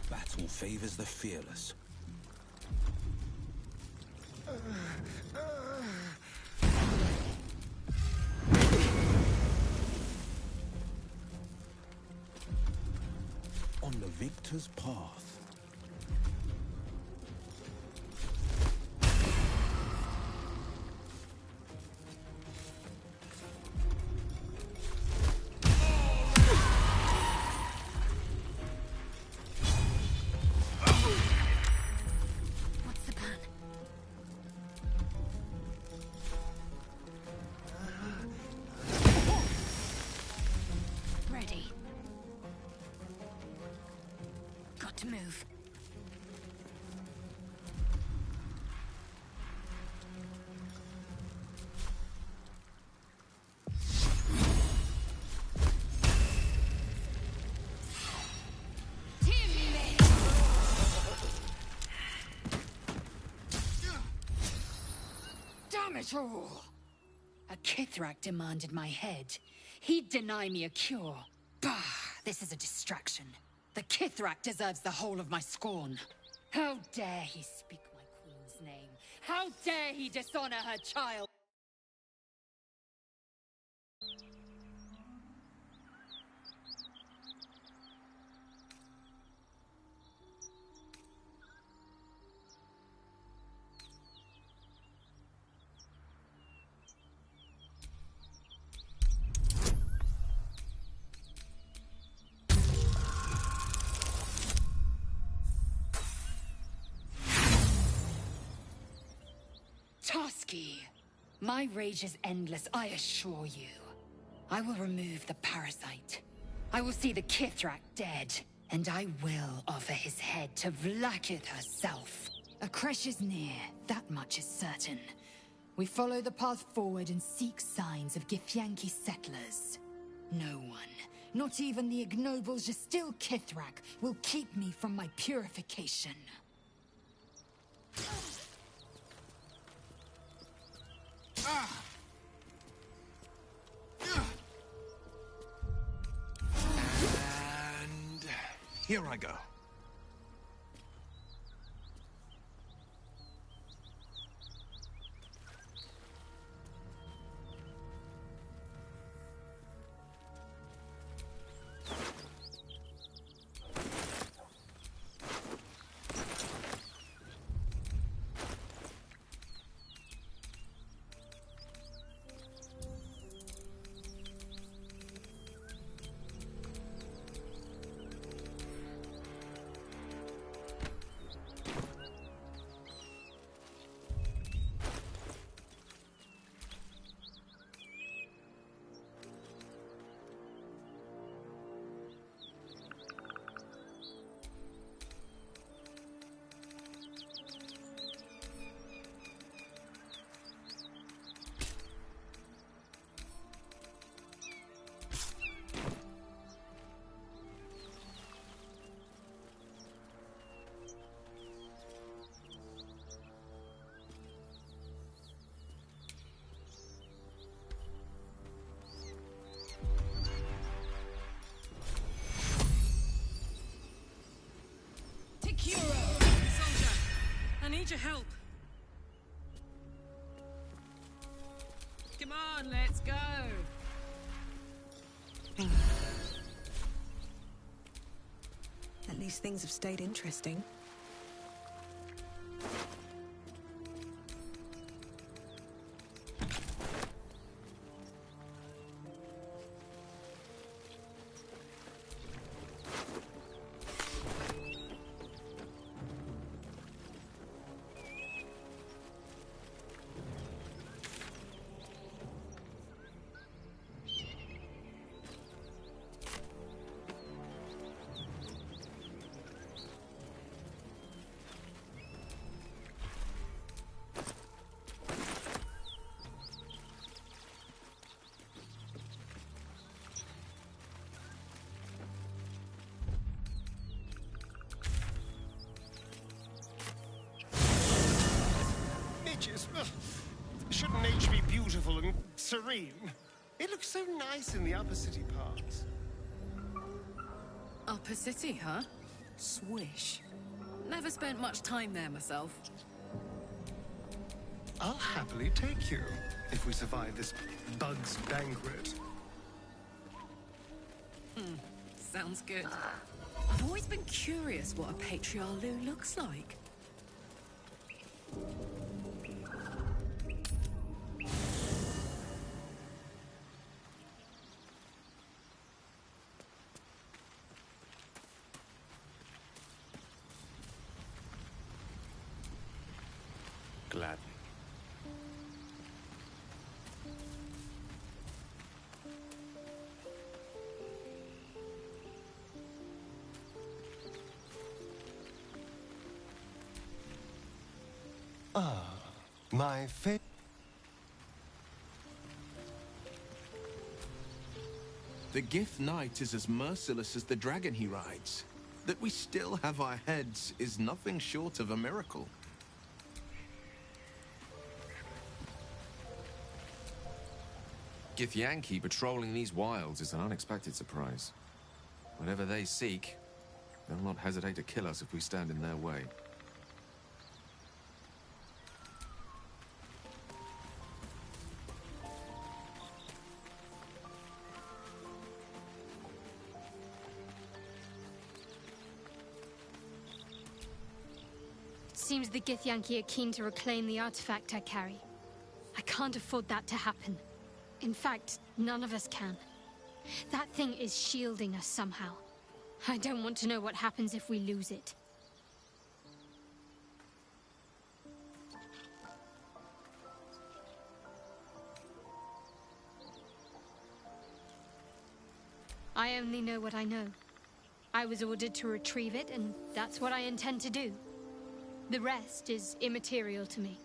[SPEAKER 5] Battle favors the fearless. On the victor's path.
[SPEAKER 2] What's the plan? Ready. Got to move.
[SPEAKER 6] Damn it all! A Kithrak demanded my head. He'd deny me a cure. Bah! This is a distraction. The Kithrak deserves the whole of my scorn. How dare he speak my queen's name? How dare he dishonor her child? Toski, my rage is endless, I assure you. I will remove the parasite. I will see the Kithrak dead, and I will offer his head to Vlaakith herself. Akresh is near, that much is certain. We follow the path forward and seek signs of Githyanki settlers. No one, not even the ignoble Jastil Kithrak, will keep me from my purification.
[SPEAKER 5] And here I go.
[SPEAKER 10] Soldier, I need your help. Come on, let's go.
[SPEAKER 4] At least things have stayed interesting.
[SPEAKER 1] Shouldn't nature be beautiful and serene? It looks so nice in the upper city parts.
[SPEAKER 10] Upper City, huh? Swish. Never spent much time there myself.
[SPEAKER 1] I'll happily take you, if we survive this bug's banquet.
[SPEAKER 10] Sounds good. I've always been curious what a Patriarlu looks like.
[SPEAKER 11] Gladly.
[SPEAKER 1] Ah, my favorite.
[SPEAKER 5] The Gith Knight is as merciless as the dragon he rides. That we still have our heads is nothing short of a miracle.
[SPEAKER 3] Githyanki patrolling these wilds is an unexpected surprise. Whatever they seek, they'll not hesitate to kill us if we stand in their way.
[SPEAKER 2] Seems the Githyanki are keen to reclaim the artifact I carry. I can't afford that to happen. In fact, none of us can. That thing is shielding us somehow. I don't want to know what happens if we lose it. I only know what I know. I was ordered to retrieve it, and that's what I intend to do. The rest is immaterial to me.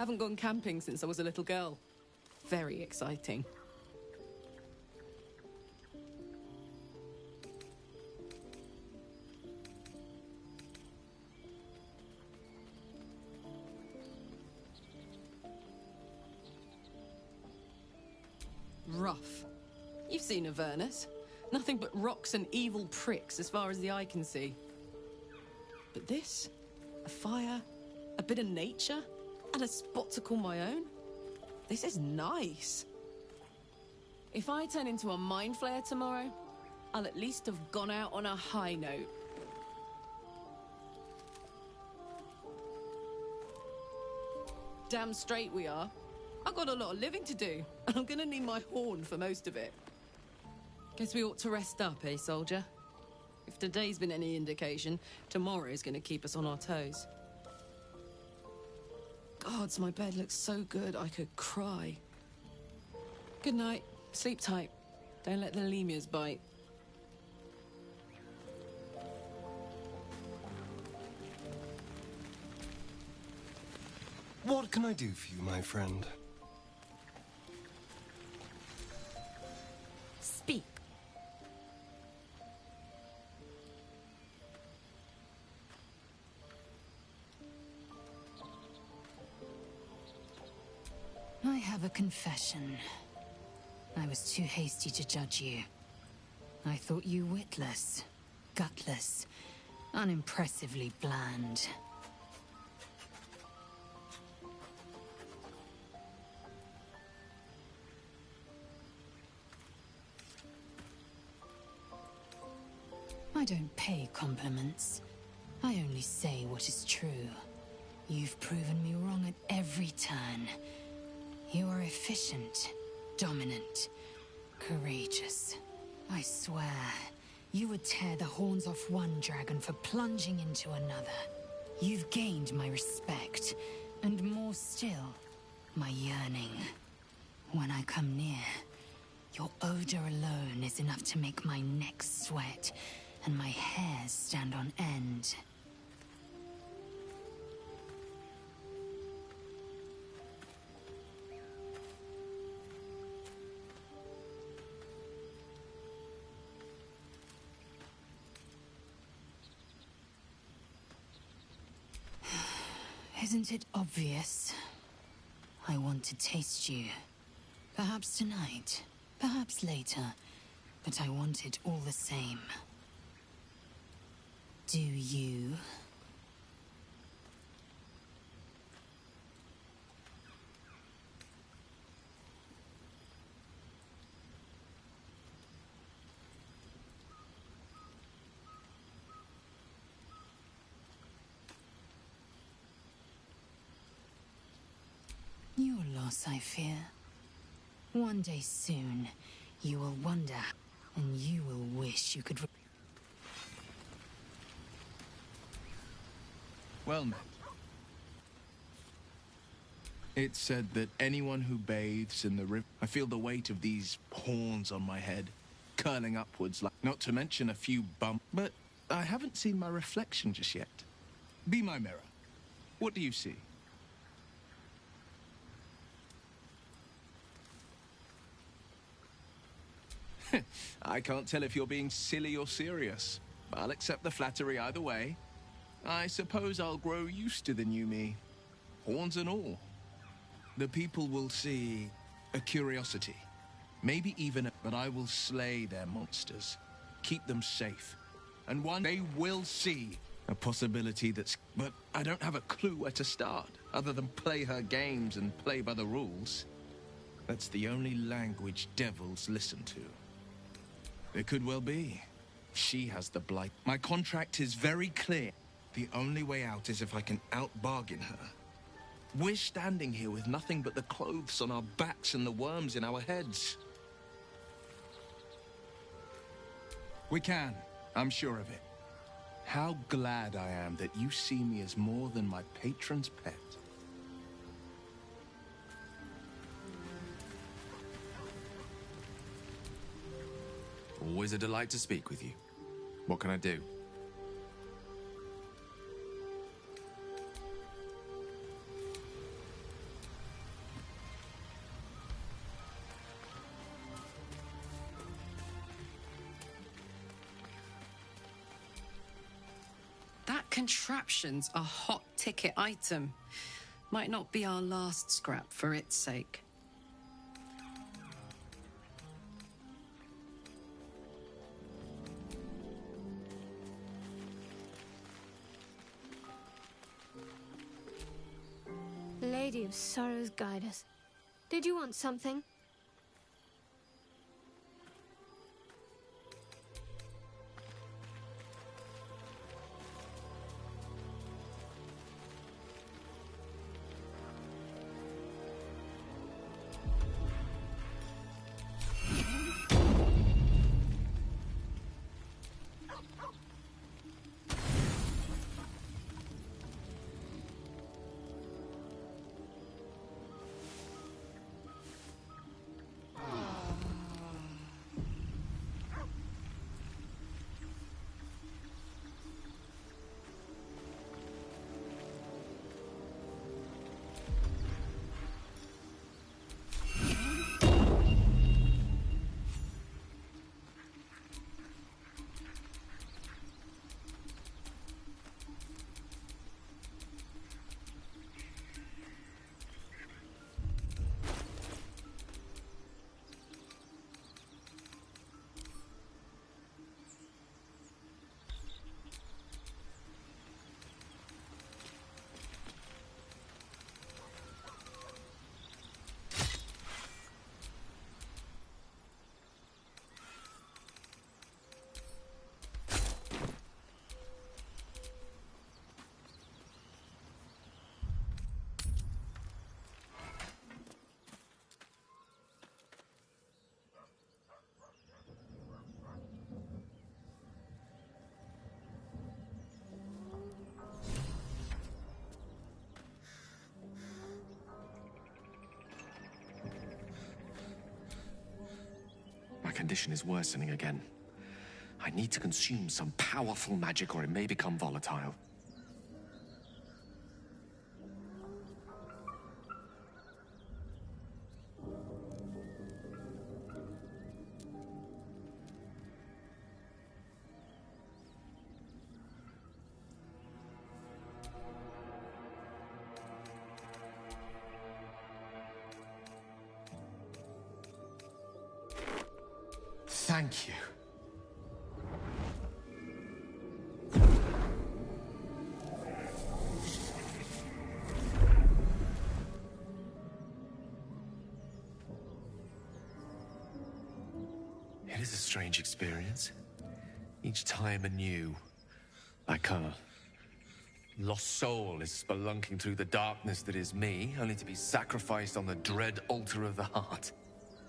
[SPEAKER 10] Haven't gone camping since I was a little girl. Very exciting. Rough. You've seen Avernus. Nothing but rocks and evil pricks as far as the eye can see. But this? A fire, a bit of nature, and a spot to call my own? This is nice. If I turn into a mind flayer tomorrow, I'll at least have gone out on a high note. Damn straight we are. I've got a lot of living to do, and I'm gonna need my horn for most of it. Guess we ought to rest up, eh, soldier? If today's been any indication, tomorrow's gonna keep us on our toes. Gods, my bed looks so good I could cry. Good night. Sleep tight. Don't let the lemurs bite.
[SPEAKER 1] What can I do for you, my friend?
[SPEAKER 6] Speak. I have a confession. I was too hasty to judge you. I thought you witless, gutless, unimpressively bland. I don't pay compliments. I only say what is true. You've proven me wrong at every turn. You are efficient, dominant, courageous. I swear, you would tear the horns off one dragon for plunging into another. You've gained my respect, and more still, my yearning. When I come near, your odor alone is enough to make my neck sweat and my hairs stand on end. Isn't it obvious? I want to taste you. Perhaps tonight, perhaps later, but I want it all the same. Do you? Your loss, I fear. One day soon, you will wonder, and you will wish you could...
[SPEAKER 5] Well met. It's said that anyone who bathes in the river... I feel the weight of these horns on my head, curling upwards, like... Not to mention a few bumps. But I haven't seen my reflection just yet. Be my mirror. What do you see? I can't tell if you're being silly or serious. I'll accept the flattery either way. I suppose I'll grow used to the new me, horns and all. The people will see a curiosity, maybe even but I will slay their monsters, keep them safe, and one they will see a possibility that's... But I don't have a clue where to start, other than play her games and play by the rules. That's the only language devils listen to. It could well be. She has the blight. My contract is very clear. The only way out is if I can out-bargain her. We're standing here with nothing but the clothes on our backs and the worms in our heads. We can. I'm sure of it. How glad I am that you see me as more than my patron's pet.
[SPEAKER 3] Always a delight to speak with you. What can I do?
[SPEAKER 10] Contraption's a hot ticket item. Might not be our last scrap for its sake.
[SPEAKER 2] Lady of Sorrows, guide us. Did you want something?
[SPEAKER 3] My condition is worsening again. I need to consume some powerful magic or it may become volatile. Thank you. It is a strange experience. Each time anew. Like a lost soul is spelunking through the darkness that is me, only to be sacrificed on the dread altar of the heart.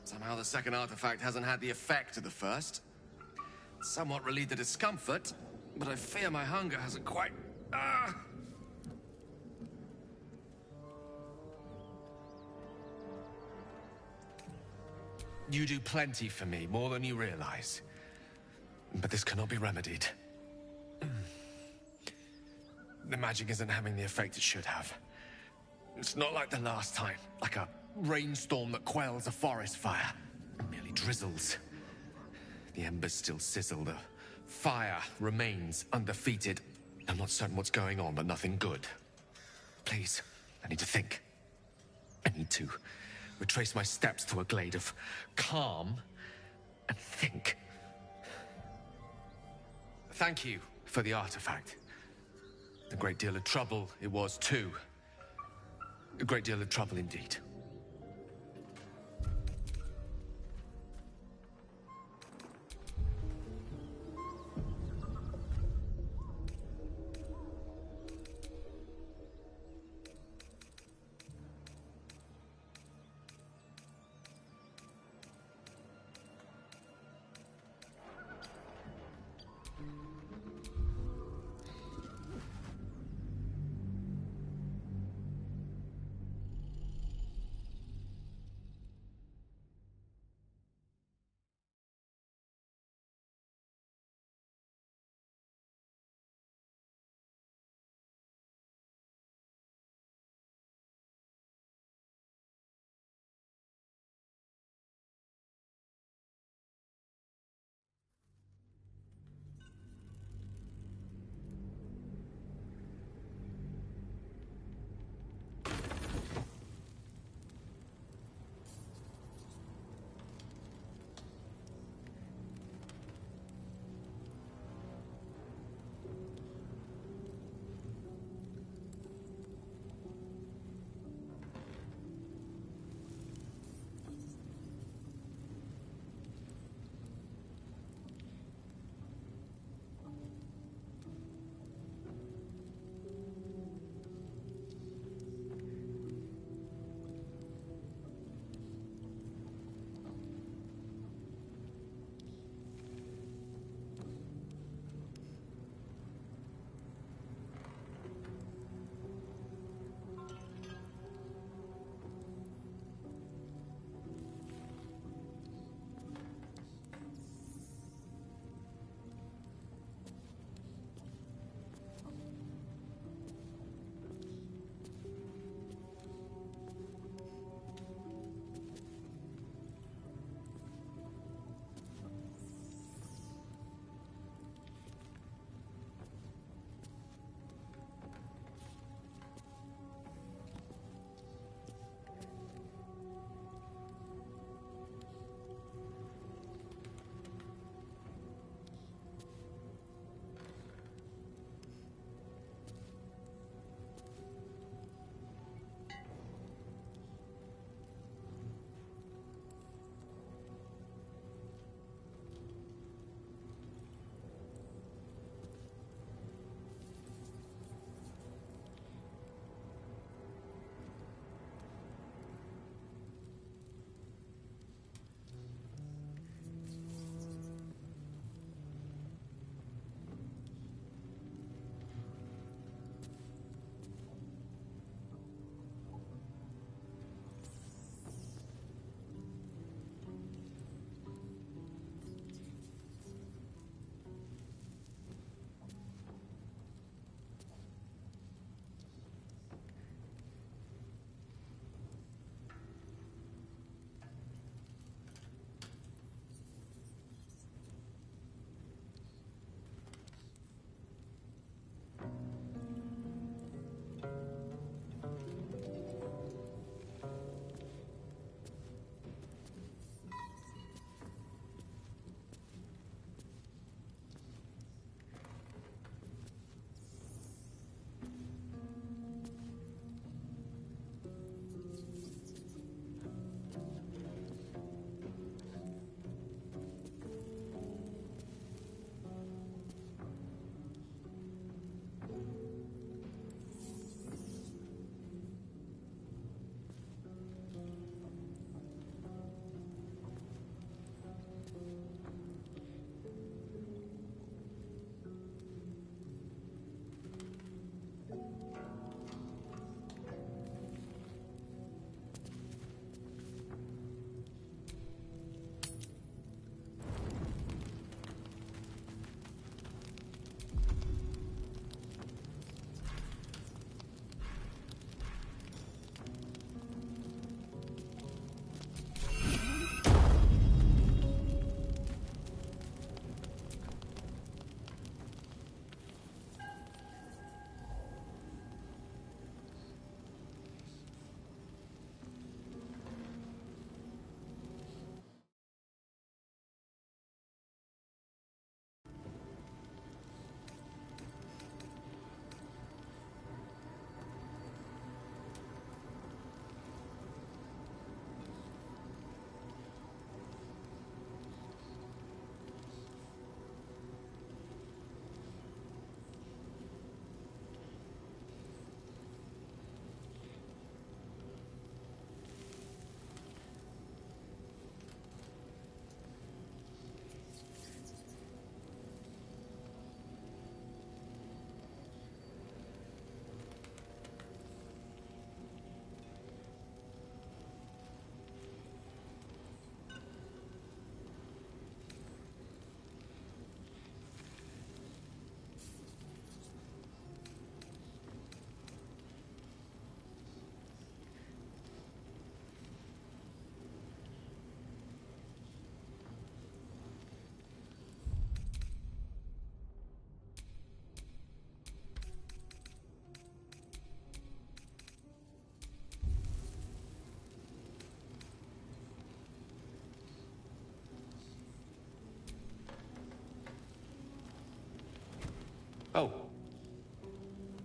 [SPEAKER 3] Somehow the second artifact hasn't had the effect of the first. Somewhat relieved the discomfort, but I fear my hunger hasn't quite... You do plenty for me, more than you realize. But this cannot be remedied. The magic isn't having the effect it should have. It's not like the last time, like a rainstorm that quells a forest fire. It merely drizzles. The embers still sizzle, the fire remains undefeated. I'm not certain what's going on, but nothing good. Please, I need to think. I need to retrace my steps to a glade of calm and think. Thank you for the artifact. A great deal of trouble it was too. A great deal of trouble indeed.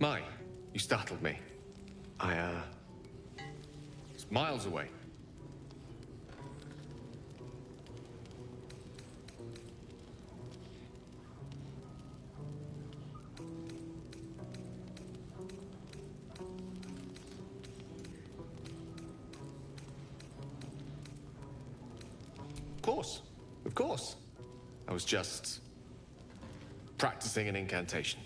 [SPEAKER 3] My, you startled me. It's miles away. Of course. I was just practicing an incantation.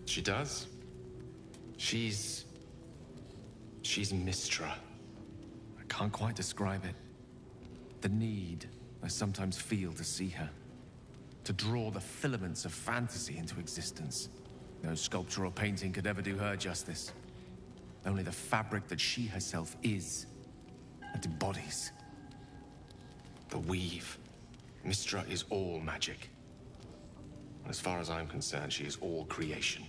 [SPEAKER 3] She does. She's Mistra. I can't quite describe it. The need I sometimes feel to see her. To draw the filaments of fantasy into existence. No sculpture or painting could ever do her justice. Only the fabric that she herself is and embodies. The weave. Mistra is all magic. As far as I'm concerned, she is all creation.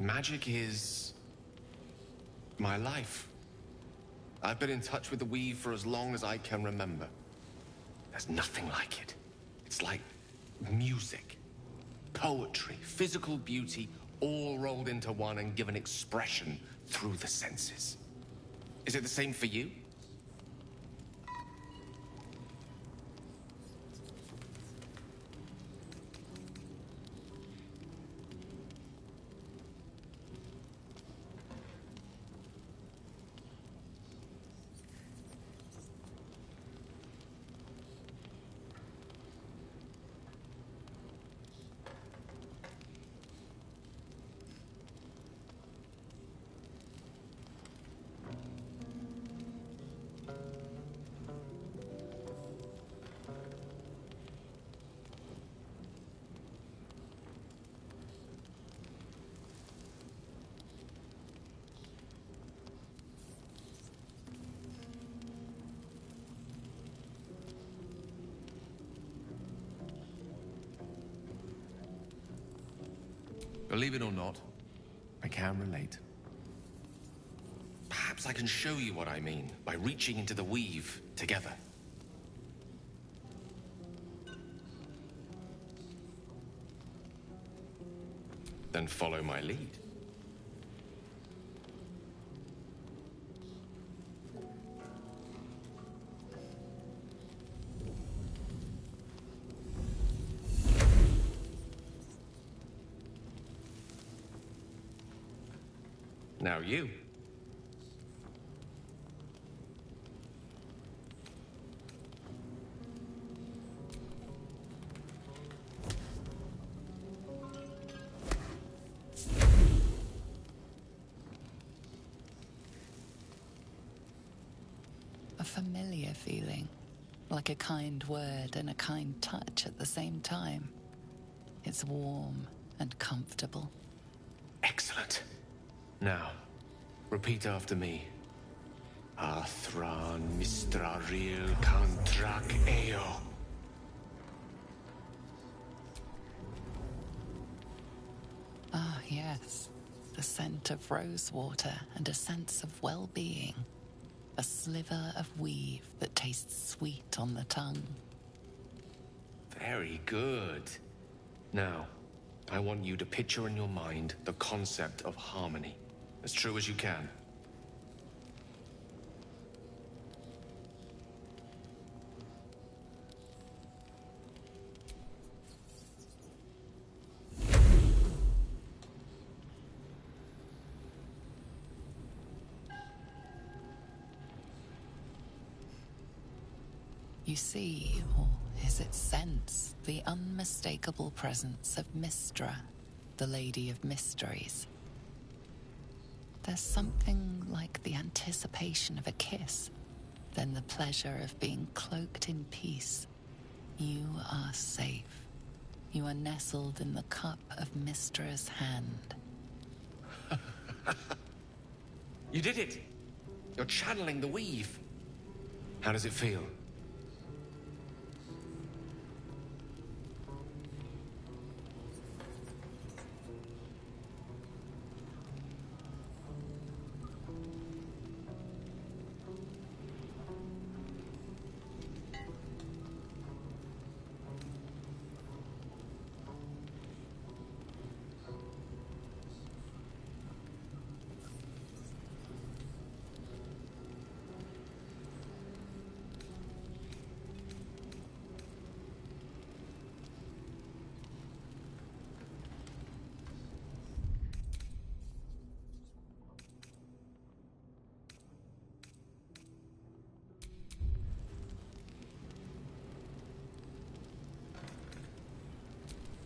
[SPEAKER 3] Magic is my life. I've been in touch with the weave for as long as I can remember. There's nothing like it. It's like music, poetry, physical beauty, all rolled into one and given expression through the senses. Is it the same for you? Believe it or not, I can relate. Perhaps I can show you what I mean by reaching into the weave together. Then follow my lead. Now you.
[SPEAKER 14] A familiar feeling, like a kind word and a kind touch at the same time. It's warm and comfortable.
[SPEAKER 3] Excellent. Now, Repeat after me. Athran Mistraril Kantrak Eo.
[SPEAKER 14] Ah, yes. The scent of rosewater and a sense of well-being. A sliver of weave that tastes sweet on the tongue.
[SPEAKER 3] Very good. Now, I want you to picture in your mind the concept of harmony, as true as you can.
[SPEAKER 14] You see, or is it sense, the unmistakable presence of Mystra, the Lady of Mysteries. There's something like the anticipation of a kiss, then the pleasure of being cloaked in peace. You are safe. You are nestled in the cup of Mystra's hand.
[SPEAKER 3] You did it! You're channeling the weave. How does it feel?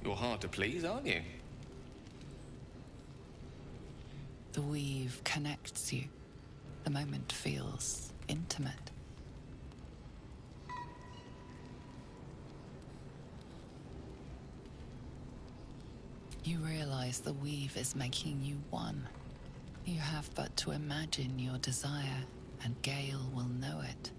[SPEAKER 3] You're hard to please, aren't you?
[SPEAKER 14] The weave connects you. The moment feels intimate. You realize the weave is making you one. You have but to imagine your desire, and Gale will know it.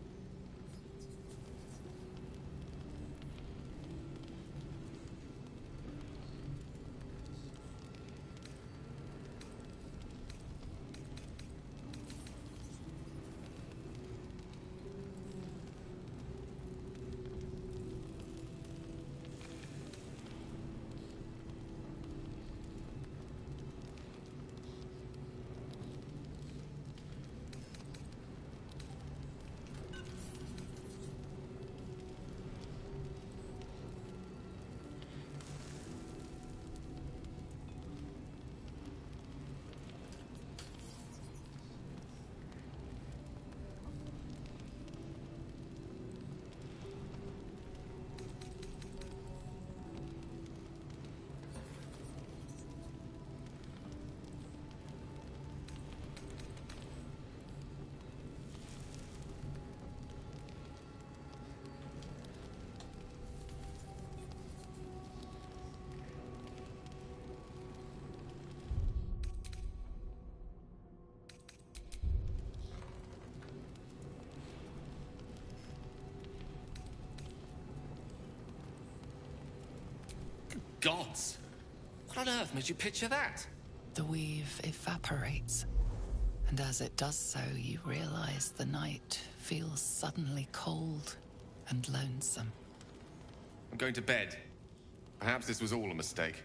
[SPEAKER 3] Gods! What on earth made you picture that?
[SPEAKER 14] The weave evaporates, and as it does so, you realize the night feels suddenly cold and lonesome.
[SPEAKER 3] I'm going to bed. Perhaps this was all a mistake.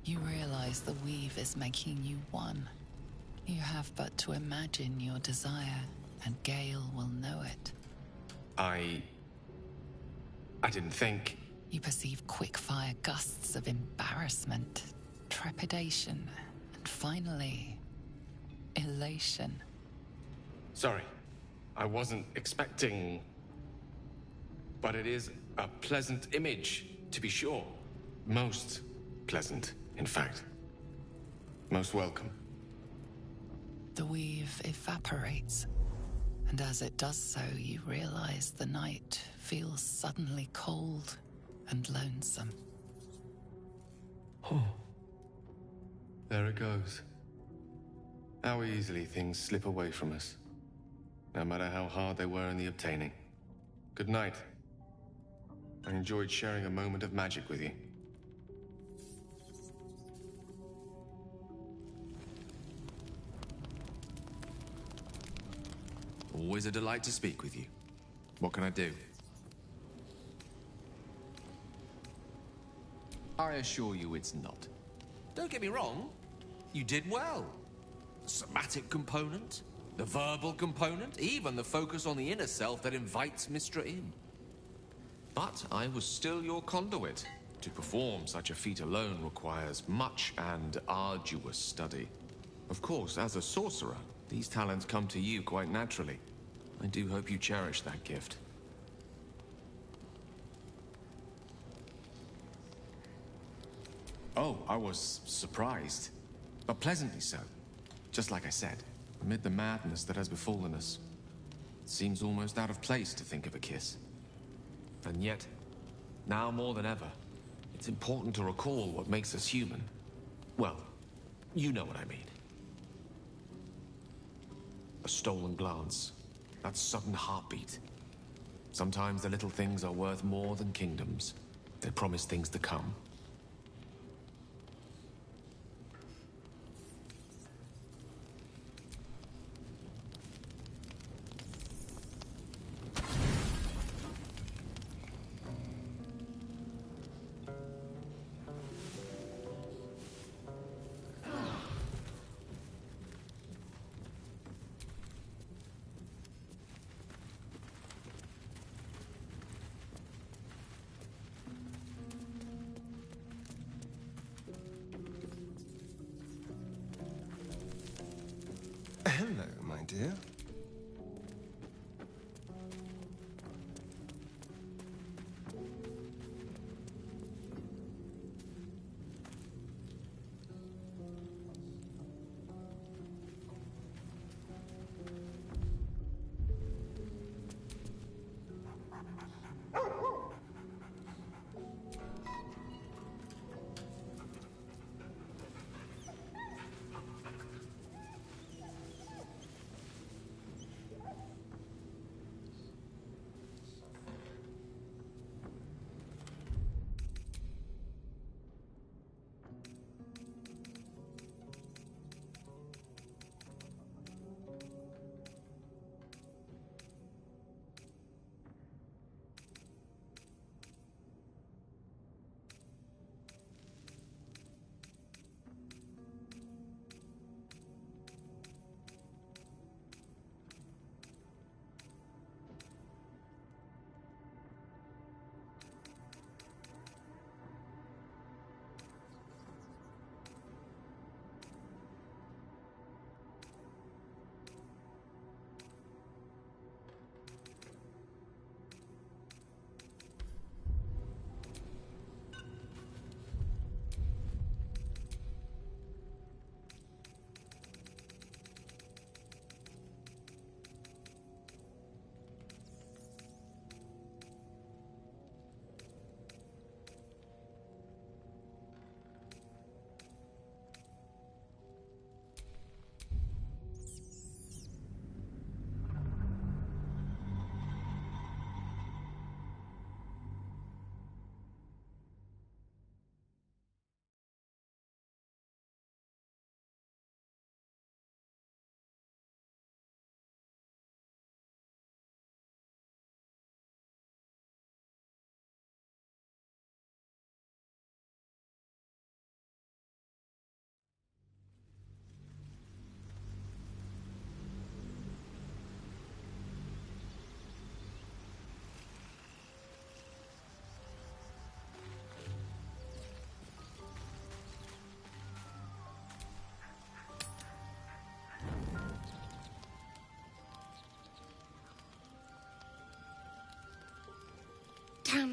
[SPEAKER 14] You realize the weave is making you one. You have but to imagine your desire, and Gale will know it.
[SPEAKER 1] I didn't think...
[SPEAKER 14] You perceive quick-fire gusts of embarrassment, trepidation, and finally, elation.
[SPEAKER 1] Sorry, I wasn't expecting... But it is a pleasant image, to be sure. Most pleasant, in fact. Most welcome.
[SPEAKER 14] The weave evaporates, and as it does so, you realize the night feels suddenly cold and lonesome.
[SPEAKER 1] Oh. There it goes. How easily things slip away from us, no matter how hard they were in the obtaining. Good night. I enjoyed sharing a moment of magic with you.
[SPEAKER 3] Always a delight to speak with you. What can I do? I assure you it's not. Don't get me wrong. You did well. The somatic component, the verbal component, even the focus on the inner self that invites Mystra in. But I was still your conduit. To perform such a feat alone requires much and arduous study. Of course, as a sorcerer, these talents come to you quite naturally. I do hope you cherish that gift. Oh, I was surprised, but pleasantly so. Just like I said, amid the madness that has befallen us, it seems almost out of place to think of a kiss. And yet, now more than ever, it's important to recall what makes us human. Well, you know what I mean. A stolen glance, that sudden heartbeat. Sometimes the little things are worth more than kingdoms. They promise things to come.
[SPEAKER 1] Hello, my dear.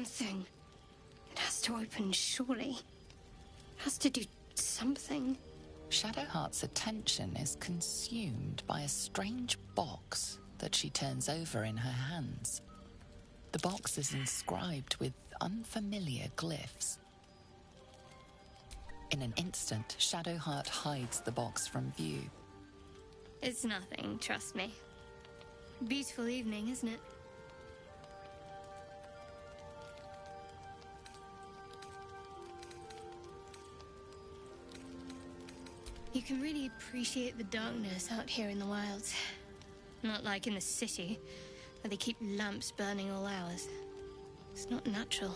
[SPEAKER 2] something. It has to open, surely. It has to do something.
[SPEAKER 14] Shadowheart's attention is consumed by a strange box that she turns over in her hands. The box is inscribed with unfamiliar glyphs. In an instant, Shadowheart hides the box from view.
[SPEAKER 2] It's nothing, trust me. Beautiful evening, isn't it? You can really appreciate the darkness out here in the wilds. Not like in the city, where they keep lamps burning all hours. It's not natural.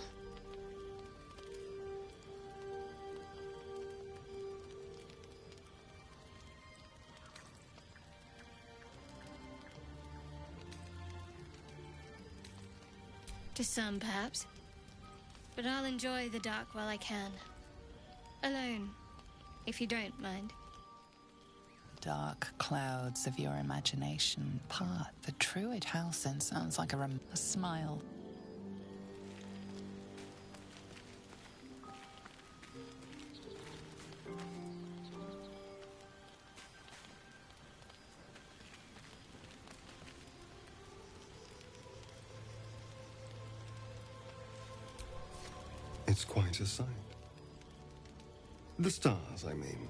[SPEAKER 2] To some, perhaps. But I'll enjoy the dark while I can. Alone, if you don't mind.
[SPEAKER 14] Dark clouds of your imagination part. The Druid house then sounds like a smile.
[SPEAKER 1] It's quite a sight. The stars, I mean.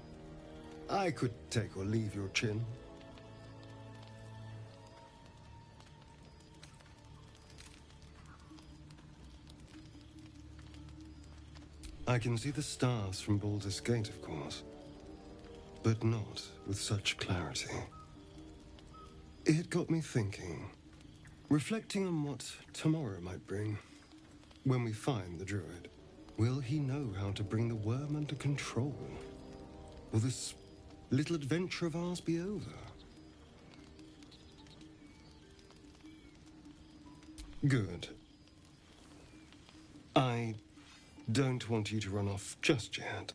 [SPEAKER 1] I could take or leave your chin. I can see the stars from Baldur's Gate, of course, but not with such clarity. It got me thinking, reflecting on what tomorrow might bring. When we find the Druid, will he know how to bring the worm under control? Will this little adventure of ours be over? Good. I don't want you to run off just yet.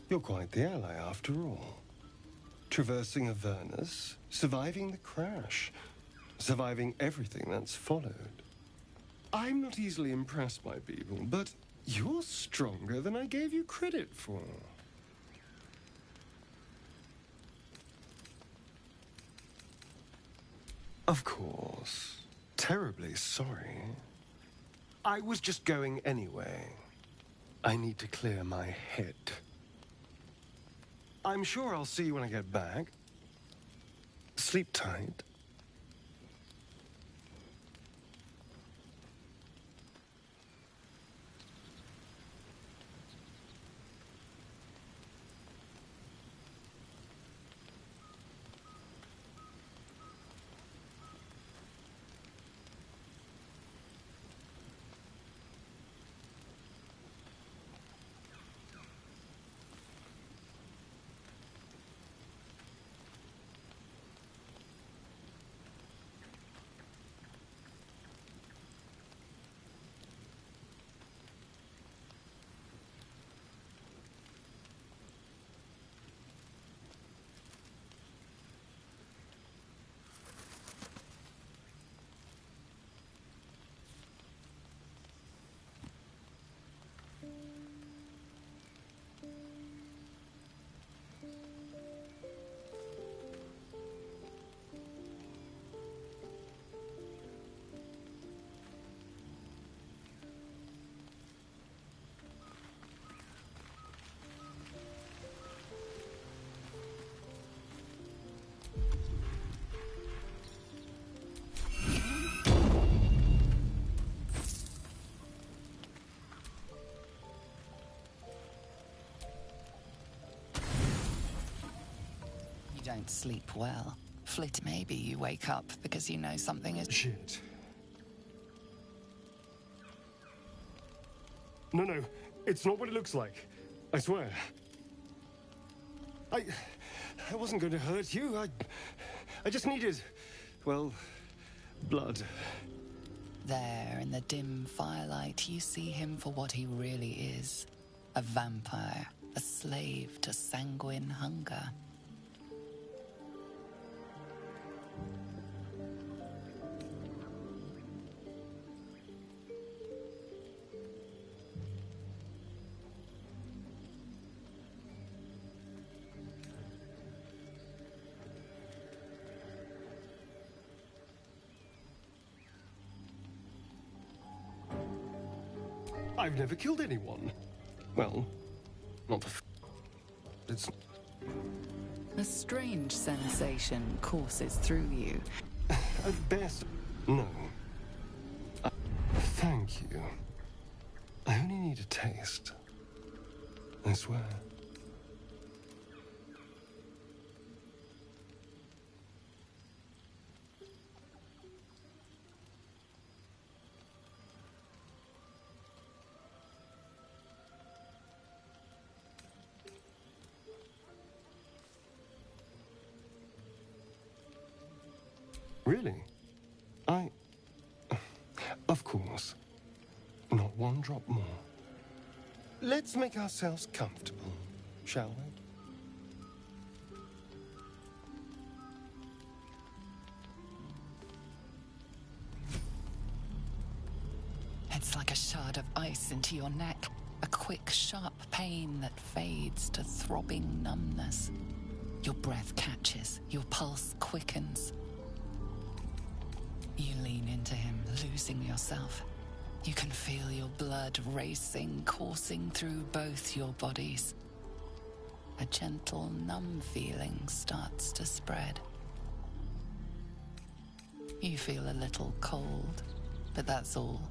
[SPEAKER 1] You're quite the ally, after all. Traversing Avernus, surviving the crash, surviving everything that's followed. I'm not easily impressed by people, but you're stronger than I gave you credit for. Of course. Terribly sorry. I was just going anyway. I need to clear my head. I'm sure I'll see you when I get back. Sleep tight.
[SPEAKER 14] You don't sleep well. Flit, maybe you wake up because you know something is...
[SPEAKER 1] Shit. No, it's not what it looks like. I swear. I wasn't going to hurt you. I just needed, well, blood.
[SPEAKER 14] There, in the dim firelight, you see him for what he really is. A vampire, a slave to sanguine hunger.
[SPEAKER 1] I've never killed anyone. Well, not the it's...
[SPEAKER 14] A strange sensation courses through you.
[SPEAKER 1] At best, no. Thank you. I only need a taste. I swear. Really? Of course. Not one drop more. Let's make ourselves comfortable, shall we?
[SPEAKER 14] It's like a shard of ice into your neck. A quick, sharp pain that fades to throbbing numbness. Your breath catches, your pulse quickens. You lean into him, losing yourself. You can feel your blood racing, coursing through both your bodies. A gentle, numb feeling starts to spread. You feel a little cold, but that's all.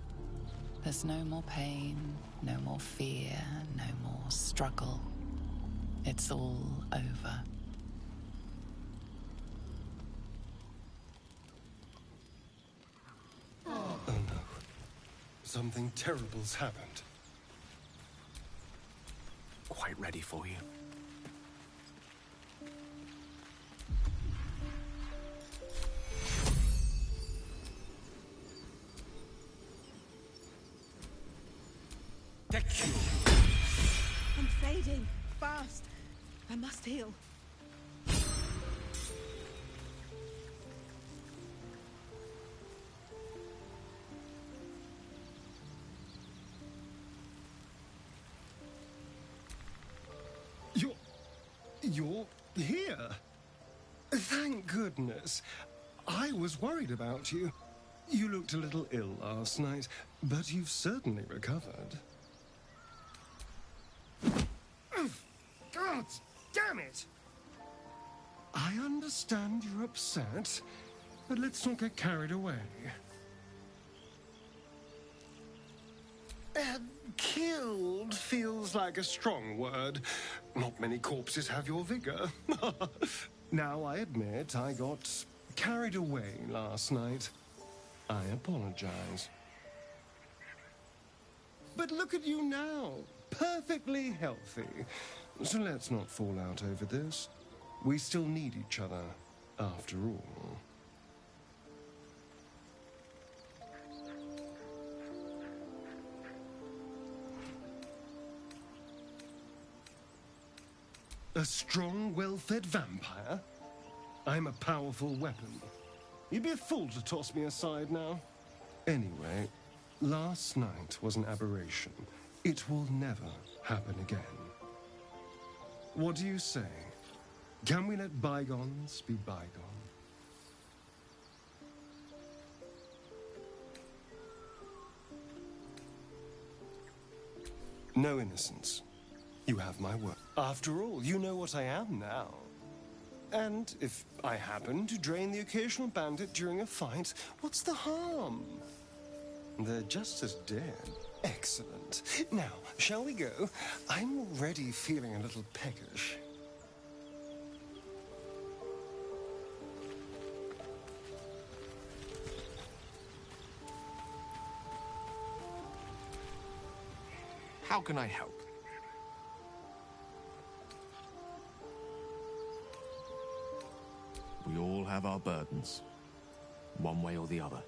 [SPEAKER 14] There's no more pain, no more fear, no more struggle. It's all over.
[SPEAKER 1] Oh no. Something terrible's happened.
[SPEAKER 3] Quite ready for you.
[SPEAKER 4] I'm fading. Fast. I must heal.
[SPEAKER 1] You're here? Thank goodness. I was worried about you. You looked a little ill last night, but you've certainly recovered. God damn it! I understand you're upset, but let's not get carried away. Killed feels like a strong word. Not many corpses have your vigor. Now, I admit I got carried away last night. I apologize. But look at you now, perfectly healthy. So let's not fall out over this. We still need each other, after all. A strong, well-fed vampire? I'm a powerful weapon. You'd be a fool to toss me aside now. Anyway, last night was an aberration. It will never happen again. What do you say? Can we let bygones be bygones? No innocence. You have my word. After all, you know what I am now. And if I happen to drain the occasional bandit during a fight, what's the harm? They're just as dead. Excellent. Now, shall we go? I'm already feeling a little peckish.
[SPEAKER 3] How can I help? We all have our burdens, one way or the other.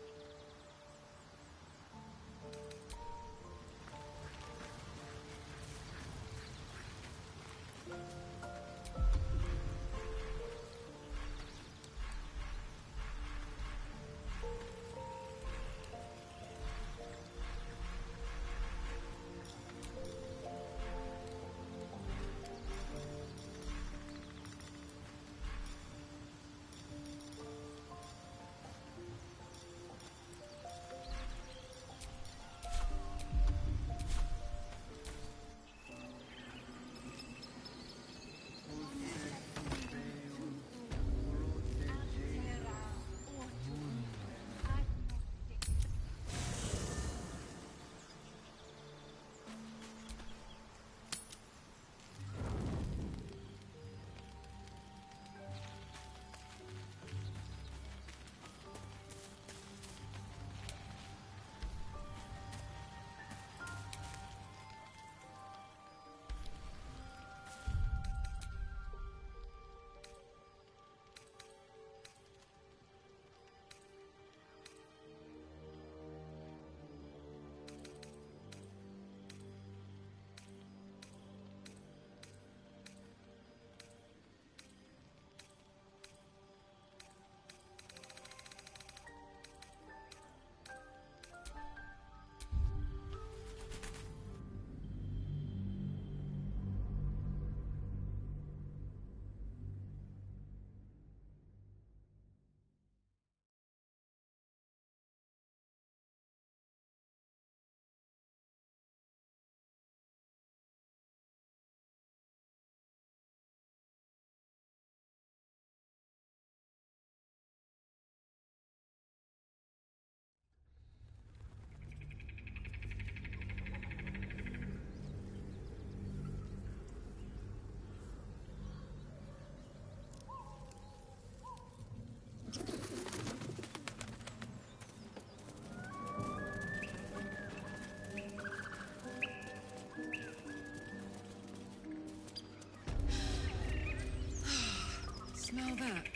[SPEAKER 10] Smell that?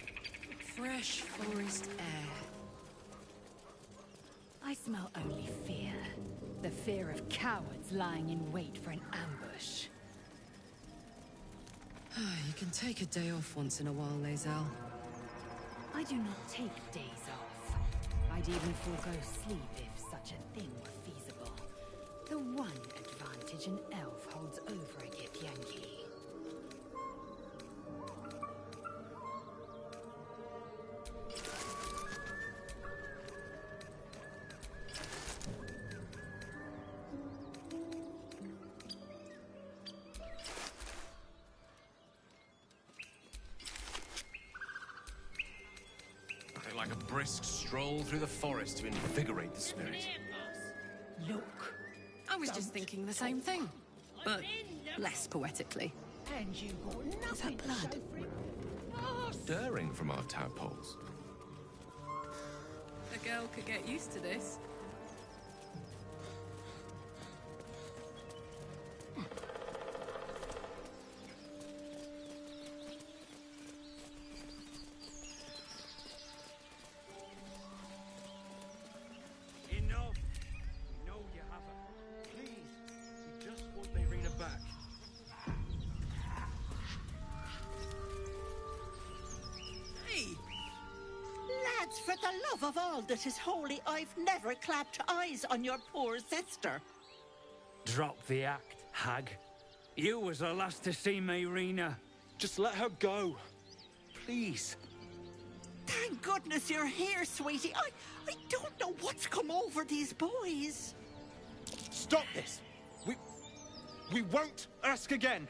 [SPEAKER 10] Fresh forest air.
[SPEAKER 6] I smell only fear. The fear of cowards lying in wait for an ambush.
[SPEAKER 10] You can take a day off once in a while, Lae'zel.
[SPEAKER 6] I do not take days off. I'd even forego sleep if such a thing were feasible. The one advantage an elf holds over a Githyanki.
[SPEAKER 3] Nothing like a brisk stroll through the forest to invigorate the spirit.
[SPEAKER 10] Look. I was just thinking the same thing, but less poetically.
[SPEAKER 18] And you got
[SPEAKER 10] Is that blood?
[SPEAKER 3] Stirring from our tadpoles.
[SPEAKER 10] A girl could get used to this.
[SPEAKER 7] Enough! No, you haven't. Please, we just want Mayrina back.
[SPEAKER 17] Hey! Lads, for the love of all that is holy, I've never clapped eyes on your poor sister.
[SPEAKER 19] Drop the act, hag. You was the last to see Mayrina.
[SPEAKER 7] Just let her go. Please.
[SPEAKER 17] Thank goodness you're here, sweetie. I don't know what's come over these boys.
[SPEAKER 7] Stop this! We won't ask again!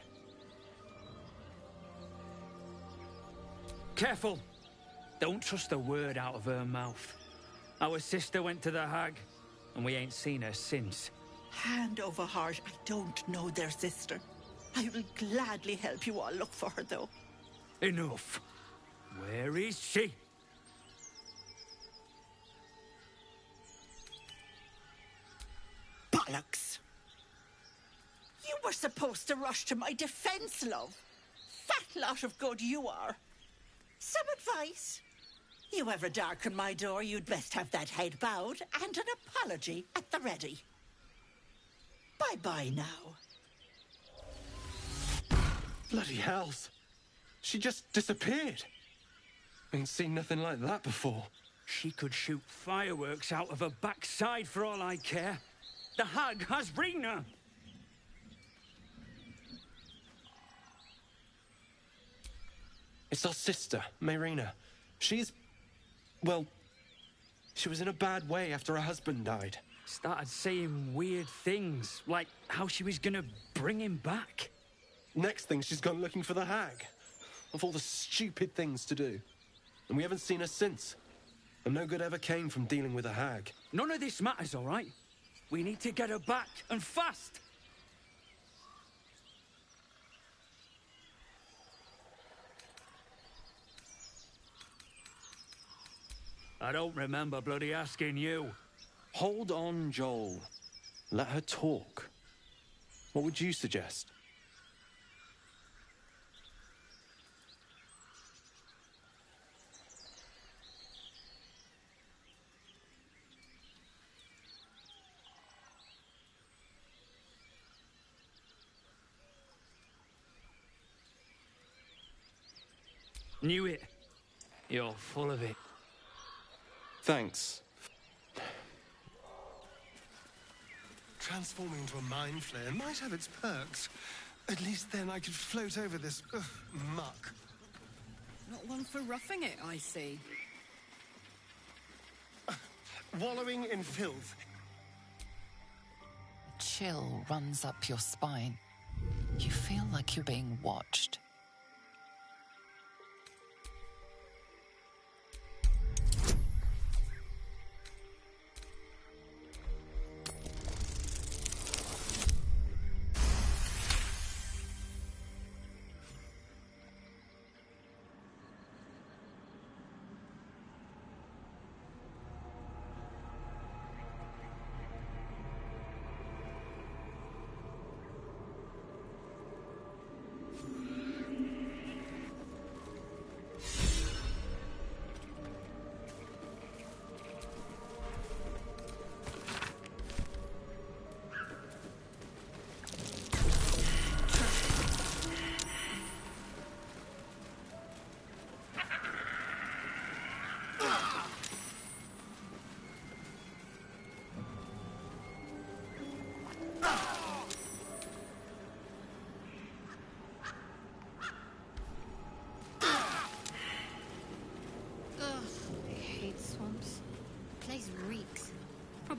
[SPEAKER 19] Careful! Don't trust a word out of her mouth. Our sister went to the hag, and we ain't seen her since.
[SPEAKER 17] Hand over heart, I don't know their sister. I will gladly help you all look for her, though.
[SPEAKER 19] Enough. Where is she?
[SPEAKER 17] Bollocks! You were supposed to rush to my defense, love. Fat lot of good you are. Some advice? You ever darken my door, you'd best have that head bowed and an apology at the ready. Bye-bye now.
[SPEAKER 1] Bloody hells. She just disappeared. Ain't seen nothing like that before.
[SPEAKER 19] She could shoot fireworks out of her backside for all I care. The hag has Rena.
[SPEAKER 1] It's our sister, Mayrina. She's... well... she was in a bad way after her husband died.
[SPEAKER 19] Started saying weird things, like how she was gonna bring him back.
[SPEAKER 1] Next thing, she's gone looking for the hag. Of all the stupid things to do. And we haven't seen her since. And no good ever came from dealing with a hag.
[SPEAKER 19] None of this matters, all right? We need to get her back, and fast! I don't remember bloody asking you.
[SPEAKER 1] Hold on, Joel. Let her talk. What would you suggest?
[SPEAKER 19] Knew it. You're full of it.
[SPEAKER 1] Thanks.
[SPEAKER 21] Transforming into a mind flayer might have its perks. At least then I could float over this muck.
[SPEAKER 10] Not one for roughing it, I see.
[SPEAKER 21] Wallowing in filth.
[SPEAKER 14] A chill runs up your spine. You feel like you're being watched.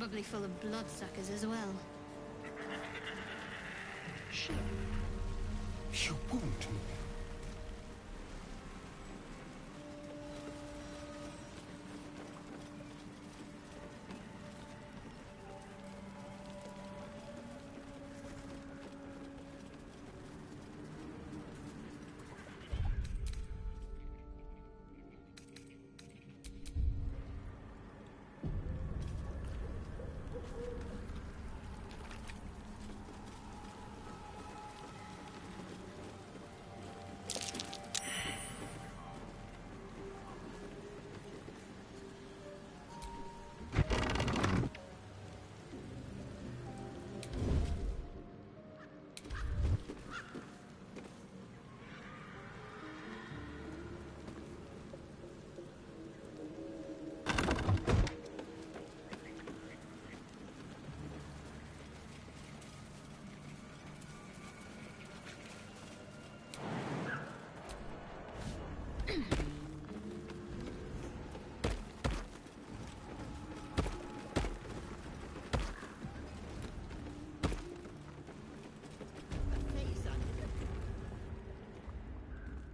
[SPEAKER 2] Probably full of bloodsuckers as well.
[SPEAKER 1] You wound me.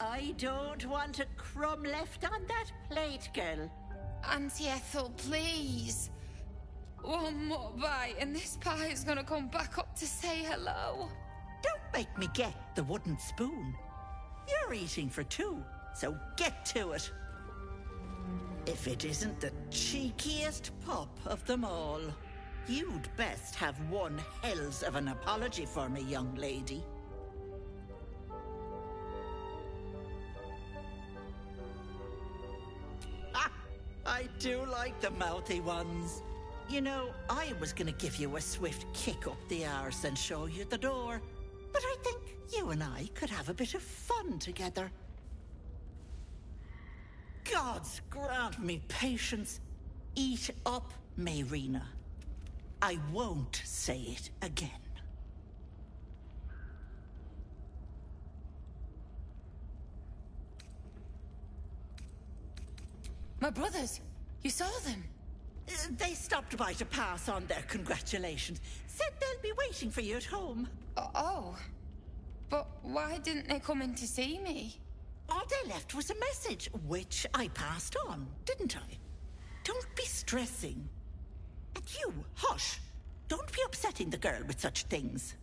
[SPEAKER 17] I don't want a crumb left on that plate, girl.
[SPEAKER 13] Auntie Ethel, please. One more bite and this pie is gonna come back up to say hello.
[SPEAKER 17] Don't make me get the wooden spoon. You're eating for two, so get to it. If it isn't the cheekiest pup of them all, you'd best have one hells of an apology for me, young lady. I do like the mouthy ones. You know, I was gonna give you a swift kick up the arse and show you the door. But I think you and I could have a bit of fun together. Gods grant me patience. Eat up, Mayrina. I won't say it again.
[SPEAKER 13] My brothers, you saw them?
[SPEAKER 17] They stopped by to pass on their congratulations. Said they'll be waiting for you at home.
[SPEAKER 13] Oh. But why didn't they come in to see me?
[SPEAKER 17] All they left was a message, which I passed on, didn't I? Don't be stressing. And you, hush. Don't be upsetting the girl with such things.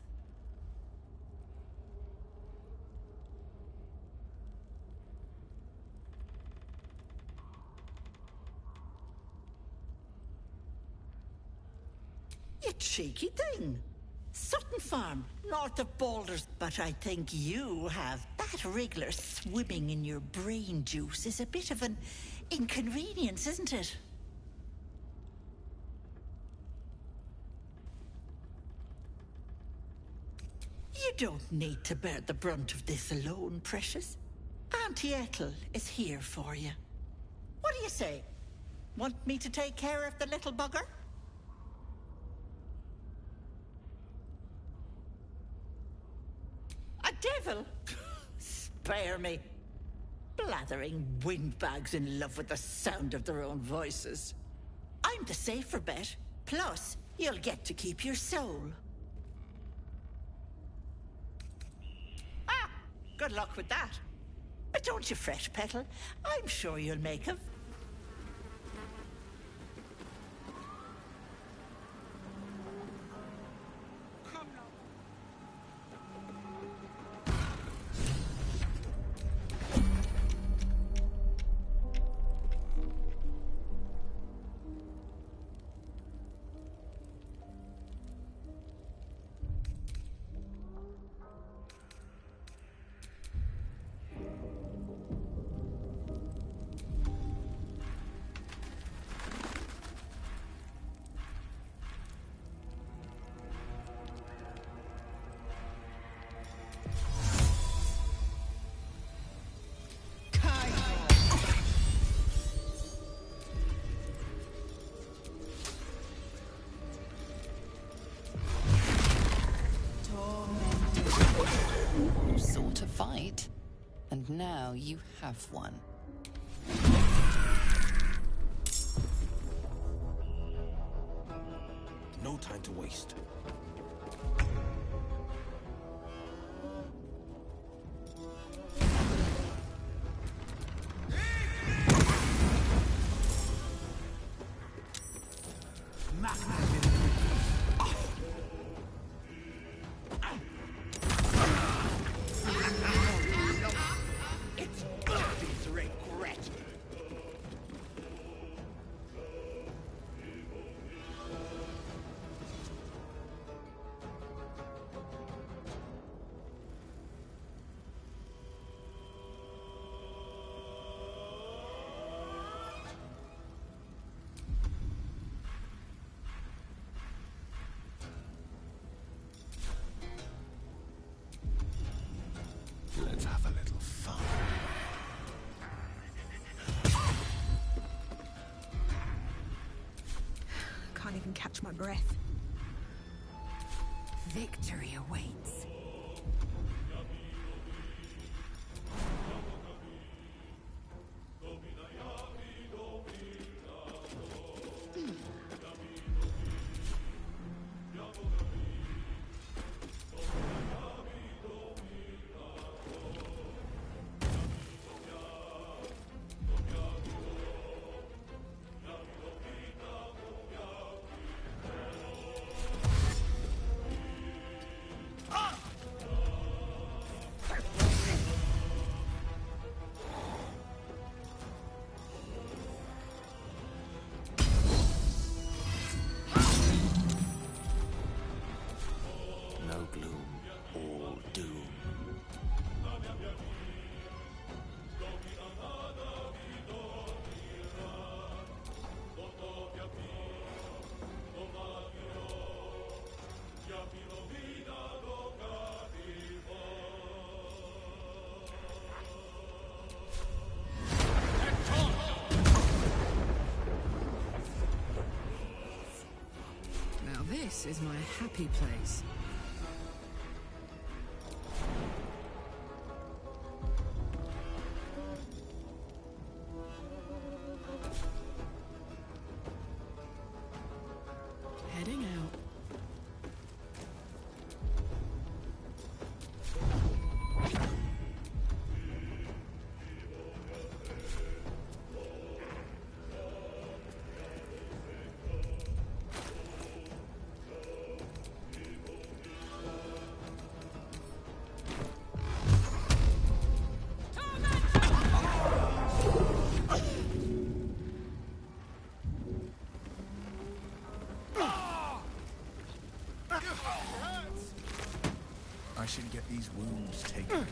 [SPEAKER 17] You cheeky thing. Sutton Farm, north of Boulders. But I think you have that wriggler swimming in your brain juice is a bit of an inconvenience, isn't it? You don't need to bear the brunt of this alone, precious. Auntie Ethel is here for you. What do you say? Want me to take care of the little bugger? A devil? Spare me. Blathering windbags in love with the sound of their own voices. I'm the safer bet. Plus, you'll get to keep your soul. Ah, good luck with that. But don't you fret, Petal. I'm sure you'll make a...
[SPEAKER 14] Sought a fight, and now you have one.
[SPEAKER 8] No time to waste.
[SPEAKER 12] It's Gladys regret.
[SPEAKER 1] Let's have a little fun.
[SPEAKER 4] Can't even catch my breath.
[SPEAKER 6] Victory awaits.
[SPEAKER 3] No gloom, all doom.
[SPEAKER 10] Now this is my happy place. Heading out.
[SPEAKER 5] I should get these wounds taken care of.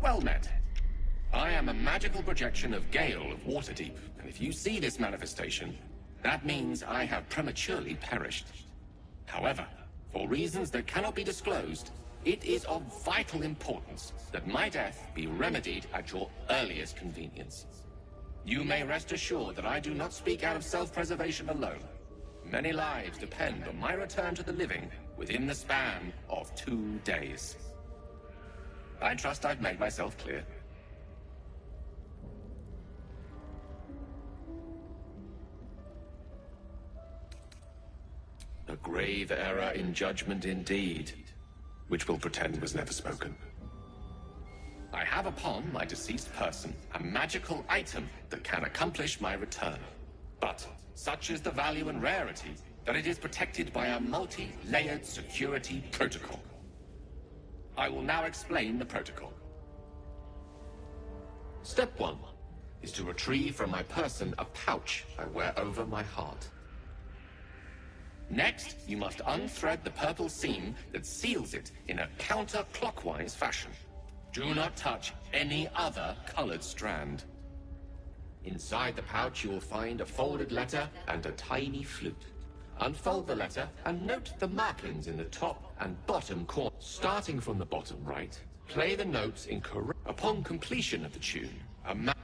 [SPEAKER 3] Well met. I am a magical projection of Gale of Waterdeep, and if you see this manifestation, that means I have prematurely perished. However, for reasons that cannot be disclosed, it is of vital importance that my death be remedied at your earliest convenience. You may rest assured that I do not speak out of self-preservation alone. Many lives depend on my return to the living within the span of 2 days. I trust I've made myself clear. A grave error in judgment indeed, which we'll pretend was never spoken. I have upon my deceased person a magical item that can accomplish my return. But such is the value and rarity that it is protected by a multi-layered security protocol. I will now explain the protocol. Step 1 is to retrieve from my person a pouch I wear over my heart. Next, you must unthread the purple seam that seals it in a counterclockwise fashion. Do not touch any other colored strand. Inside the pouch, you will find a folded letter and a tiny flute. Unfold the letter and note the markings in the top and bottom corner. Starting from the bottom right, play the notes in correct. Upon completion of the tune,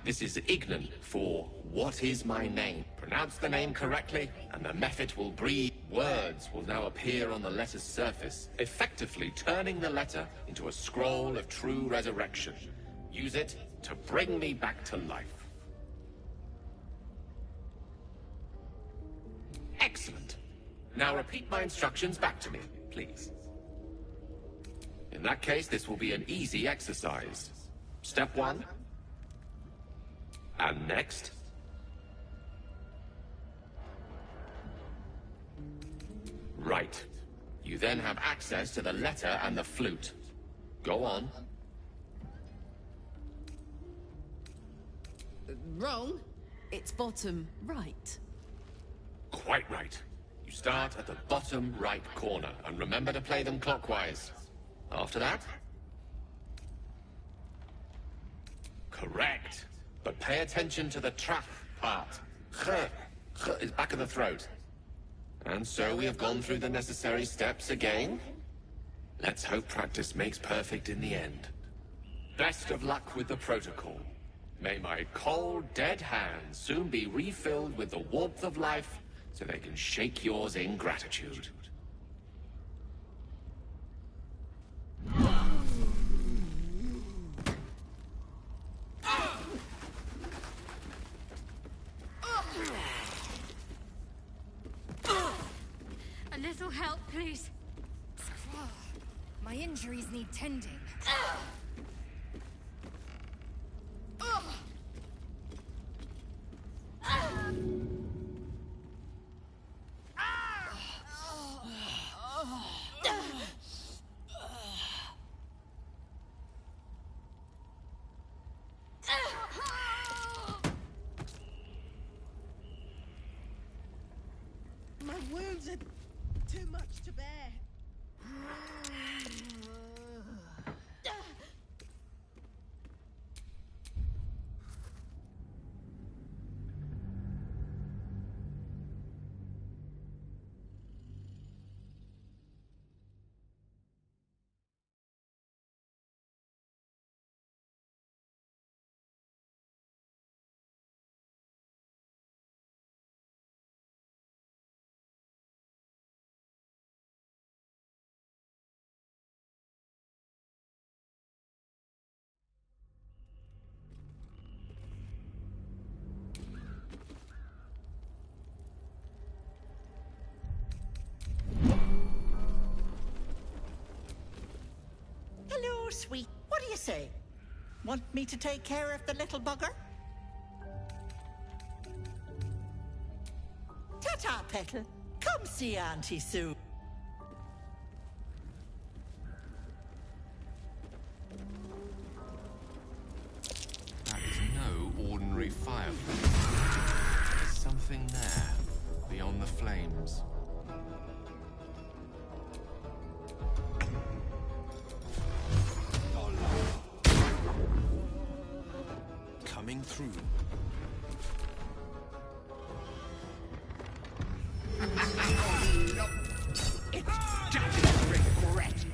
[SPEAKER 3] this is Ignan for What Is My Name? Pronounce the name correctly, and the mephit will breathe. Words will now appear on the letter's surface, effectively turning the letter into a scroll of true resurrection. Use it to bring me back to life. Excellent. Now repeat my instructions back to me, please. In that case, this will be an easy exercise. Step 1. And next. Right. You then have access to the letter and the flute. Go on.
[SPEAKER 10] Wrong. It's bottom right.
[SPEAKER 3] Quite right. You start at the bottom right corner, and remember to play them clockwise. After that? Correct. But pay attention to the trap part. Ch is back of the throat. And so we have gone through the necessary steps again. Let's hope practice makes perfect in the end. Best of luck with the protocol. May my cold, dead hands soon be refilled with the warmth of life so they can shake yours in gratitude.
[SPEAKER 2] A little help, please.
[SPEAKER 18] My injuries need tending.
[SPEAKER 17] My wounds are too much to bear. Hello, sweet. What do you say? Want me to take care of the little bugger? Ta-ta, Petal. Come see Auntie Sue.
[SPEAKER 3] That is no ordinary firefly. There's something there, beyond the flames.
[SPEAKER 8] Coming through.
[SPEAKER 17] It's just regret.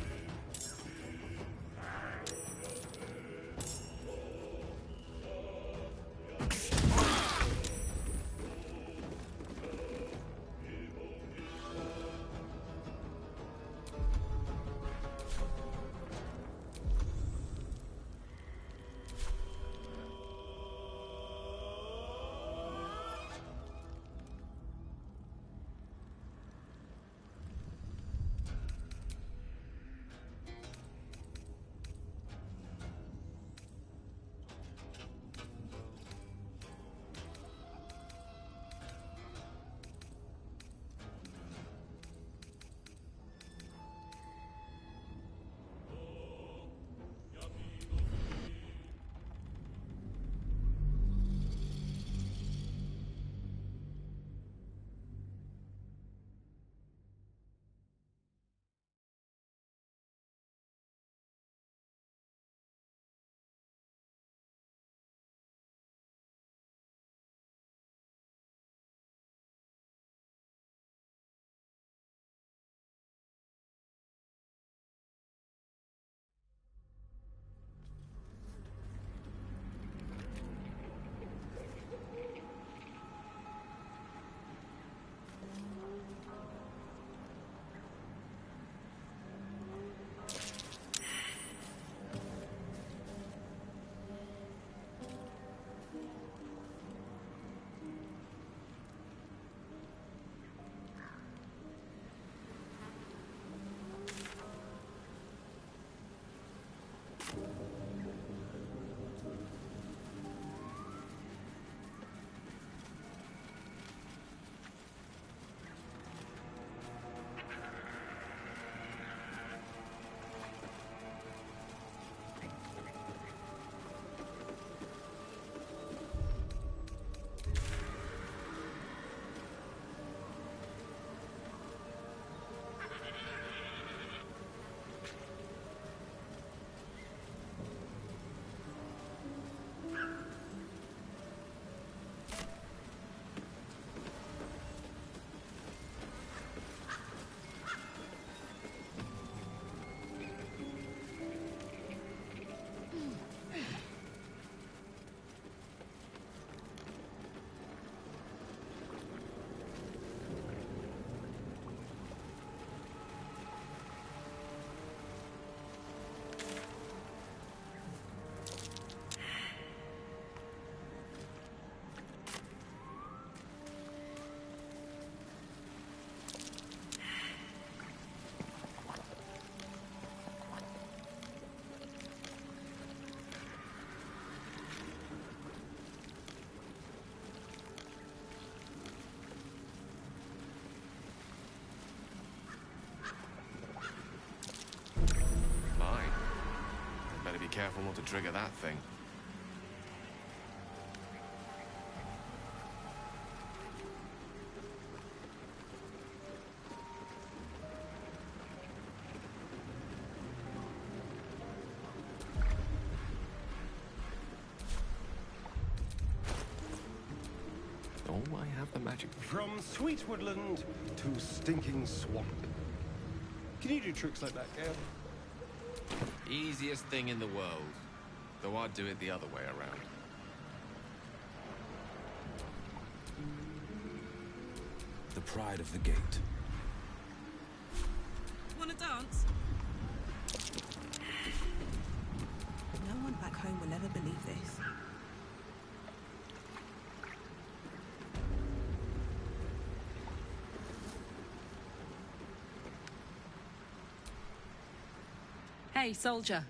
[SPEAKER 3] careful not to trigger that thing. Oh, I have the magic.
[SPEAKER 1] From sweet woodland to stinking swamp. Can you do tricks like that, Gale?
[SPEAKER 3] Easiest thing in the world. Though I'd do it the other way around.
[SPEAKER 16] The pride of the gate.
[SPEAKER 4] Wanna dance? No one back home will ever believe this.
[SPEAKER 10] Hey, soldier.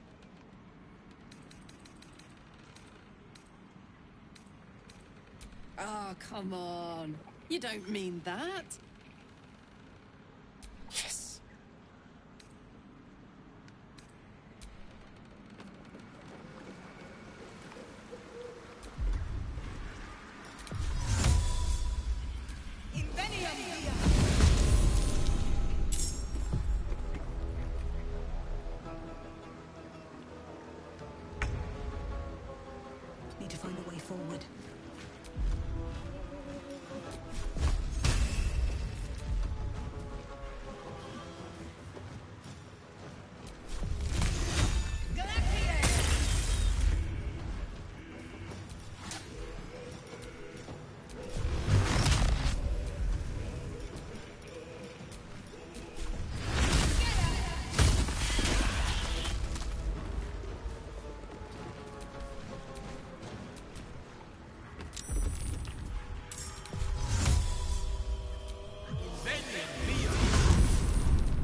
[SPEAKER 10] Oh, come on. You don't mean that. Yes.
[SPEAKER 4] Need to find a way forward.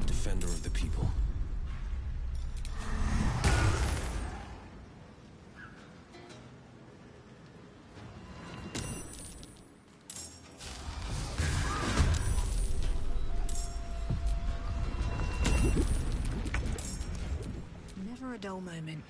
[SPEAKER 16] Defender of the people.
[SPEAKER 4] Never a dull moment.